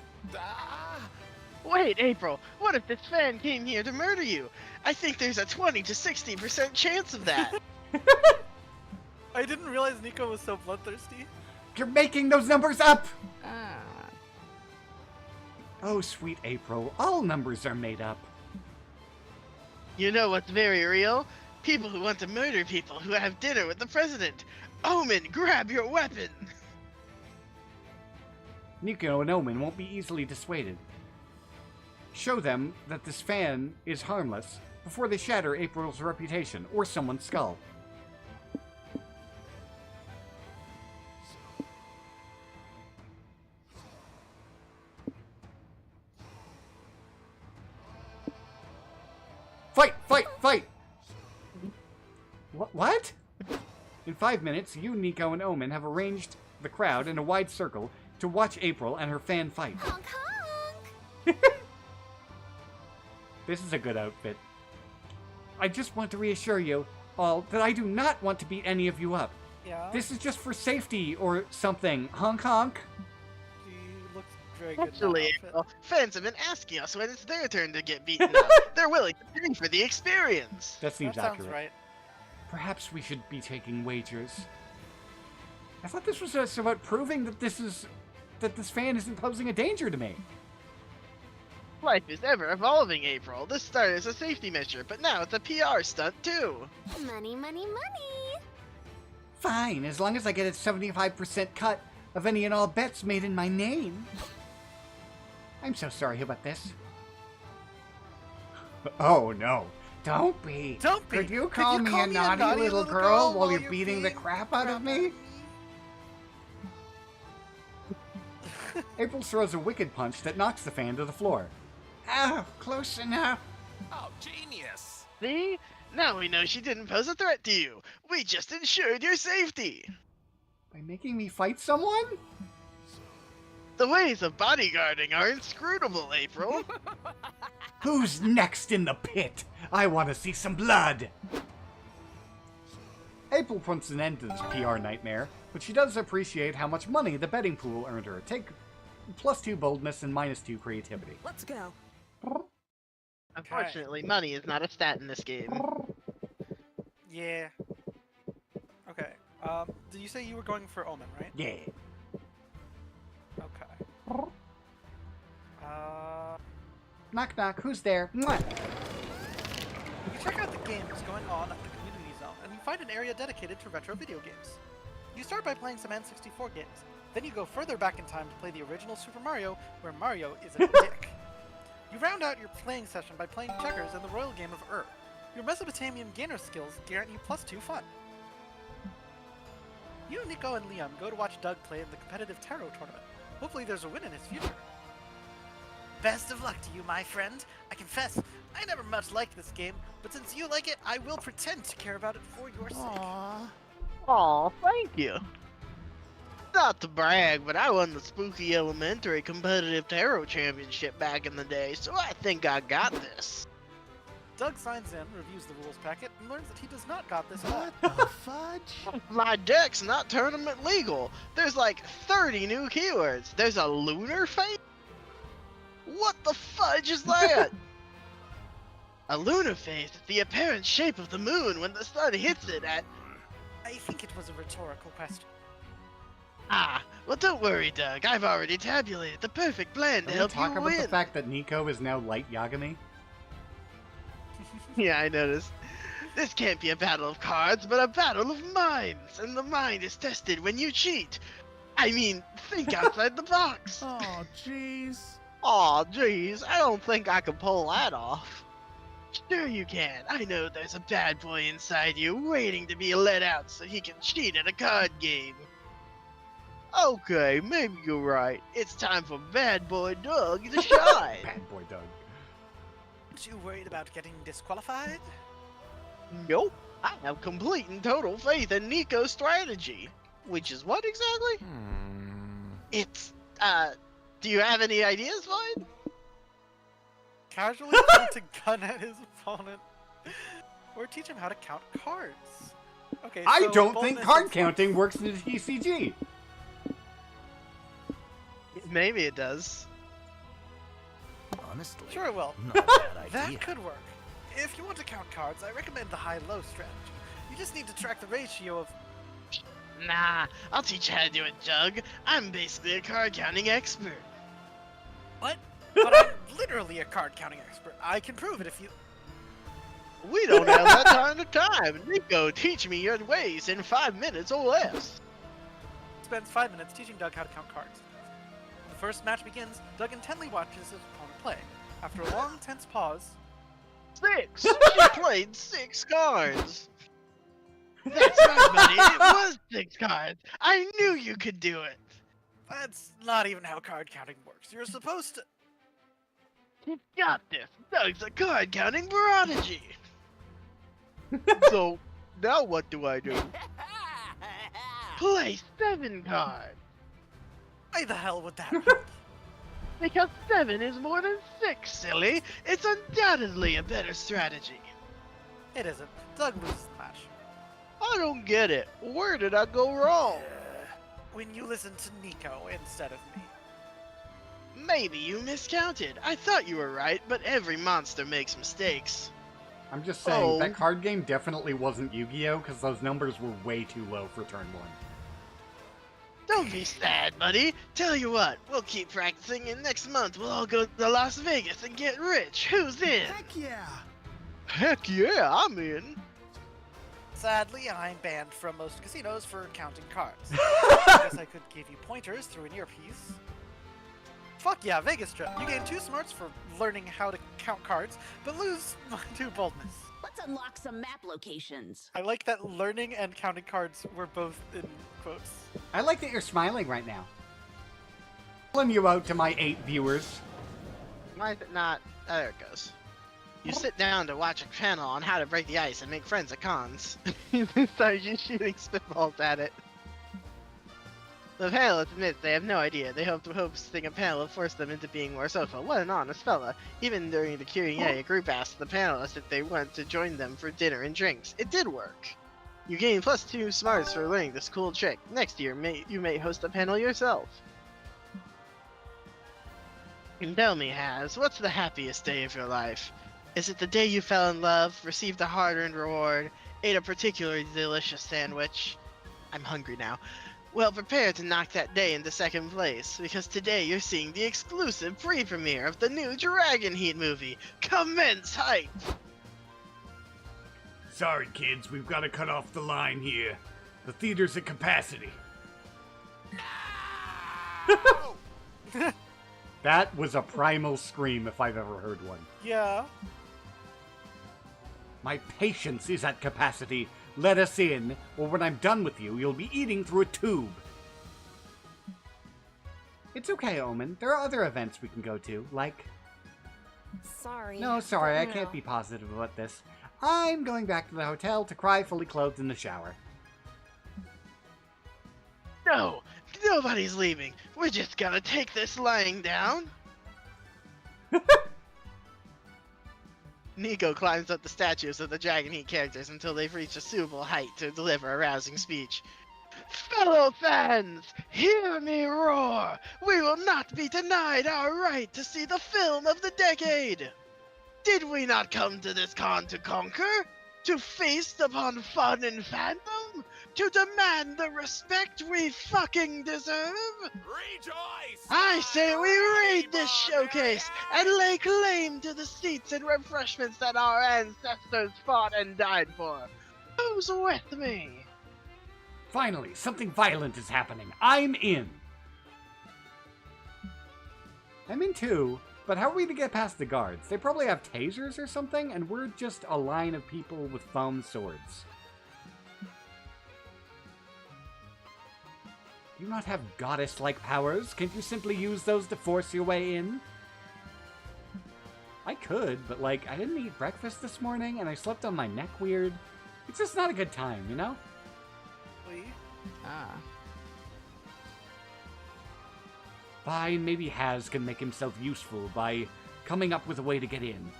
Wait, April, what if this fan came here to murder you? I think there's a 20 to 60% chance of that. I didn't realize Nico was so bloodthirsty. You're making those numbers up! Oh, sweet April, all numbers are made up. You know what's very real? People who want to murder people who have dinner with the president. Omen, grab your weapon! Nico and Omen won't be easily dissuaded. Show them that this fan is harmless before they shatter April's reputation or someone's skull. Fight! Fight! Fight! What? In 5 minutes, you, Nico, and Omen have arranged the crowd in a wide circle to watch April and her fan fight. Honk honk! This is a good outfit. I just want to reassure you all that I do not want to beat any of you up. Yeah. This is just for safety or something. Honk honk. He looks very good. Actually, in that outfit. April, fans have been asking us when it's their turn to get beaten up. They're willing to pay for the experience. That seems That sounds accurate. right. Perhaps we should be taking wagers. I thought this was just about proving that this fan isn't posing a danger to me. Life is ever evolving, April. This started as a safety measure, but now it's a PR stunt too. Money, money, money! Fine, as long as I get a 75% cut, of any and all bets made in my name. I'm so sorry about this. Oh no, don't be. Don't be. Could you call me a naughty little girl while you're beating the crap out of me? April throws a wicked punch that knocks the fan to the floor. Oh, close enough. Oh, genius! See? Now we know she didn't pose a threat to you. We just ensured your safety. By making me fight someone? The ways of bodyguarding are inscrutable, April. Who's next in the pit? I want to see some blood. April puts an end to this PR nightmare, but she does appreciate how much money the betting pool earned her. Take +2 boldness and -2 creativity. Let's go. Unfortunately, money is not a stat in this game. Yeah. Okay. Did you say you were going for Omen, right? Yeah. Okay. Knock knock, who's there? Mwah. You check out the games going on at the community zone, and you find an area dedicated to retro video games. You start by playing some N64 games. Then you go further back in time to play the original Super Mario, where Mario is a dick. You round out your playing session by playing checkers in the royal game of Ur. Your Mesopotamian gamer skills guarantee you +2 fun. You, Nico, and Liam go to watch Doug play in the competitive tarot tournament. Hopefully there's a win in his future. Best of luck to you, my friend. I confess, I never much liked this game, but since you like it, I will pretend to care about it for your sake. Aw, thank you. Not to brag, but I won the Spooky Elementary Competitive Tarot Championship back in the day, so I think I got this. Doug signs in, reviews the rules packet, and learns that he does not got this at all. What the fudge? My deck's not tournament legal. There's like 30 new keywords. There's a lunar face? What the fudge is that? A lunar phase is the apparent shape of the moon when the sun hits it at... I think it was a rhetorical question. Ah, well don't worry, Doug. I've already tabulated the perfect plan to Can we help talk you about win. the fact that Nico is now Light Yagami? Yeah, I noticed. This can't be a battle of cards, but a battle of minds. And the mind is tested when you cheat. I mean, think outside the box. Oh, jeez. Aw, jeez, I don't think I can pull that off. Sure you can. I know there's a bad boy inside you waiting to be let out so he can cheat at a card game. Okay, maybe you're right. It's time for bad boy Doug to shine. Bad boy Doug. Aren't you worried about getting disqualified? Nope. I have complete and total faith in Nico's strategy. Which is what exactly? It's, do you have any ideas, Vine? Casually point a gun at his opponent. Or teach him how to count cards. Okay, I so don't think boldness card is- counting works in the TCG. Maybe it does. Honestly, Sure it will. not a bad That idea. could work. If you want to count cards, I recommend the high-low strategy. You just need to track the ratio of... Nah, I'll teach you how to do it, Doug. I'm basically a card counting expert. What? But I'm literally a card-counting expert. I can prove it if you... We don't have that kind of time. Nico, teach me your ways in 5 minutes or less. Spends 5 minutes teaching Doug how to count cards. The first match begins, Doug intently watches his opponent play. After a long, tense pause... 6! She played 6 cards! That's right, buddy, it was 6 cards! I knew you could do it! That's not even how card counting works. You're supposed to... You got this! Doug's a card counting prodigy! So, now what do I do? Play 7 cards! Why the hell would that be? Because 7 is more than 6, silly! It's undoubtedly a better strategy! It isn't. Doug loses the match. I don't get it. Where did I go wrong? When you listen to Nico instead of me. Maybe you miscounted. I thought you were right, but every monster makes mistakes. I'm just saying, Oh. that card game definitely wasn't Yu-Gi-Oh! Because those numbers were way too low for turn 1. Don't be sad, buddy. Tell you what, we'll keep practicing, and next month we'll all go to Las Vegas and get rich. Who's in? Heck yeah! Heck yeah, I'm in. Sadly, I'm banned from most casinos for counting cards. I guess I could give you pointers through an earpiece. Fuck yeah, Vegas trip. You gain 2 smarts for learning how to count cards, but lose 2 boldness. Let's unlock some map locations. I like that learning and counting cards were both in quotes. I like that you're smiling right now. Pulling you out to my 8 viewers. Why is it not? Oh, there it goes. You sit down to watch a channel on how to break the ice and make friends at cons. Sorry, you're shooting spitballs at it. The panelists admit they have no idea. They hope to hosting a panel will force them into being more social. What an honest fella. Even during the Q&A, a group asked the panelists if they want to join them for dinner and drinks. It did work. You gain plus 2 smarts for learning this cool trick. Next year, you may host a panel yourself. And tell me, Haz, what's the happiest day of your life? Is it the day you fell in love, received a hard-earned reward, ate a particularly delicious sandwich? I'm hungry now. Well, prepare to knock that day into second place, because today you're seeing the exclusive pre-premiere of the new Dragon Heat movie. Commence hype! Sorry, kids, we've got to cut off the line here. The theater's at capacity. That was a primal scream if I've ever heard one. Yeah. My patience is at capacity. Let us in, or when I'm done with you, you'll be eating through a tube. It's okay, Omen. There are other events we can go to, like... Sorry. No, sorry, I but can't no. be positive about this. I'm going back to the hotel to cry fully clothed in the shower. No! Nobody's leaving! We're just gonna take this lying down! Nico climbs up the statues of the Dragon Heat characters until they've reached a suitable height to deliver a rousing speech. Fellow fans, hear me roar! We will not be denied our right to see the film of the decade! Did we not come to this con to conquer? To feast upon fun and fandom? To demand the respect we fucking deserve? Rejoice! I say we raid this showcase and lay claim to the seats and refreshments that our ancestors fought and died for. Who's with me? Finally, something violent is happening. I'm in. I'm in too, but how are we to get past the guards? They probably have tasers or something, and we're just a line of people with foam swords. Do you not have goddess-like powers? Can't you simply use those to force your way in? I could, but like, I didn't eat breakfast this morning, and I slept on my neck weird. It's just not a good time, you know? Fine, maybe Haz can make himself useful by coming up with a way to get in.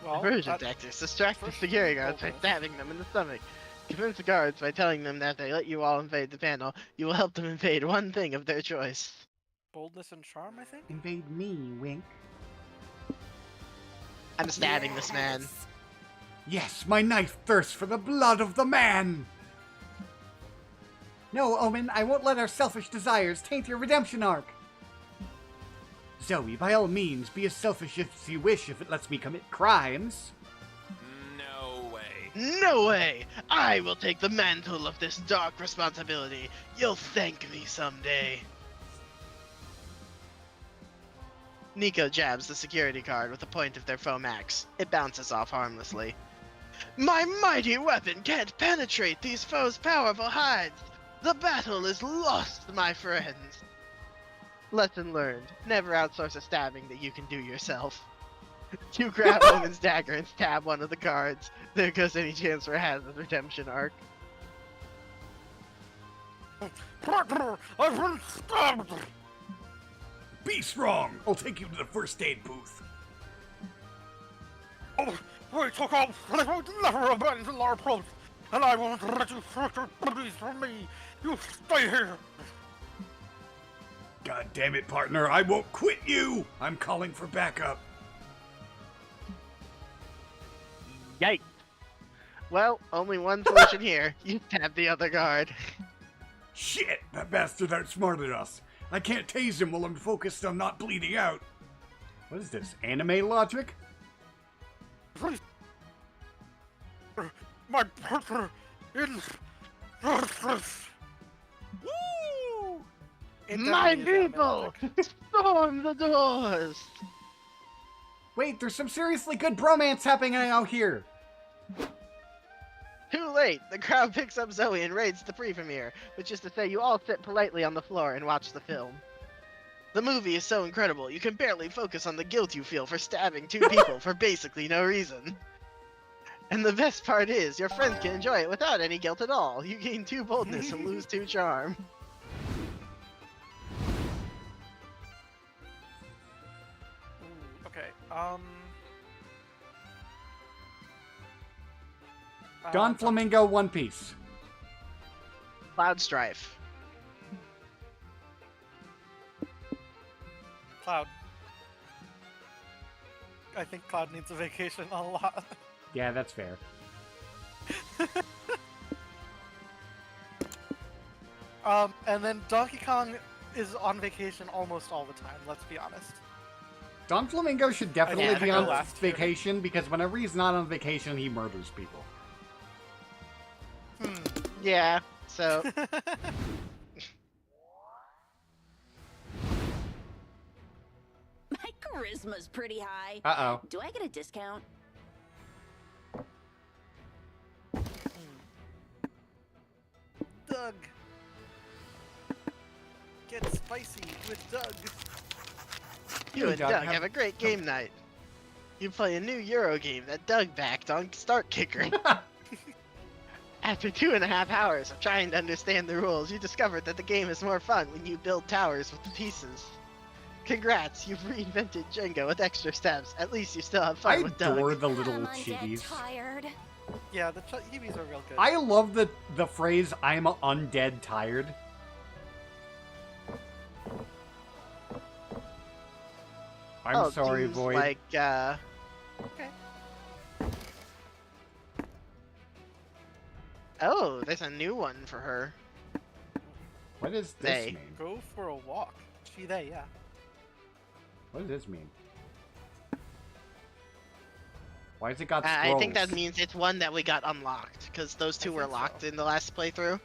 Well, Version tactics. Distract the security guards by stabbing them in the stomach. Convince the guards by telling them that if they let you all invade the panel, you will help them invade one thing of their choice. Boldness and charm, I think? Invade me, wink. I'm stabbing this man. Yes, my knife thirsts for the blood of the man! No, Omen, I won't let our selfish desires taint your redemption arc! Zoe, by all means, be as selfish as you wish if it lets me commit crimes. No way. No way! I will take the mantle of this dark responsibility. You'll thank me someday. Nico jabs the security guard with the point of their foam axe. It bounces off harmlessly. My mighty weapon can't penetrate these foes' powerful hides! The battle is lost, my friends! Lesson learned. Never outsource a stabbing that you can do yourself. You grab Omen's dagger and stab one of the guards. There goes any chance for Haz's redemption arc. Partner, I've been stabbed! Be strong! I'll take you to the first aid booth. Oh, we took off, but I will never abandon our post, and I won't let you take your booties from me. You stay here. God damn it, partner, I won't quit you! I'm calling for backup. Yikes. Well, only one solution here. You stab the other guard. Shit! That bastard outsmarted us. I can't tase him while I'm focused on not bleeding out. What is this, anime logic? Please, My partner in justice. Woo! It My definitely is people, animatic. storm the doors. Wait, there's some seriously good bromance happening out here. Too late. The crowd picks up Zoe and raids the pre-premiere, which is to say you all sit politely on the floor and watch the film. The movie is so incredible, you can barely focus on the guilt you feel for stabbing 2 people for basically no reason. And the best part is, your friends can enjoy it without any guilt at all. You gain 2 boldness and lose 2 charm. Ooh, okay. Don Flamingo One Piece. Cloud Strife. Cloud. I think Cloud needs a vacation a lot. Yeah, that's fair. And then Donkey Kong is on vacation almost all the time, let's be honest. Don Flamingo should definitely Yeah, be I on go last here. vacation because whenever he's not on vacation, he murders people. Yeah, so... My charisma's pretty high. Uh-oh. Do I get a discount? Doug! Get spicy with Doug! You and Doug have a great game night. You play a new Euro game that Doug backed on Start Kicker. After 2.5 hours of trying to understand the rules, you discovered that the game is more fun when you build towers with the pieces. Congrats, you've reinvented Jenga with extra steps. At least you still have I fun with Doug. adore the little I'm undead chibis. tired. Yeah, the chibis are real good. I love the phrase, I'm undead tired. I'm sorry, seems Void. Like, Okay. oh, there's a new one for her. What does this They. mean? Go for a walk. She, they, yeah. What does this mean? Why has it got scrolls? I think that means it's one that we got unlocked, because those 2 were think locked so. in the last playthrough.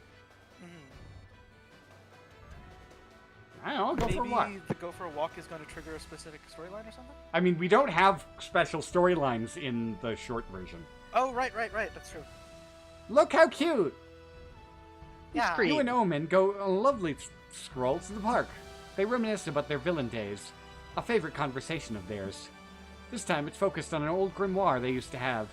I don't know, go for a walk. Maybe the go for a walk is going to trigger a specific storyline or something? I mean, we don't have special storylines in the short version. Oh, right, that's true. Look how cute! Yeah. You and Omen go on a lovely stroll to the park. They reminisce about their villain days, a favorite conversation of theirs. This time it's focused on an old grimoire they used to have,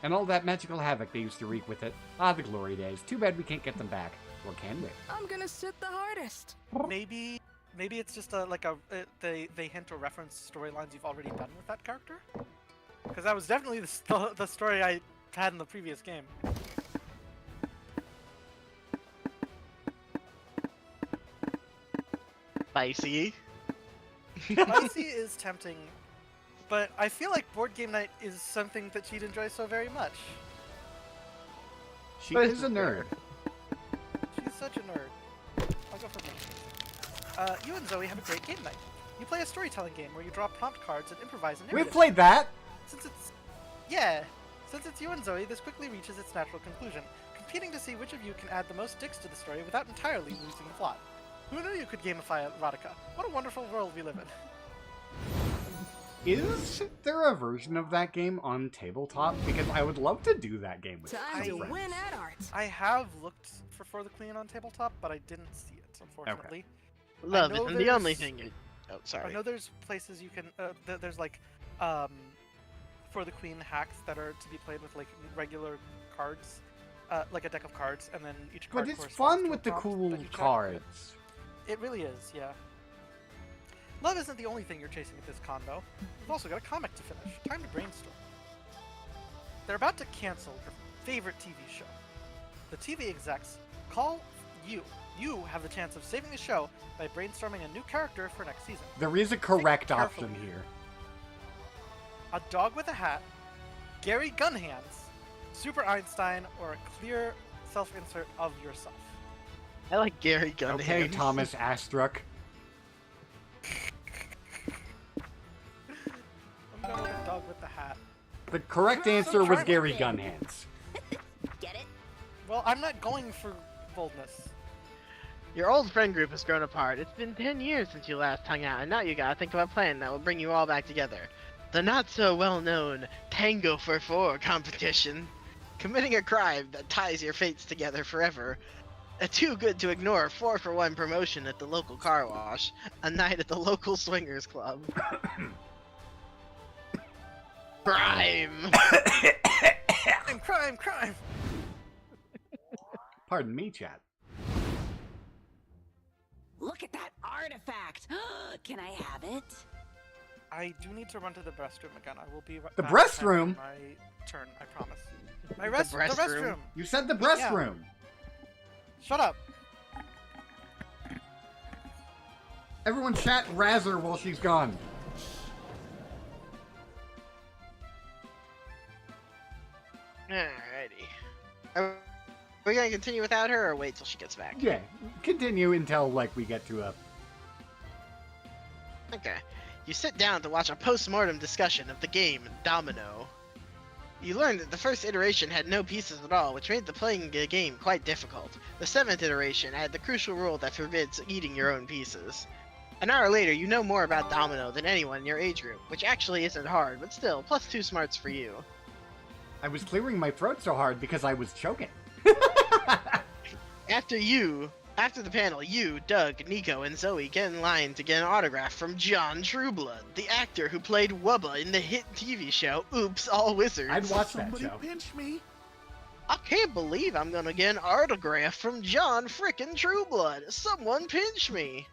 and all that magical havoc they used to wreak with it. Ah, the glory days. Too bad we can't get them back. Or can we? I'm gonna sit the hardest. Maybe it's just they hint or reference storylines you've already done with that character? Because that was definitely the story I had in the previous game. Spicy. Spicy is tempting, but I feel like board game night is something that she'd enjoy so very much. She is a nerd. She's such a nerd. I'll go for me. You and Zoe have a great game night. You play a storytelling game where you draw prompt cards and improvise a narrative. We've played that! Since it's you and Zoe, this quickly reaches its natural conclusion, competing to see which of you can add the most sticks to the story without entirely losing the plot. Who knew you could gamify erotica? What a wonderful world we live in. Is there a version of that game on tabletop? Because I would love to do that game with Time to friends. win at art. I have looked for the Queen on tabletop, but I didn't see it, unfortunately. Love I it. know And the only there's- thing you... Oh, I sorry. know there's places you can, there's like, for the Queen hacks that are to be played with like regular cards, like a deck of cards, and then each card But it's corresponds fun to a with the prompt cool that you check. cards. It really is, yeah. Love isn't the only thing you're chasing at this con, though. We've also got a comic to finish. Time to brainstorm. They're about to cancel your favorite TV show. The TV execs call you. You have the chance of saving the show by brainstorming a new character for next season. There is a correct Think option carefully. here. A dog with a hat, Gary Gunhands, Super Einstein, or a clear self-insert of yourself. I like Gary Gunn. Okay, Thomas Astruck. I'm going with a dog with the hat. The correct So answer was charming. Gary Gunhands. Well, I'm not going for boldness. Your old friend group has grown apart. It's been 10 years since you last hung out, and now you gotta think of a plan that will bring you all back together. The not-so-well-known Tango for Four competition. Committing a crime that ties your fates together forever. A too good to ignore 4-for-1 promotion at the local car wash. A night at the local swingers club. Crime! Crime! Pardon me, chat. Look at that artifact. Can I have it? I do need to run to the restroom again. I will be right The back breast after room? My turn, I promise. The The restroom. You said the breast Yeah. room. Shut up. Everyone chat razz her while she's gone. Alrighty. Are we gonna continue without her or wait till she gets back? Yeah, continue until, like, we get to a... Okay. You sit down to watch a post-mortem discussion of the game, Domino. You learn that the first iteration had no pieces at all, which made the playing the game quite difficult. The 7th iteration had the crucial rule that forbids eating your own pieces. An hour later, you know more about Domino than anyone in your age group, which actually isn't hard, but still, plus 2 smarts for you. I was clearing my throat so hard because I was choking. After the panel, you, Doug, Nico, and Zoe get in line to get an autograph from John Trueblood, the actor who played Wubba in the hit TV show Oops, All Wizards. I'd watch that show. Pinch me. I can't believe I'm gonna get an autograph from John frickin' Trueblood. Someone pinch me.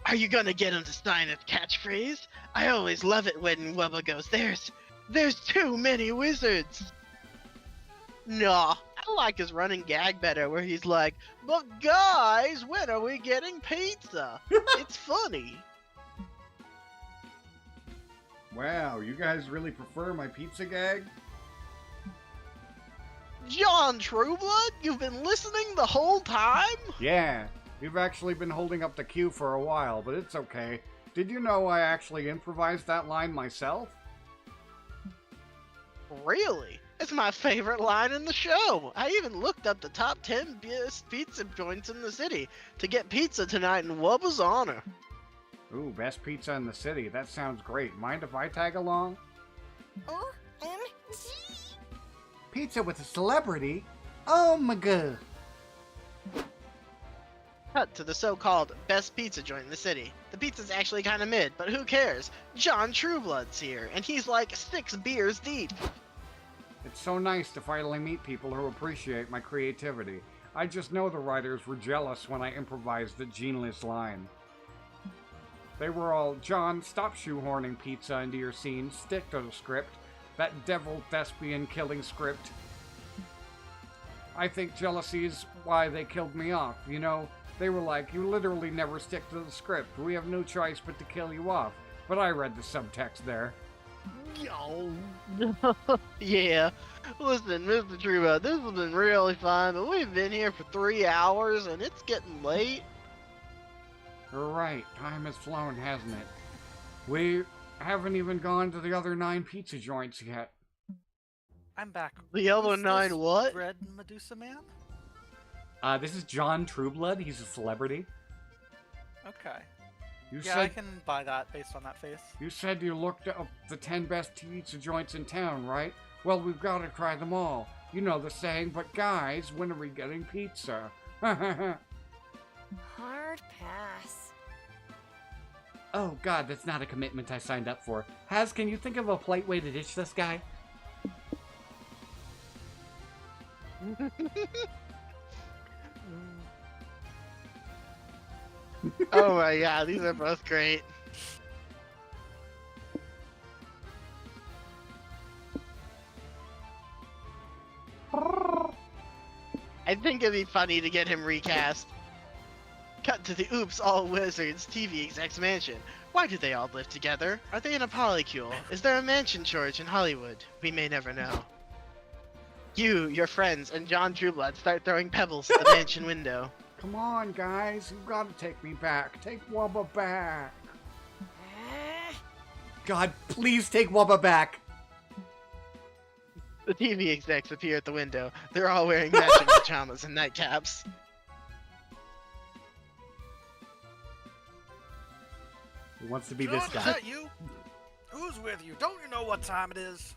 Are you gonna get him to sign his catchphrase? I always love it when Wubba goes, There's too many wizards. Nah, I like his running gag better where he's like, but guys, when are we getting pizza? It's funny. Wow, you guys really prefer my pizza gag? John Trueblood, you've been listening the whole time? Yeah, you've actually been holding up the queue for a while, but it's okay. Did you know I actually improvised that line myself? Really? It's my favorite line in the show. I even looked up the top 10 best pizza joints in the city to get pizza tonight in Wubba's honor. Ooh, best pizza in the city. That sounds great. Mind if I tag along? OMG! Pizza with a celebrity? Oh my god. Cut to the so-called best pizza joint in the city. The pizza's actually kind of mid, but who cares? John Trueblood's here, and he's like 6 beers deep. It's so nice to finally meet people who appreciate my creativity. I just know the writers were jealous when I improvised the geneless line. They were all, John, stop shoehorning pizza into your scene, stick to the script. That devil thespian killing script. I think jealousy is why they killed me off, you know? They were like, you literally never stick to the script. We have no choice but to kill you off. But I read the subtext there. Yeah. Listen, Mr. Trueblood, this has been really fun, but we've been here for 3 hours, and it's getting late. You're right, time has flown, hasn't it? We haven't even gone to the other 9 pizza joints yet. I'm back. The other Who's 9 this what? Red Medusa man? This is John Trueblood. He's a celebrity. Okay. You Yeah, said I can buy that based on that face. you said you looked up the 10 best pizza joints in town, right? Well, we've got to try them all. You know the saying, but guys, when are we getting pizza? Hard pass. Oh god, that's not a commitment I signed up for. Haz, can you think of a polite way to ditch this guy? Oh my god, these are both great. I think it'd be funny to get him recast. Cut to the Oops All Wizards TV exec's mansion. Why do they all live together? Are they in a polycule? Is there a mansion shortage in Hollywood? We may never know. You, your friends, and John Trueblood start throwing pebbles at the mansion window. Come on, guys. You've got to take me back. Take Wubba back. God, please take Wubba back. The TV execs appear at the window. They're all wearing matching pajamas and nightcaps. Who wants to be this John, guy? is that you? Who's with you? Don't you know what time it is?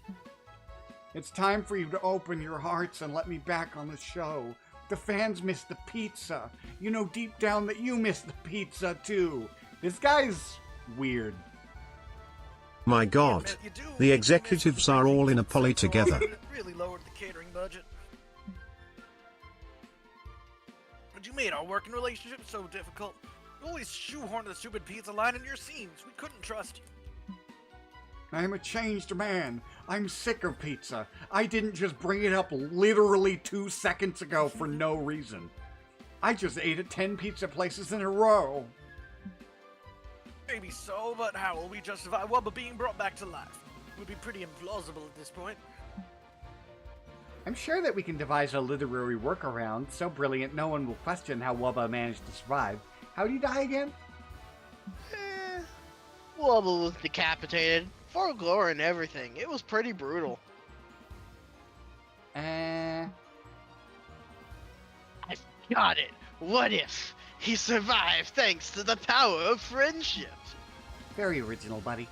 It's time for you to open your hearts and let me back on the show. The fans miss the pizza. You know deep down that you miss the pizza too. This guy's weird. My god. You do The need to executives miss are the all in a pizza, poly so together. It really lowered the catering budget. But you made our working relationship so difficult. You always shoehorn the stupid pizza line in your scenes. We couldn't trust you. I'm a changed man. I'm sick of pizza. I didn't just bring it up literally 2 seconds ago for no reason. I just ate at 10 pizza places in a row. Maybe so, but how will we justify Wubba being brought back to life? It would be pretty implausible at this point. I'm sure that we can devise a literary workaround so brilliant no one will question how Wubba managed to survive. How'd he die again? Wubba was decapitated. Full gore and everything. It was pretty brutal. Uh... I got it. What if he survived thanks to the power of friendship? Very original, buddy.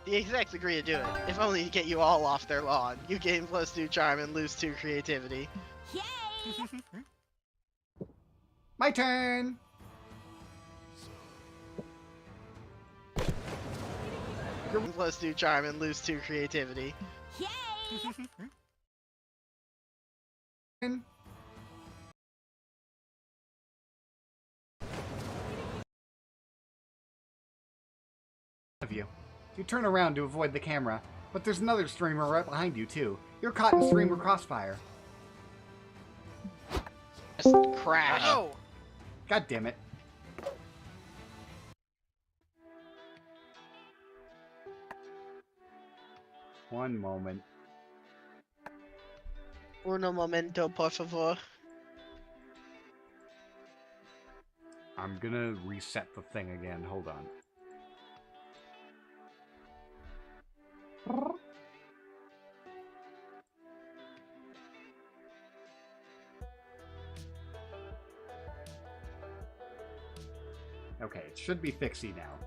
The execs agree to do it, if only to get you all off their lawn. You gain +2 charm and lose 2 creativity. Yay! My turn! You're +2 charm and lose 2 creativity. Yay! Of you. You turn around to avoid the camera, but there's another streamer right behind you too. You're caught in streamer crossfire. Just crash. Oh, God damn it. One moment. Uno momento, por favor. I'm gonna reset the thing again. Hold on. Okay, it should be fixy now.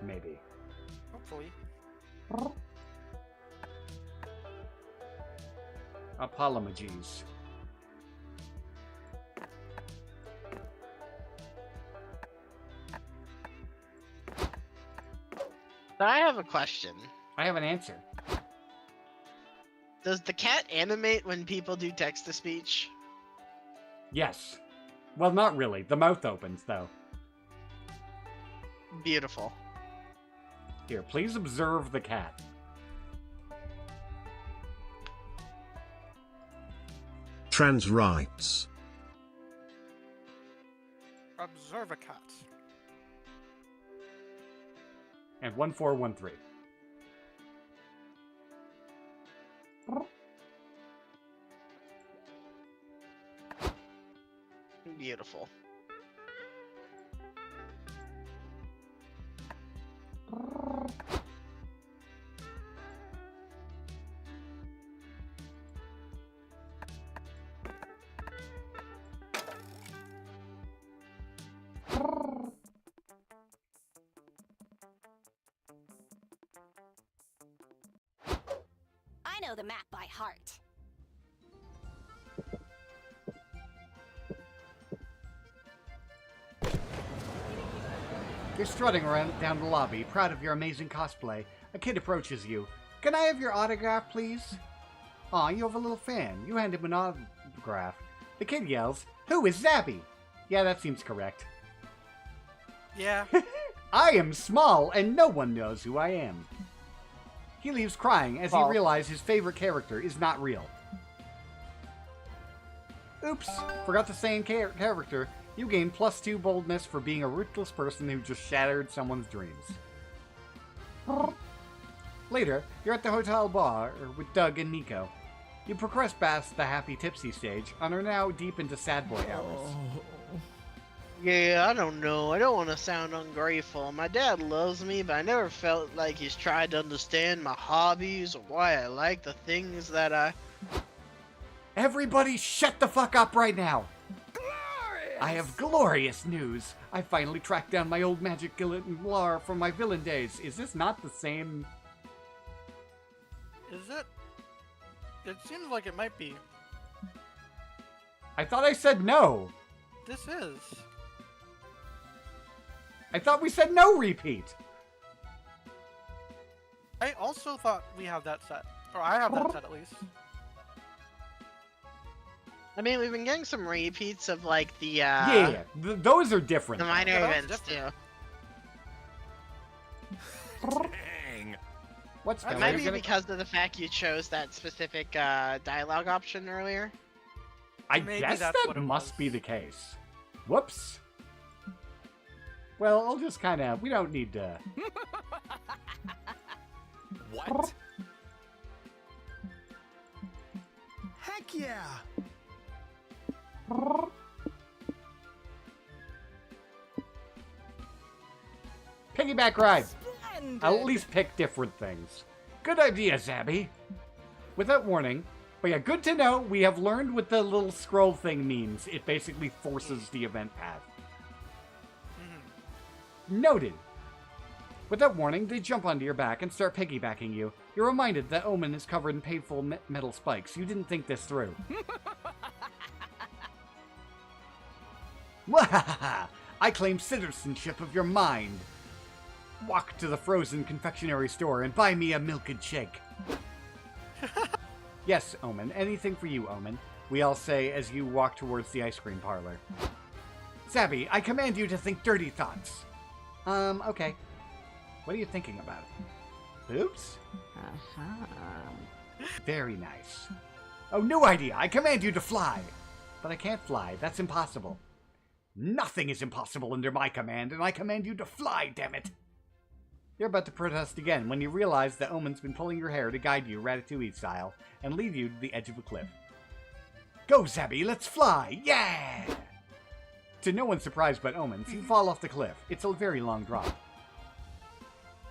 Maybe. hopefully. Apologies. I have a question. I have an answer. Does the cat animate when people do text-to-speech? Yes. Well, not really. The mouth opens, though. Beautiful. Here, please observe the cat. Trans rights. Observicat. And 1413. Beautiful. I know the map by heart. You're strutting around down the lobby, proud of your amazing cosplay. A kid approaches you. Can I have your autograph, please? Aw, you have a little fan. You hand him an autograph. The kid yells, "Who is Zabby?" Yeah, that seems correct. Yeah. I am small, and no one knows who I am. He leaves crying as he realizes his favorite character is not real. Oops, forgot to say in character, you gain +2 boldness for being a ruthless person who just shattered someone's dreams. Later, you're at the hotel bar with Doug and Nico. You progress past the happy tipsy stage and are now deep into sad boy hours. Yeah, I don't know. I don't want to sound ungrateful. My dad loves me, but I never felt like he's tried to understand my hobbies or why I like the things that I... Everybody shut the fuck up right now! I have glorious news. I finally tracked down my old magic gillet and blar from my villain days. Is this not the same? Is it? It seems like it might be. I thought I said no. This is. I thought we said no repeat. I also thought we have that set. Or I have that set at least. I mean, we've been getting some repeats of, like, the, Yeah, those are different. the minor Yeah, events, different. too. Dang. What's It that? might be because of the fact you chose that specific, dialogue option earlier. I Maybe guess that's that what it must was. be the case. Whoops. Well, I'll just kind of... We don't need to... What? Heck yeah! Piggyback ride. Splendid. I'll at least pick different things. Good idea, Zabby. Without warning, but yeah, good to know, we have learned what the little scroll thing means. It basically forces the event path. Noted. Without warning, they jump onto your back and start piggybacking you. You're reminded that Omen is covered in painful metal spikes. You didn't think this through. Mwahaha! I claim citizenship of your mind. Walk to the frozen confectionery store and buy me a milked shake. Yes, Omen. Anything for you, Omen. We all say as you walk towards the ice cream parlor. Zabby, I command you to think dirty thoughts. Okay. What are you thinking about? Oops. Very nice. Oh, new idea. I command you to fly. But I can't fly. That's impossible. Nothing is impossible under my command, and I command you to fly, damn it. You're about to protest again when you realize that Omen's been pulling your hair to guide you Ratatouille style and lead you to the edge of a cliff. Go, Zabby, let's fly! Yeah! To no one's surprise but Omen's, you fall off the cliff. It's a very long drop.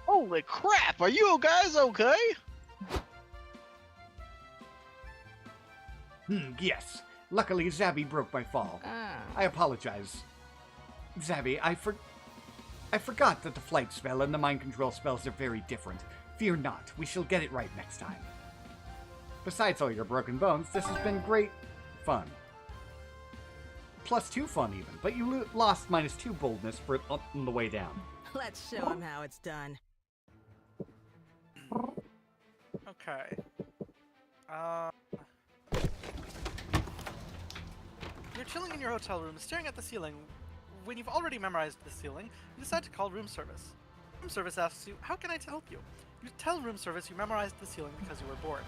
Holy crap! Are you guys okay? Yes. Luckily, Zabby broke my fall. I apologize. Zabby, I forgot that the flight spell and the mind control spells are very different. Fear not, we shall get it right next time. Besides all your broken bones, this has been great fun. +2 fun even, but you lost -2 boldness for on the way down. Let's show him how it's done. Okay. You're chilling in your hotel room, staring at the ceiling. When you've already memorized the ceiling, you decide to call room service. Room service asks you, how can I help you? You tell room service you memorized the ceiling because you were bored.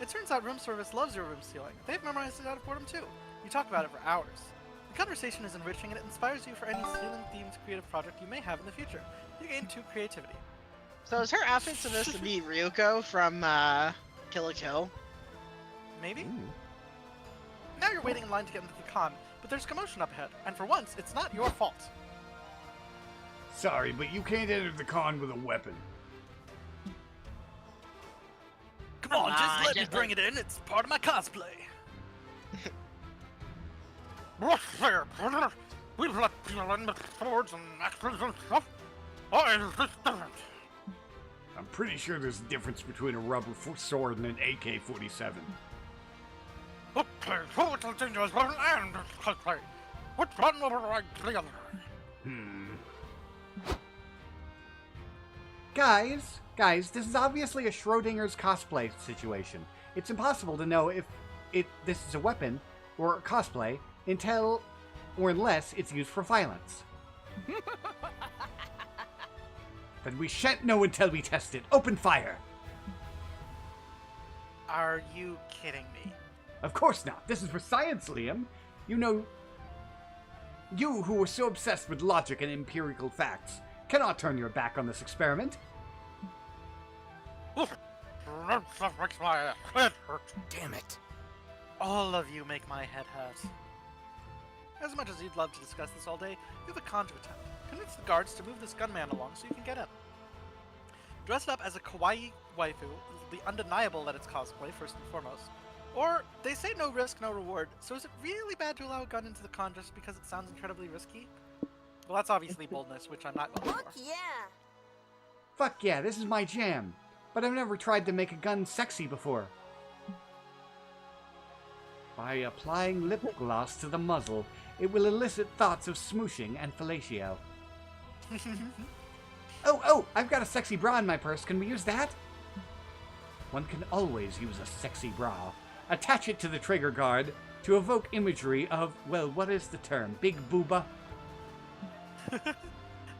It turns out room service loves your room ceiling. They've memorized it out of boredom too. You talk about it for hours. The conversation is enriching and it inspires you for any ceiling-themed creative project you may have in the future. You gain 2 creativity. So is her outfit supposed to be Ryuko from, Kill la Kill? Maybe? Now you're waiting in line to get into the con, but there's commotion up ahead, and for once, it's not your fault. Sorry, but you can't enter the con with a weapon. Come on, just let me bring it in. It's part of my cosplay. What's there, partner? We've let people in with swords and axes and stuff. Why is this different? I'm pretty sure there's a difference between a rubber sword and an AK-47. Okay, so it's a dangerous weapon and it's cosplay. Which one overrides the other? Guys, this is obviously a Schrodinger's cosplay situation. It's impossible to know if this is a weapon or a cosplay unless it's used for violence. Then we shan't know until we test it. Open fire! Are you kidding me? Of course not. This is for science, Liam. You know, you who are so obsessed with logic and empirical facts cannot turn your back on this experiment. That stuff makes my head hurt. Damn it. All of you make my head hurt. As much as you'd love to discuss this all day, you have a con to attempt. Convince the guards to move this gunman along so you can get in. Dressed up as a kawaii waifu, it'll be undeniable that it's cosplay, first and foremost. Or, they say no risk, no reward, so is it really bad to allow a gun into the con just because it sounds incredibly risky? Well, that's obviously boldness, which I'm not going for. Fuck yeah! Fuck yeah, this is my jam. But I've never tried to make a gun sexy before. By applying lip gloss to the muzzle, it will elicit thoughts of smooshing and fellatio. Oh, I've got a sexy bra in my purse. Can we use that? One can always use a sexy bra. Attach it to the trigger guard to evoke imagery of, well, what is the term? Big booba?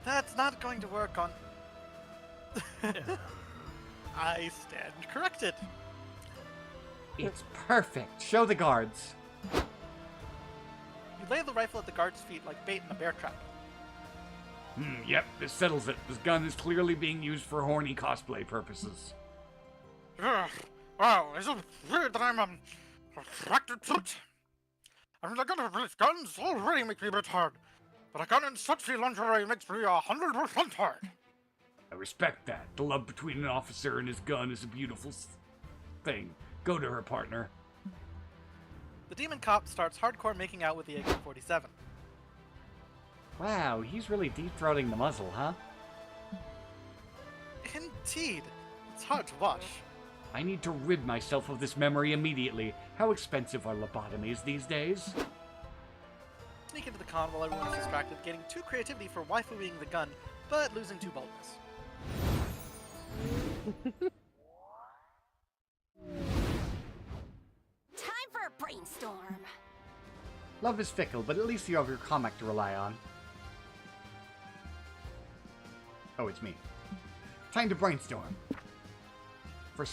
That's not going to work on... I stand corrected. It's perfect. Show the guards. You lay the rifle at the guard's feet like bait in a bear trap. Yep, this settles it. This gun is clearly being used for horny cosplay purposes. Wow, is it weird that I'm attracted to it? I mean, the gun of these guns already makes me a bit hard, but a gun in sexy lingerie makes me 100% hard. I respect that. The love between an officer and his gun is a beautiful thing. Go to her, partner. The demon cop starts hardcore making out with the AK-47. Wow, he's really deep-throating the muzzle, huh? Indeed. It's hard to watch. I need to rid myself of this memory immediately. How expensive are lobotomies these days? Sneak into the con while everyone's distracted, gaining 2 creativity for waifuing the gun, but losing 2 boldness. Time for a brainstorm. Love is fickle, but at least you have your comic to rely on. Oh, it's me. Time to brainstorm. For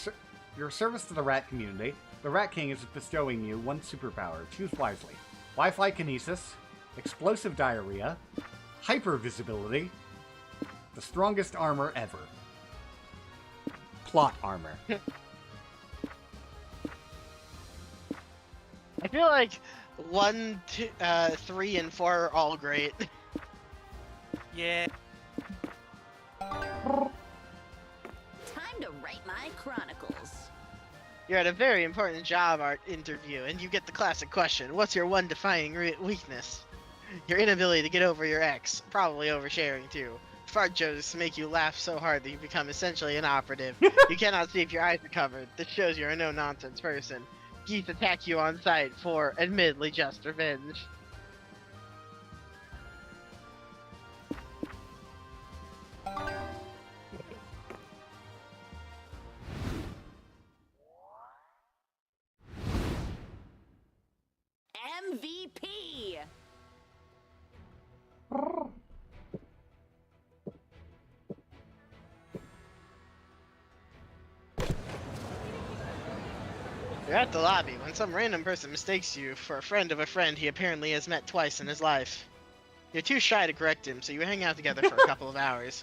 your service to the rat community, the Rat King is bestowing you 1 superpower. Choose wisely. Wi-Fi kinesis, explosive diarrhea, hypervisibility, the strongest armor ever. Plot armor. I feel like 1, 2, 3, and 4 are all great. Yeah. Time to write my chronicles. You're at a very important job art interview, and you get the classic question, what's your one defining weakness? Your inability to get over your ex, probably oversharing too. Fart jokes make you laugh so hard that you become essentially an operative. You cannot see if your eyes are covered. This shows you're a no-nonsense person. Geese attack you on sight for, admittedly, just revenge. MVP! You're at the lobby when some random person mistakes you for a friend of a friend he apparently has met twice in his life. You're too shy to correct him, so you hang out together for a couple of hours.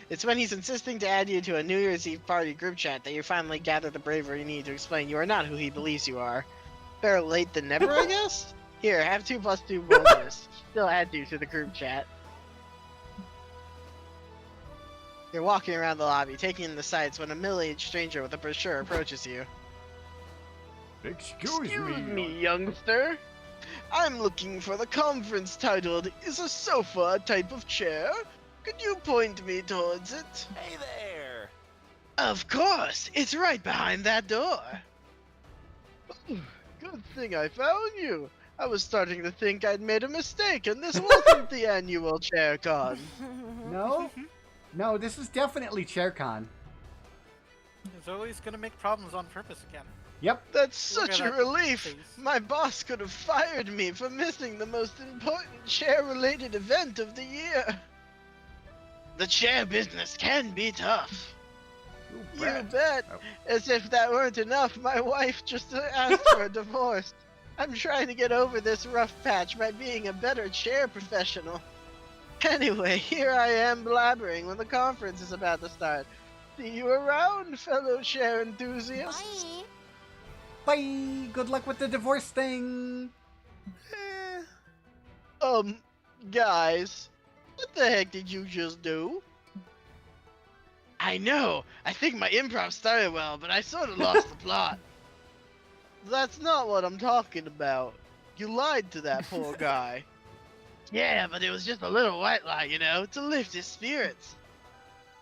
It's when he's insisting to add you to a New Year's Eve party group chat that you finally gather the bravery you need to explain you are not who he believes you are. Better late than never, I guess? Here, have 2 + 2 bonus. Still add you to the group chat. You're walking around the lobby, taking in the sights when a middle-aged stranger with a brochure approaches you. Excuse me, youngster. I'm looking for the conference titled, Is a Sofa a Type of Chair? Could you point me towards it? Hey there! Of course! It's right behind that door! Good thing I found you. I was starting to think I'd made a mistake and this wasn't the annual ChairCon. No, this is definitely ChairCon. Zoe's gonna make problems on purpose again. Yep. That's such a that relief! face. My boss could have fired me for missing the most important chair-related event of the year. The chair business can be tough. You bet. Oh. As if that weren't enough, my wife just asked for a divorce. I'm trying to get over this rough patch by being a better chair professional. Anyway, here I am blabbering when the conference is about to start. See you around, fellow chair enthusiasts. Bye! Bye! Good luck with the divorce thing! Guys, what the heck did you just do? I know, I think my improv started well, but I sort of lost the plot. That's not what I'm talking about. You lied to that poor guy. Yeah, but it was just a little white lie, you know, to lift his spirits.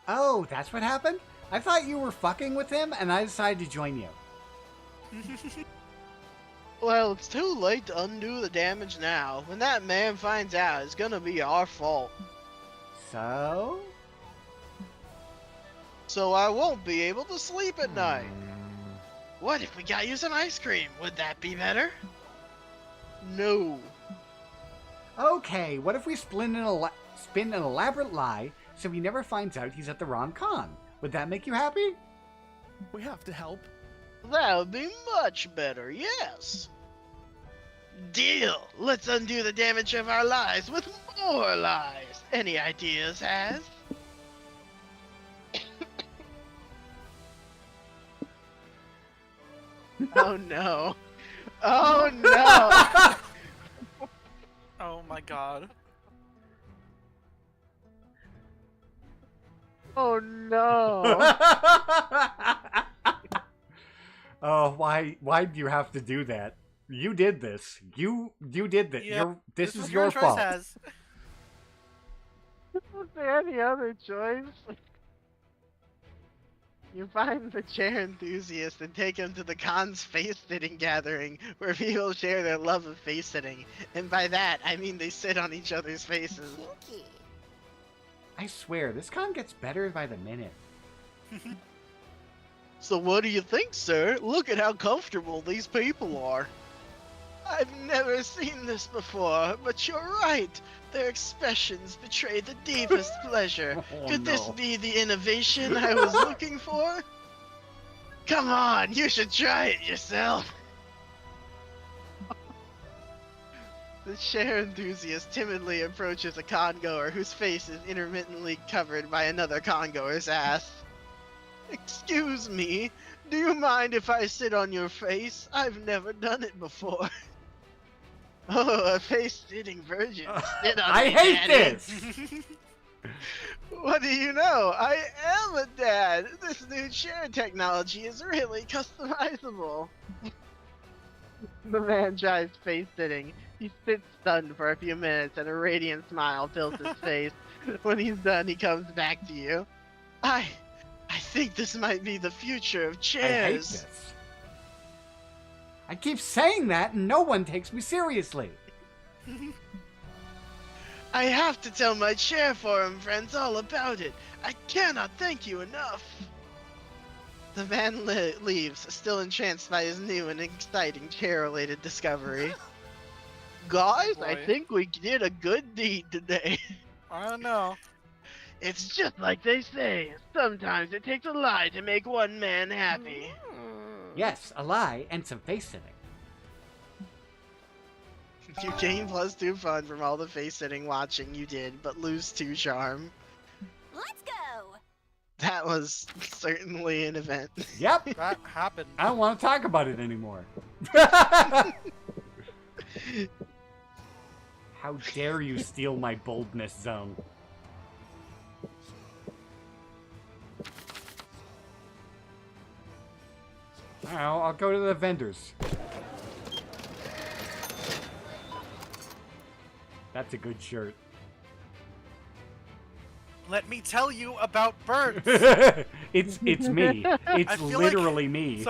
Oh, that's what happened? I thought you were fucking with him, and I decided to join you. Well, it's too late to undo the damage now. When that man finds out, it's gonna be our fault. So? So I won't be able to sleep at night. What if we got you some ice cream? Would that be better? No. Okay, what if we spin an elaborate lie so he never finds out he's at the wrong con? Would that make you happy? We have to help. That would be much better, yes. Deal. Let's undo the damage of our lies with more lies. Any ideas, Has? Oh no. Oh no. Oh my god. Oh no. Oh, why do you have to do that? You did this. You did that. Yep. This is was your choice, fault. Az. Was there any other choice? You find the chair enthusiast and take him to the con's face-sitting gathering, where people share their love of face-sitting. And by that, I mean they sit on each other's faces. Kinky. I swear, this con gets better by the minute. So what do you think, sir? Look at how comfortable these people are. I've never seen this before, but you're right. Their expressions betray the deepest pleasure. Oh, Could this no. be the innovation I was looking for? Come on, you should try it yourself. The chair enthusiast timidly approaches a congoer whose face is intermittently covered by another congoer's ass. Excuse me, do you mind if I sit on your face? I've never done it before. Oh, a face-sitting virgin. Sit on I me, hate Daddy. this! What do you know? I am a dad. This new chair technology is really customizable. The man tries face-sitting. He sits stunned for a few minutes and a radiant smile fills his face. When he's done, he comes back to you. I think this might be the future of I hate chairs. this. I keep saying that and no one takes me seriously. I have to tell my chair forum friends all about it. I cannot thank you enough. The man leaves, still entranced by his new and exciting chair-related discovery. Guys, I Boy. think we did a good deed today. I don't know. It's just like they say. Sometimes it takes a lie to make one man happy. Yes, a lie and some face sitting. You gain +2 fun from all the face-sitting watching you did, but lose 2 charm. Let's go. That was certainly an event. Yep. That happened. I don't want to talk about it anymore. How dare you steal my boldness zone? I'll go to the vendors. That's a good shirt. Let me tell you about birds. It's me. I It's feel literally like me.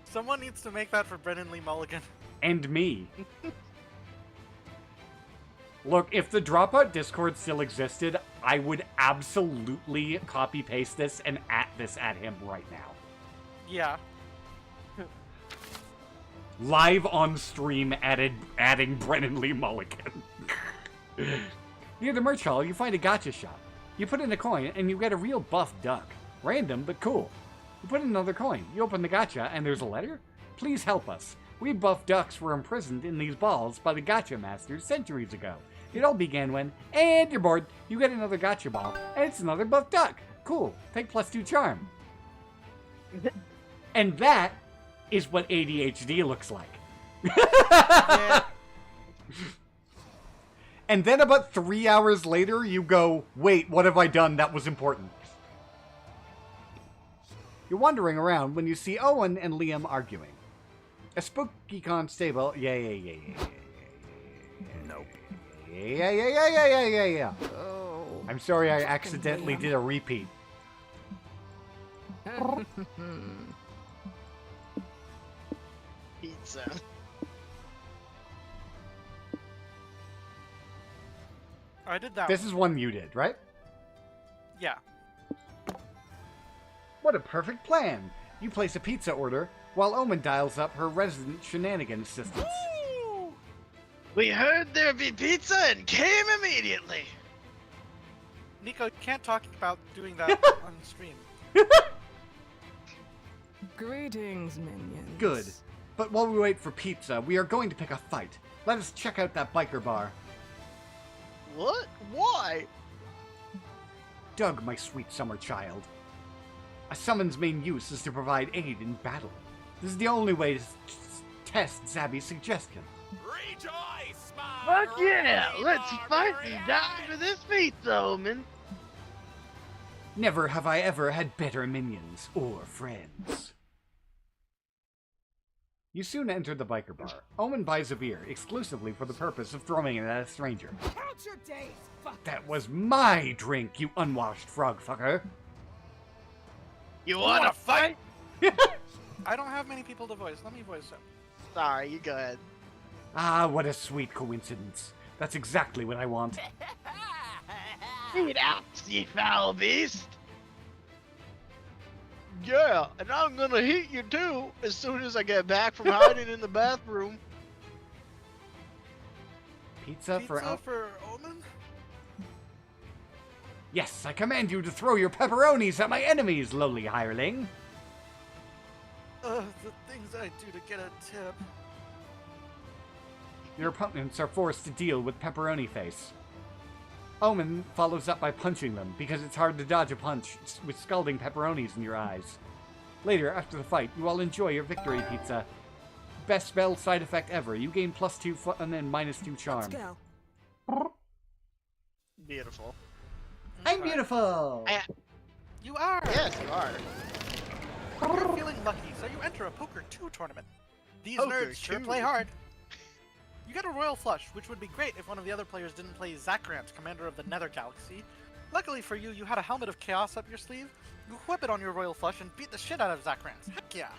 Someone needs to make that for Brennan Lee Mulligan. And me. Look, if the Dropout Discord still existed, I would absolutely copy-paste this and at him right now. Yeah. Live on stream adding Brennan Lee Mulligan. Near the merch hall, you find a gacha shop. You put in a coin, and you get a real buff duck. Random, but cool. You put in another coin. You open the gacha, and there's a letter? Please help us. We buff ducks were imprisoned in these balls by the gacha masters centuries ago. It all began when, and you're bored, you get another gacha ball, and it's another buff duck. Cool. Take +2 charm. And that is what ADHD looks like. Yeah. And then about 3 hours later, you go, wait, what have I done that was important? You're wandering around when you see Owen and Liam arguing. A spooky constable... Nope. Yeah. Oh. I'm sorry I accidentally did a repeat. Pizza. I did that This one. is one you did, right? Yeah. What a perfect plan. You place a pizza order while Omen dials up her resident shenanigan assistants. We heard there'd be pizza and came immediately. Nico, you can't talk about doing that on stream. Greetings, minions. Good. But while we wait for pizza, we are going to pick a fight. Let us check out that biker bar. What? Why? Doug, my sweet summer child. A summon's main use is to provide aid in battle. This is the only way to test Zabby's suggestion. Rejoice, my Fuck yeah! early Let's fight and barbarian. die for this pizza, Omen. Never have I ever had better minions or friends. You soon enter the biker bar. Omen buys a beer exclusively for the purpose of throwing it at a stranger. Count your days, fuck. That was my drink, you unwashed frog fucker. You wanna fight? I don't have many people to voice. Let me voice them. Sorry, you go ahead. Ah, what a sweet coincidence. That's exactly what I want. Eat out, ye foul beast! Yeah, and I'm gonna hit you too as soon as I get back from hiding in the bathroom. Pizza for Omen? Yes, I command you to throw your pepperonis at my enemies, lowly hireling. The things I do to get a tip. Your opponents are forced to deal with pepperoni face. Omen follows up by punching them, because it's hard to dodge a punch with scalding pepperonis in your eyes. Later, after the fight, you all enjoy your victory pizza. Best spell side effect ever. You gain +2 fun and -2 charm. Let's go. Beautiful. I'm beautiful! You are! Yes, you are. You're feeling lucky, so you enter a Poker 2 tournament. These Poker nerds sure 2. play hard. You get a Royal Flush, which would be great if one of the other players didn't play Zakrant, commander of the Nether Galaxy. Luckily for you, you had a Helmet of Chaos up your sleeve. You whip it on your Royal Flush and beat the shit out of Zakrant. Heck yeah!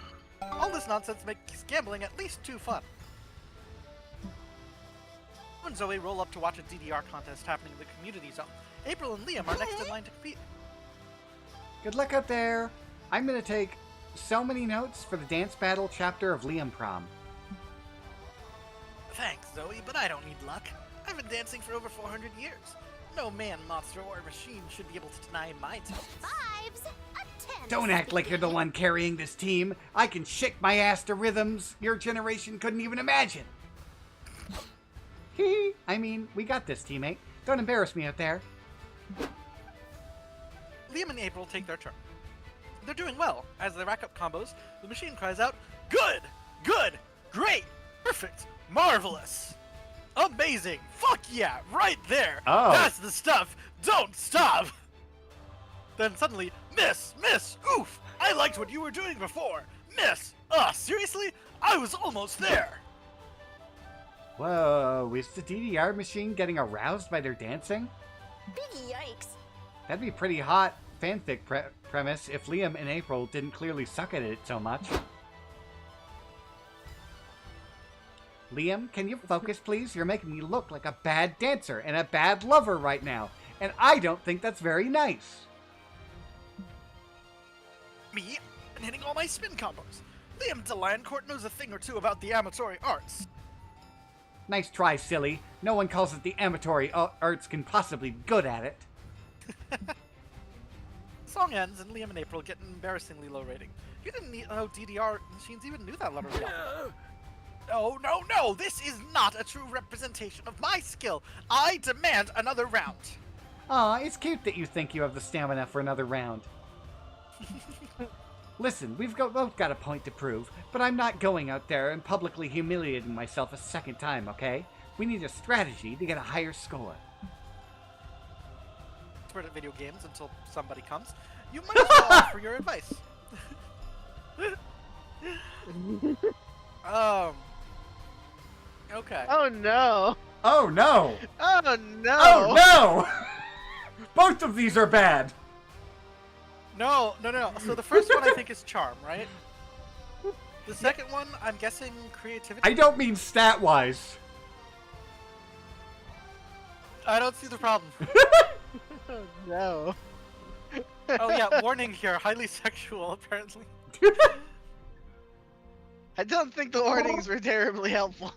All this nonsense makes gambling at least too fun. You and Zoe roll up to watch a DDR contest happening in the community zone. April and Liam are next in line to compete. Good luck out there. I'm gonna take so many notes for the dance battle chapter of Liam Prom. Thanks, Zoe, but I don't need luck. I've been dancing for over 400 years. No man, monster, or machine should be able to deny my talents. 5s, a 10. Don't act like you're the one carrying this team. I can shake my ass to rhythms your generation couldn't even imagine. Hee. I mean, we got this, teammate. Don't embarrass me out there. Liam and April take their turn. They're doing well. As they rack up combos, the machine cries out, "Good! Good! Great! Perfect! Marvelous! Amazing! Fuck yeah! Right there! Oh. That's the stuff! Don't stop!" Then suddenly, Miss! Oof! I liked what you were doing before! Miss! Seriously? I was almost there! Whoa, is the DDR machine getting aroused by their dancing? Big yikes. That'd be pretty hot fanfic premise if Liam and April didn't clearly suck at it so much. Liam, can you focus, please? You're making me look like a bad dancer and a bad lover right now, and I don't think that's very nice. Me? And hitting all my spin combos. Liam Delancourt knows a thing or two about the amatory arts. Nice try, silly. No one calls it the amatory arts can possibly be good at it. Song ends and Liam and April get an embarrassingly low rating. You didn't know DDR machines even knew that letter. No, this is not a true representation of my skill. I demand another round. Aw, it's cute that you think you have the stamina for another round. Listen, we've both got a point to prove, but I'm not going out there and publicly humiliating myself a second time, okay? We need a strategy to get a higher score. Expert at video games until somebody comes. You might as well offer your advice. Okay. Oh no! Oh no! Oh no! Oh no! Both of these are bad. No. So the first one I think is charm, right? The second one, I'm guessing creativity. I don't mean stat-wise. I don't see the problem. Oh no! Oh yeah, warning here, highly sexual apparently. I don't think the warnings were terribly helpful.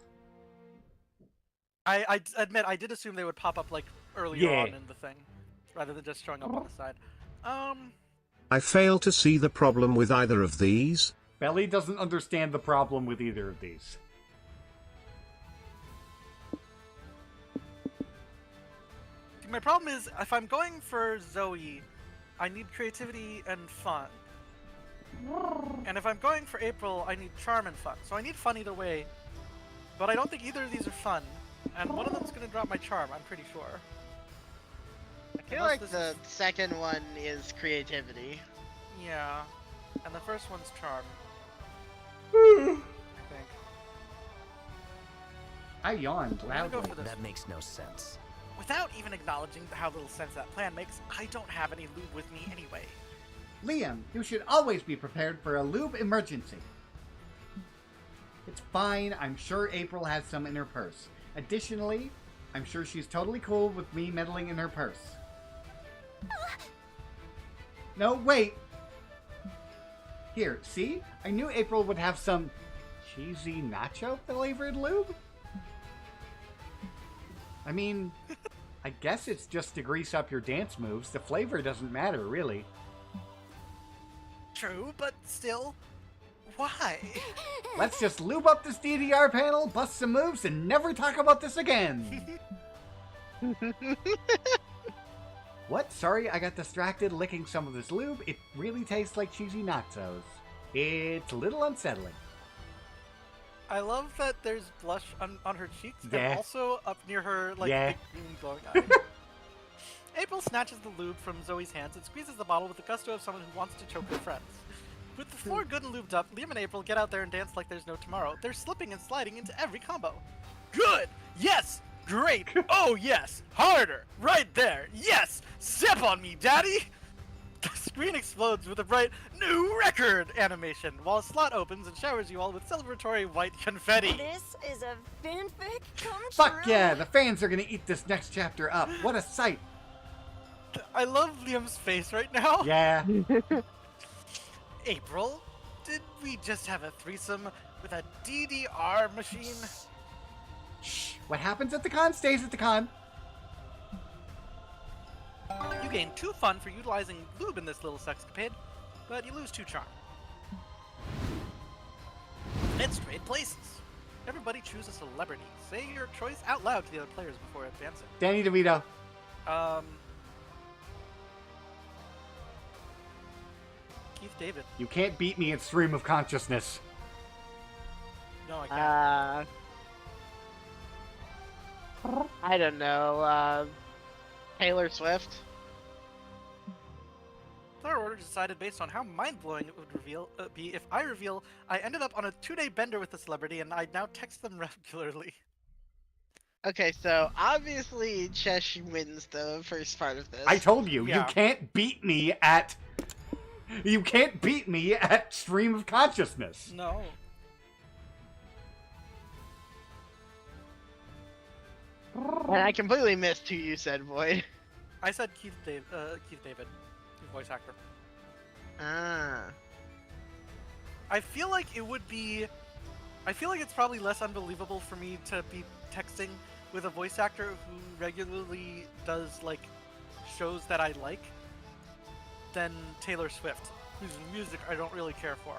I admit I did assume they would pop up like earlier Yeah. on in the thing, rather than just showing up on the side. I fail to see the problem with either of these. Belly doesn't understand the problem with either of these. My problem is, if I'm going for Zoe, I need creativity and fun. And if I'm going for April, I need charm and fun. So I need fun either way, but I don't think either of these are fun. And one of them's gonna drop my charm, I'm pretty sure. I feel like the second one is creativity. Yeah. And the first one's charm. I think. I yawned I'm gonna go loudly. for this. That makes no sense. Without even acknowledging how little sense that plan makes, I don't have any lube with me anyway. Liam, you should always be prepared for a lube emergency. It's fine, I'm sure April has some in her purse. Additionally, I'm sure she's totally cool with me meddling in her purse. No, wait! Here, see? I knew April would have some cheesy nacho flavored lube? I mean, I guess it's just to grease up your dance moves. The flavor doesn't matter, really. True, but still, why? Let's just lube up this DDR panel, bust some moves, and never talk about this again. What? Sorry, I got distracted licking some of this lube. It really tastes like cheesy nachos. It's a little unsettling. I love that there's blush on her cheeks Yeah. and also up near her, like, Yeah. big green glowing eye. April snatches the lube from Zoe's hands and squeezes the bottle with the gusto of someone who wants to choke her friends. With the floor good and lubed up, Liam and April get out there and dance like there's no tomorrow. They're slipping and sliding into every combo. Good! Yes! Great! Oh yes! Harder! Right there! Yes! Step on me, daddy! The screen explodes with a bright new record animation, while a slot opens and showers you all with celebratory white confetti. This is a fanfic come Fuck true. yeah, the fans are gonna eat this next chapter up. What a sight. I love Liam's face right now. Yeah. April, did we just have a threesome with a DDR machine? Shh. What happens at the con stays at the con. You gain 2 fun for utilizing lube in this little sexcapade, but you lose 2 charm. Let's trade places. Everybody choose a celebrity. Say your choice out loud to the other players before advancing. Danny DeVito. Keith David. You can't beat me at Stream of Consciousness. No, I can't. I don't know. Taylor Swift. Our order decided based on how mind-blowing it would be if I reveal I ended up on a 2-day bender with the celebrity and I now text them regularly. Okay, so obviously Chesh wins the first part of this. I told you, Yeah. you can't beat me at... You can't beat me at Stream of Consciousness. No. And I completely missed who you said, Void. I said Keith David, voice actor. Ah. I feel like it would be... I feel like it's probably less unbelievable for me to be texting with a voice actor who regularly does, like, shows that I like than Taylor Swift, whose music I don't really care for.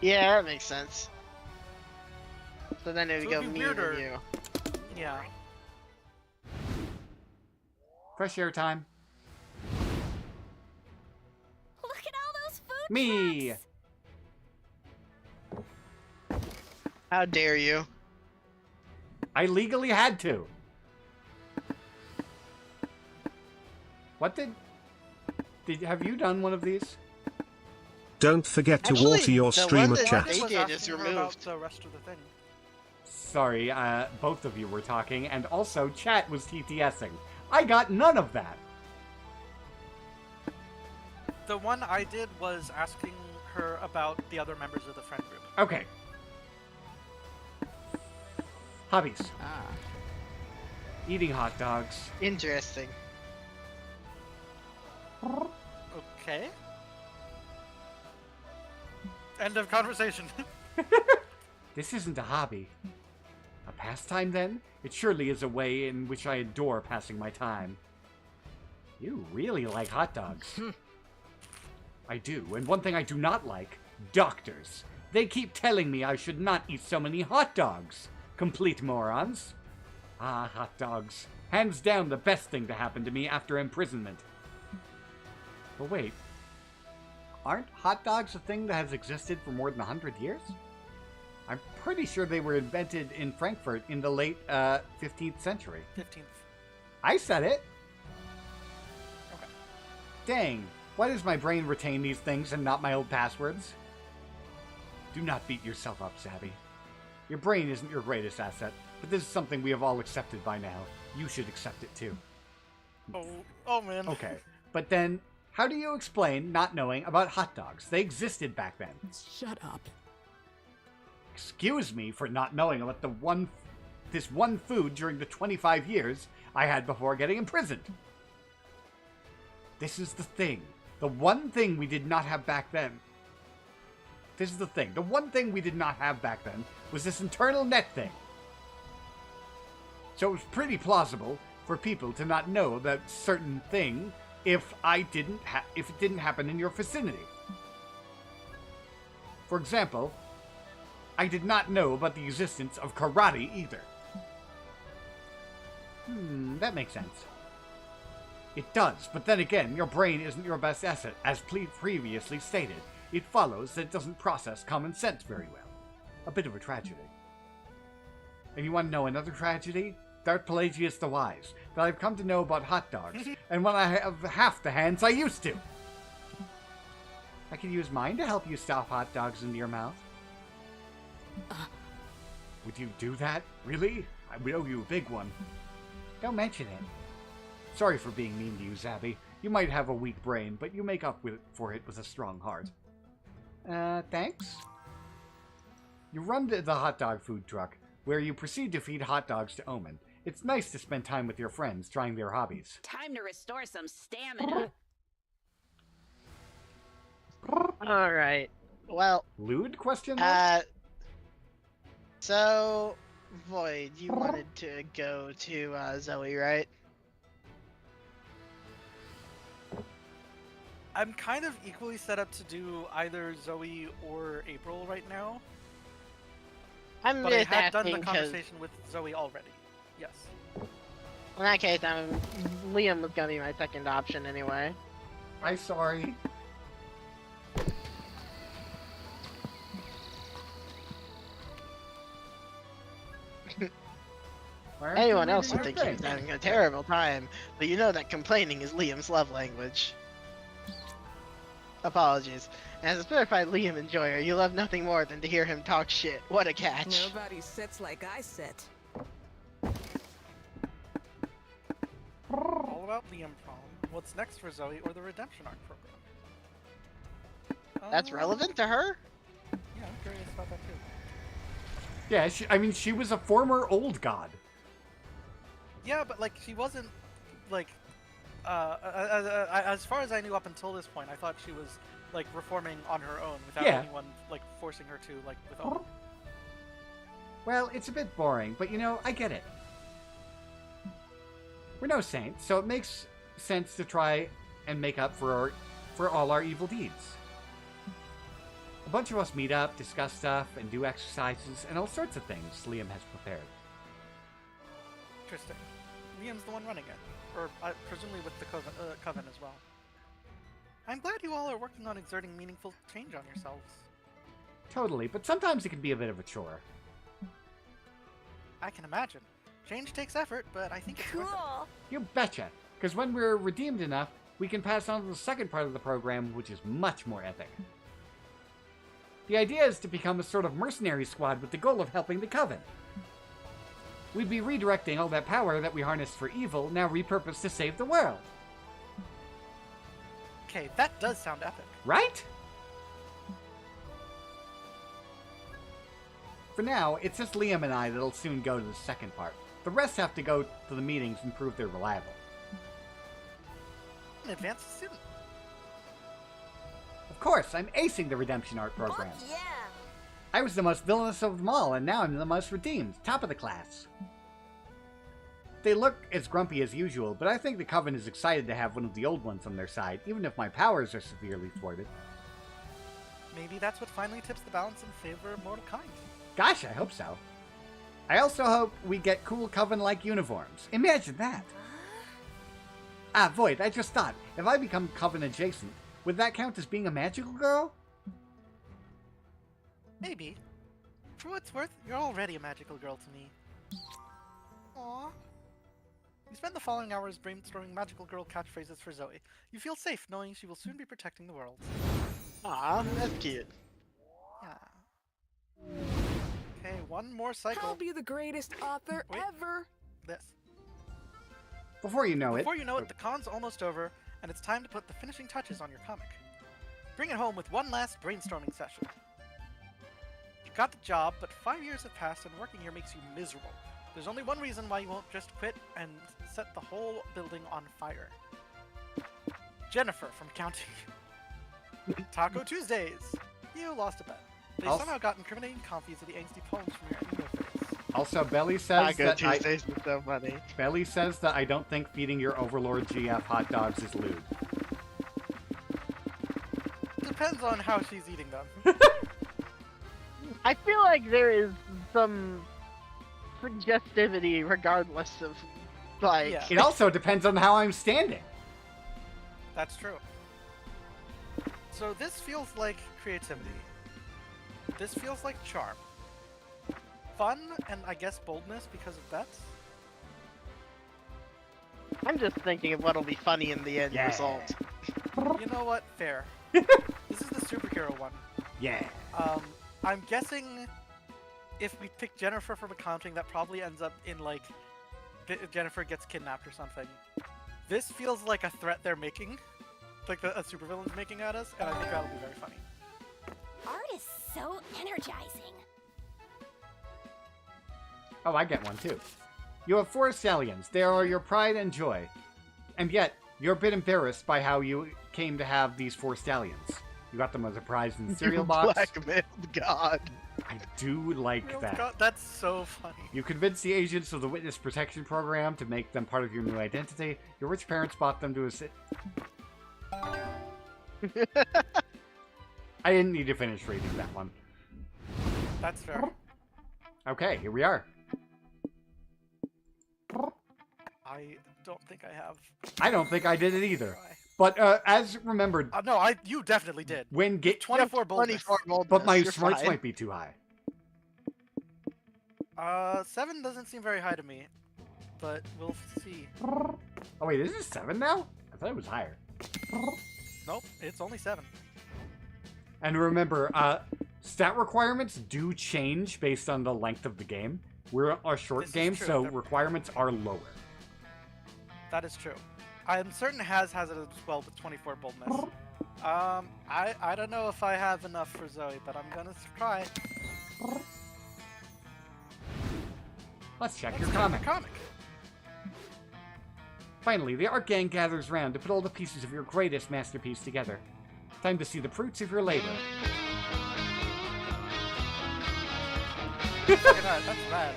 Yeah, that makes sense. So then it would So go it'd be me and weirder. you. Yeah. Fresh air time. Look at all those food Me. trucks. How dare you? I legally had to. What did have you done one of these? Don't forget to Actually, water your the stream one of that chat. they was did is asking her about removed. the rest of the thing. Sorry, both of you were talking, and also chat was TTSing. I got none of that. The one I did was asking her about the other members of the friend group. Okay. Hobbies. Eating hot dogs. Interesting. Okay. End of conversation. This isn't a hobby. A pastime, then? It surely is a way in which I adore passing my time. You really like hot dogs. I do, and one thing I do not like, doctors. They keep telling me I should not eat so many hot dogs. Complete morons. Ah, hot dogs. Hands down the best thing to happen to me after imprisonment. But wait. Aren't hot dogs a thing that has existed for more than 100 years? I'm pretty sure they were invented in Frankfurt in the late 15th century. 15th. I said it! Okay. Dang, why does my brain retain these things and not my old passwords? Do not beat yourself up, Zabby. Your brain isn't your greatest asset, but this is something we have all accepted by now. You should accept it too. Oh man. Okay, but then, how do you explain not knowing about hot dogs? They existed back then. Shut up. Excuse me for not knowing about this one food during the 25 years I had before getting imprisoned. This is the thing. The one thing we did not have back then. This is the thing. The one thing we did not have back then was this internal net thing. So it was pretty plausible for people to not know about certain thing if it didn't happen in your vicinity. For example, I did not know about the existence of karate either. That makes sense. It does, but then again, your brain isn't your best asset, as previously stated. It follows that it doesn't process common sense very well. A bit of a tragedy. And you want to know another tragedy? Darth Pelagius the Wise, that I've come to know about hot dogs, and when I have half the hands I used to. I can use mine to help you stuff hot dogs into your mouth. Would you do that? Really? I would owe you a big one. Don't mention it. Sorry for being mean to you, Zabby. You might have a weak brain, but you make up for it with a strong heart. Thanks? You run to the hot dog food truck, where you proceed to feed hot dogs to Omen. It's nice to spend time with your friends, trying their hobbies. Time to restore some stamina. Alright. Well, Lewd, question mark? So, Void, you wanted to go to Zoe, right? I'm kind of equally set up to do either Zoe or April right now. I'm But I just had done the asking because conversation with Zoe already. Yes. in that case, Liam was gonna be my second option anyway. I'm sorry. Anyone else would think he was having a terrible time, but you know that complaining is Liam's love language. Apologies. As a certified Liam enjoyer, you love nothing more than to hear him talk shit. What a catch. Nobody sits like I sit. All about Liam prom. What's next for Zoe or the Redemption Arc program? That's relevant to her? Yeah, I'm curious about that too. Yeah, she was a former old god. Yeah, but like she wasn't like as far as I knew up until this point, I thought she was like reforming on her own without anyone like forcing her to, like with Owen. Well, it's a bit boring, but you know, I get it. We're no saints, so it makes sense to try and make up for all our evil deeds. A bunch of us meet up, discuss stuff, and do exercises, and all sorts of things Liam has prepared. Interesting. Liam's the one running it, or presumably with the coven as well. I'm glad you all are working on exerting meaningful change on yourselves. Totally, but sometimes it can be a bit of a chore. I can imagine. Change takes effort, but I think it's worth it. Cool. You betcha. Because when we're redeemed enough, we can pass on to the second part of the program, which is much more epic. The idea is to become a sort of mercenary squad with the goal of helping the Coven. We'd be redirecting all that power that we harnessed for evil, now repurposed to save the world. Okay, that does sound epic. Right? For now, it's just Liam and I that'll soon go to the second part. The rest have to go to the meetings and prove they're reliable. An advanced student. Of course, I'm acing the redemption art program. Fuck yeah! I was the most villainous of them all, and now I'm the most redeemed, top of the class. They look as grumpy as usual, but I think the Coven is excited to have one of the old ones on their side, even if my powers are severely thwarted. Maybe that's what finally tips the balance in favor of mortal kind. Gosh, I hope so. I also hope we get cool Coven-like uniforms. Imagine that. Ah, Void, I just thought, if I become Coven adjacent, would that count as being a magical girl? Maybe. For what it's worth, you're already a magical girl to me. Aww. You spend the following hours brainstorming magical girl catchphrases for Zoe. You feel safe knowing she will soon be protecting the world. Aw, that's cute. Yeah. Okay, one more cycle. I'll be the greatest author Wait. ever. This. Before you know Before you know it, the con's almost over, and it's time to put the finishing touches on your comic. Bring it home with one last brainstorming session. You got the job, but 5 years have passed and working here makes you miserable. There's only one reason why you won't just quit and set the whole building on fire. Jennifer from accounting. Taco Tuesdays. You lost a bet. They somehow got incriminating copies of the angsty poems from your emo phase. Also, Belly says Taco that Tuesdays is so funny. Belly says that I don't think feeding your overlord GF hot dogs is lewd. Depends on how she's eating them. I feel like there is some suggestivity regardless of, like... Yeah. It also depends on how I'm standing. That's true. So this feels like creativity. This feels like charm. Fun, and I guess boldness because of bets. I'm just thinking of what'll be funny in the end result. You know what? Fair. This is the superhero one. Yeah. I'm guessing if we pick Jennifer from accounting, that probably ends up in, like, Jennifer gets kidnapped or something. This feels like a threat they're making. Like a supervillain's making at us, and I think that'll be very funny. Art is so energizing. Oh, I get one too. You have 4 stallions. They are your pride and joy. And yet, you're a bit embarrassed by how you came to have these 4 stallions. You got them as a prize in the cereal box. Blackmailed God. I do like Oh that. God, that's so funny. You convinced the agents of the Witness Protection Program to make them part of your new identity. Your rich parents bought them to assist. I didn't need to finish reading that one. That's fair. Okay, here we are. I don't think I have. I don't think I did it either. But as remembered, No, you definitely did. when get 24 boldness. 24 boldness. but my you're smarts fine. might be too high. 7 doesn't seem very high to me, but we'll see. Oh wait, is it 7 now? I thought it was higher. Nope, it's only 7. And remember, stat requirements do change based on the length of the game. We're a short This is game, true. so requirements are lower. That is true. I'm certain has it as well with 24 boldness. I don't know if I have enough for Zoe, but I'm gonna try. Let's check Let's your check comic. the comic. Finally, the art gang gathers round to put all the pieces of your greatest masterpiece together. Time to see the fruits of your labor. Look at that, that's rad.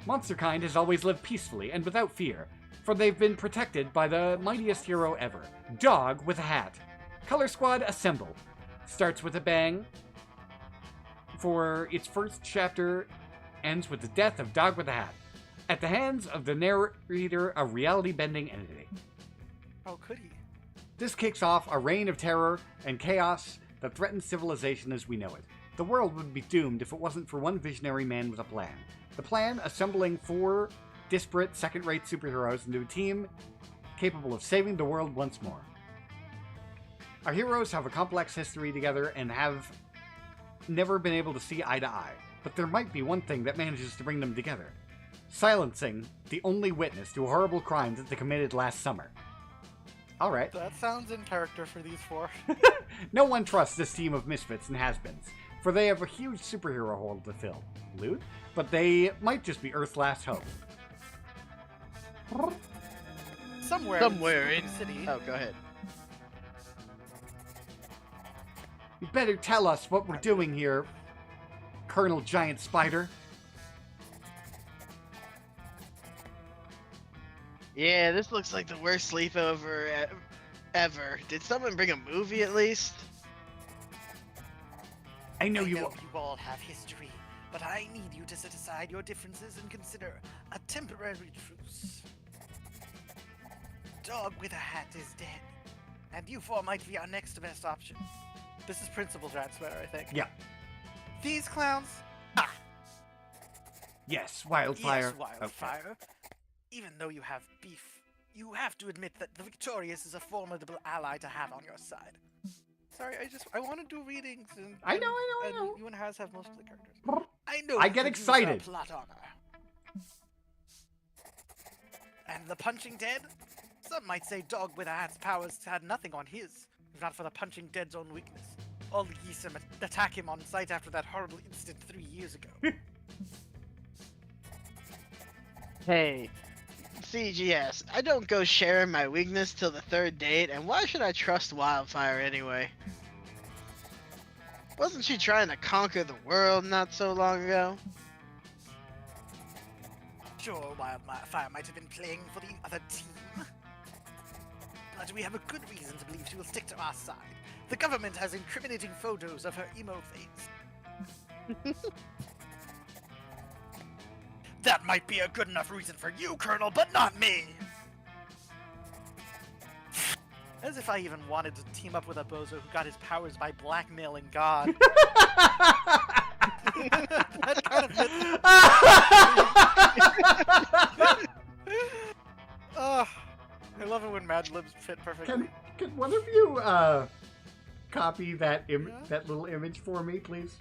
Monsterkind has always lived peacefully and without fear, for they've been protected by the mightiest hero ever, Dog with a Hat. Color Squad, assemble. Starts with a bang, for its first chapter ends with the death of Dog with a Hat, at the hands of the narrator, a reality-bending entity. Oh, could he? This kicks off a reign of terror and chaos that threatens civilization as we know it. The world would be doomed if it wasn't for one visionary man with a plan. The plan, assembling 4 disparate second-rate superheroes into a team capable of saving the world once more. Our heroes have a complex history together and have never been able to see eye to eye, but there might be one thing that manages to bring them together. Silencing the only witness to a horrible crime that they committed last summer. Alright. That sounds in character for these 4. No one trusts this team of misfits and has-beens, for they have a huge superhero hole to fill. Loot? But they might just be Earth's last hope. Somewhere in the city. Oh, go ahead. You better tell us what we're doing here, Colonel Giant Spider. Yeah, this looks like the worst sleepover ever. Did someone bring a movie at least? I know you all have history, but I need you to set aside your differences and consider a temporary truce. Dog with a hat is dead, and you 4 might be our next best option. This is Principal Giant Spider, I think. Yeah. These clowns? Yes, Wildfire. Yes, Wildfire. Even though you have beef, you have to admit that the Victorious is a formidable ally to have on your side. Sorry, I want to do readings. And, I know. You and Haz have most of the characters. I know. I get excited. Plot armor. And the Punching Dead? Some might say Dog with a Hat's powers had nothing on his, if not for the Punching Dead's own weakness. All the Ysam attack him on sight after that horrible incident 3 years ago. Hey, CGS, I don't go sharing my weakness till the 3rd date, and why should I trust Wildfire anyway? Wasn't she trying to conquer the world not so long ago? Sure, Wildfire might have been playing for the other team, but we have a good reason to believe she will stick to our side. The government has incriminating photos of her emo phase. That might be a good enough reason for you, Colonel, but not me! As if I even wanted to team up with a bozo who got his powers by blackmailing God. That kind of fits. I love it when Mad Libs fit perfectly. Can one of you copy that that little image for me, please?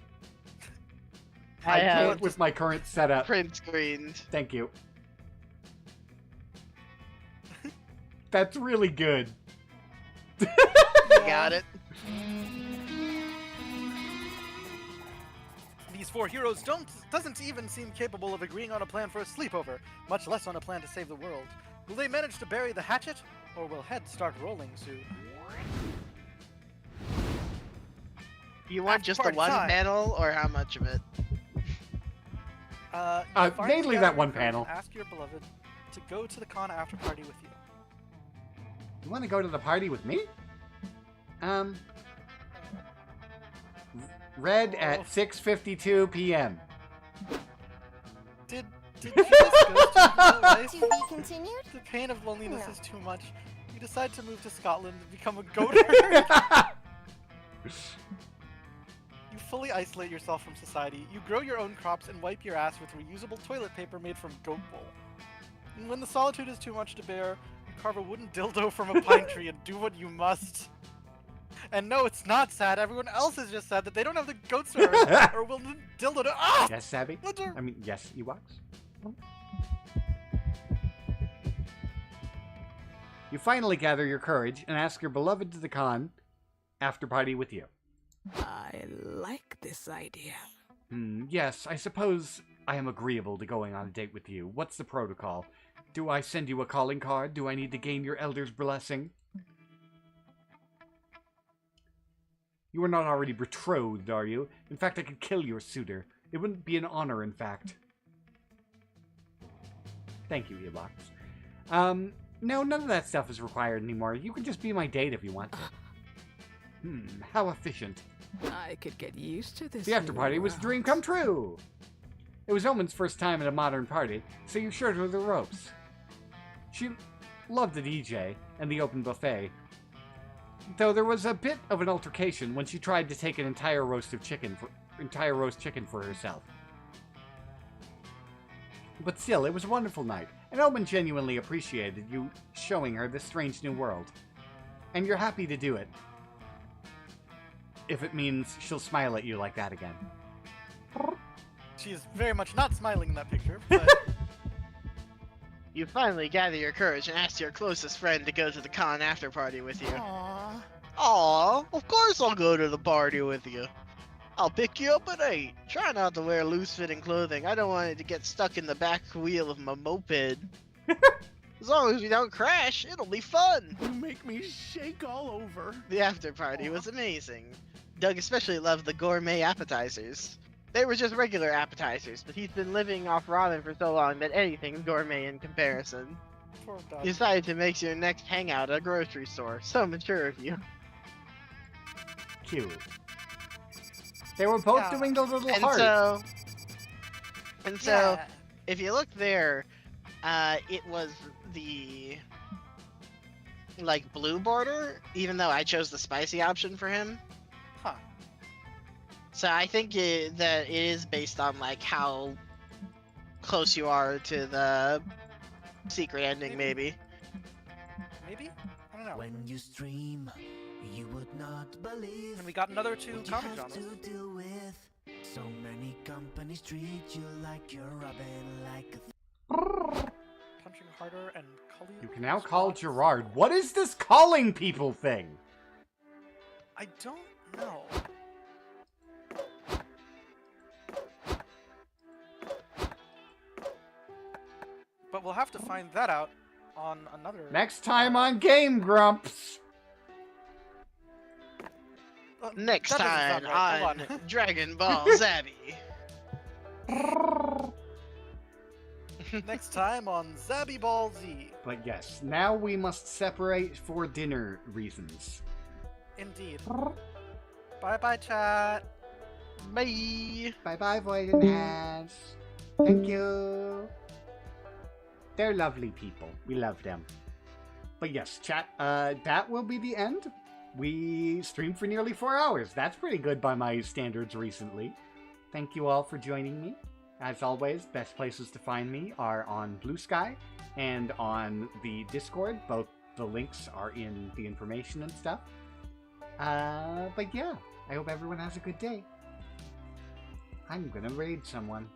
I can't with my current setup. Print screens. Thank you. That's really good. Got it. These 4 heroes doesn't even seem capable of agreeing on a plan for a sleepover, much less on a plan to save the world. Will they manage to bury the hatchet, or will heads start rolling soon? You want just the one panel, or how much of it? Mainly that one panel. Ask your beloved to go to the con after party with you. You want to go to the party with me? Red at 6:52 p.m. Did you just go to life? To be continued? The pain of loneliness No. is too much. You decide to move to Scotland and become a goat herder. You fully isolate yourself from society. You grow your own crops and wipe your ass with reusable toilet paper made from goat wool. And when the solitude is too much to bear, you carve a wooden dildo from a pine tree and do what you must. And no, it's not sad. Everyone else is just sad that they don't have the goats to herd, or will the dildo to— Ah! Yes, Zabby? I mean, yes, Ewoks? You finally gather your courage and ask your beloved to the con after party with you. I like this idea. Yes, I suppose I am agreeable to going on a date with you. What's the protocol? Do I send you a calling card? Do I need to gain your elder's blessing? You are not already betrothed, are you? In fact, I could kill your suitor. It wouldn't be an honor, in fact. Thank you, Ewoks. No, none of that stuff is required anymore. You can just be my date if you want to. How efficient. I could get used to this. The after party was a dream come true. It was Omen's first time at a modern party, so you showed her the ropes. She loved the DJ and the open buffet, though there was a bit of an altercation when she tried to take an entire roast chicken for herself. But still, it was a wonderful night, and Omen genuinely appreciated you showing her this strange new world. And you're happy to do it. If it means she'll smile at you like that again. She is very much not smiling in that picture, but You finally gather your courage and ask your closest friend to go to the con after party with you. aww. Aw, of course I'll go to the party with you. I'll pick you up at 8. Try not to wear loose-fitting clothing. I don't want it to get stuck in the back wheel of my moped. As long as we don't crash, it'll be fun. You make me shake all over. The after party was amazing. Doug especially loved the gourmet appetizers. They were just regular appetizers, but he's been living off ramen for so long that anything's gourmet in comparison. Poor You dog. decided to make your next hangout a grocery store. So mature of you. Cute. They were both Yeah. doing those little And hearts. so, Yeah. if you look there, it was the like blue border, even though I chose the spicy option for him. Huh. So I think that it is based on like how close you are to the secret ending, maybe. Maybe? I don't know. When you stream, you would not believe And we got another 2 what you comic have genres. to deal with. So many companies treat you like you're Robin, like a Punching harder and calling. You can now call Gerard. What is this calling people thing? I don't know. But we'll have to find that out on another. Next time on Game Grumps. Next that doesn't time sound right. on Hold on. Dragon Ball Zabby. Next time on Zabby Ball Z. But yes, now we must separate for dinner reasons. Indeed. Bye bye, chat. Bye. Bye-bye, Void and Ash. Thank you. They're lovely people. We love them. But yes, chat, that will be the end. We streamed for nearly 4 hours. That's pretty good by my standards recently. Thank you all for joining me. As always, best places to find me are on Blue Sky and on the Discord. Both the links are in the information and stuff. But yeah, I hope everyone has a good day. I'm gonna raid someone.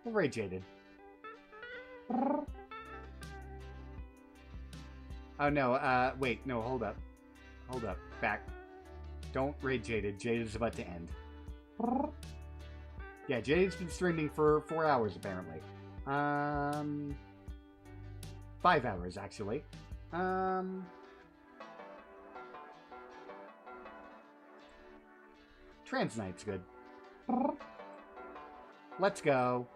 Raid Jaded. Oh no, wait, no, hold up. Hold up, back. Don't raid Jaded. Jaded's about to end. Yeah, Jaded's been streaming for 4 hours apparently. 5 hours actually. Transnight's good. Let's go.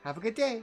Have a good day.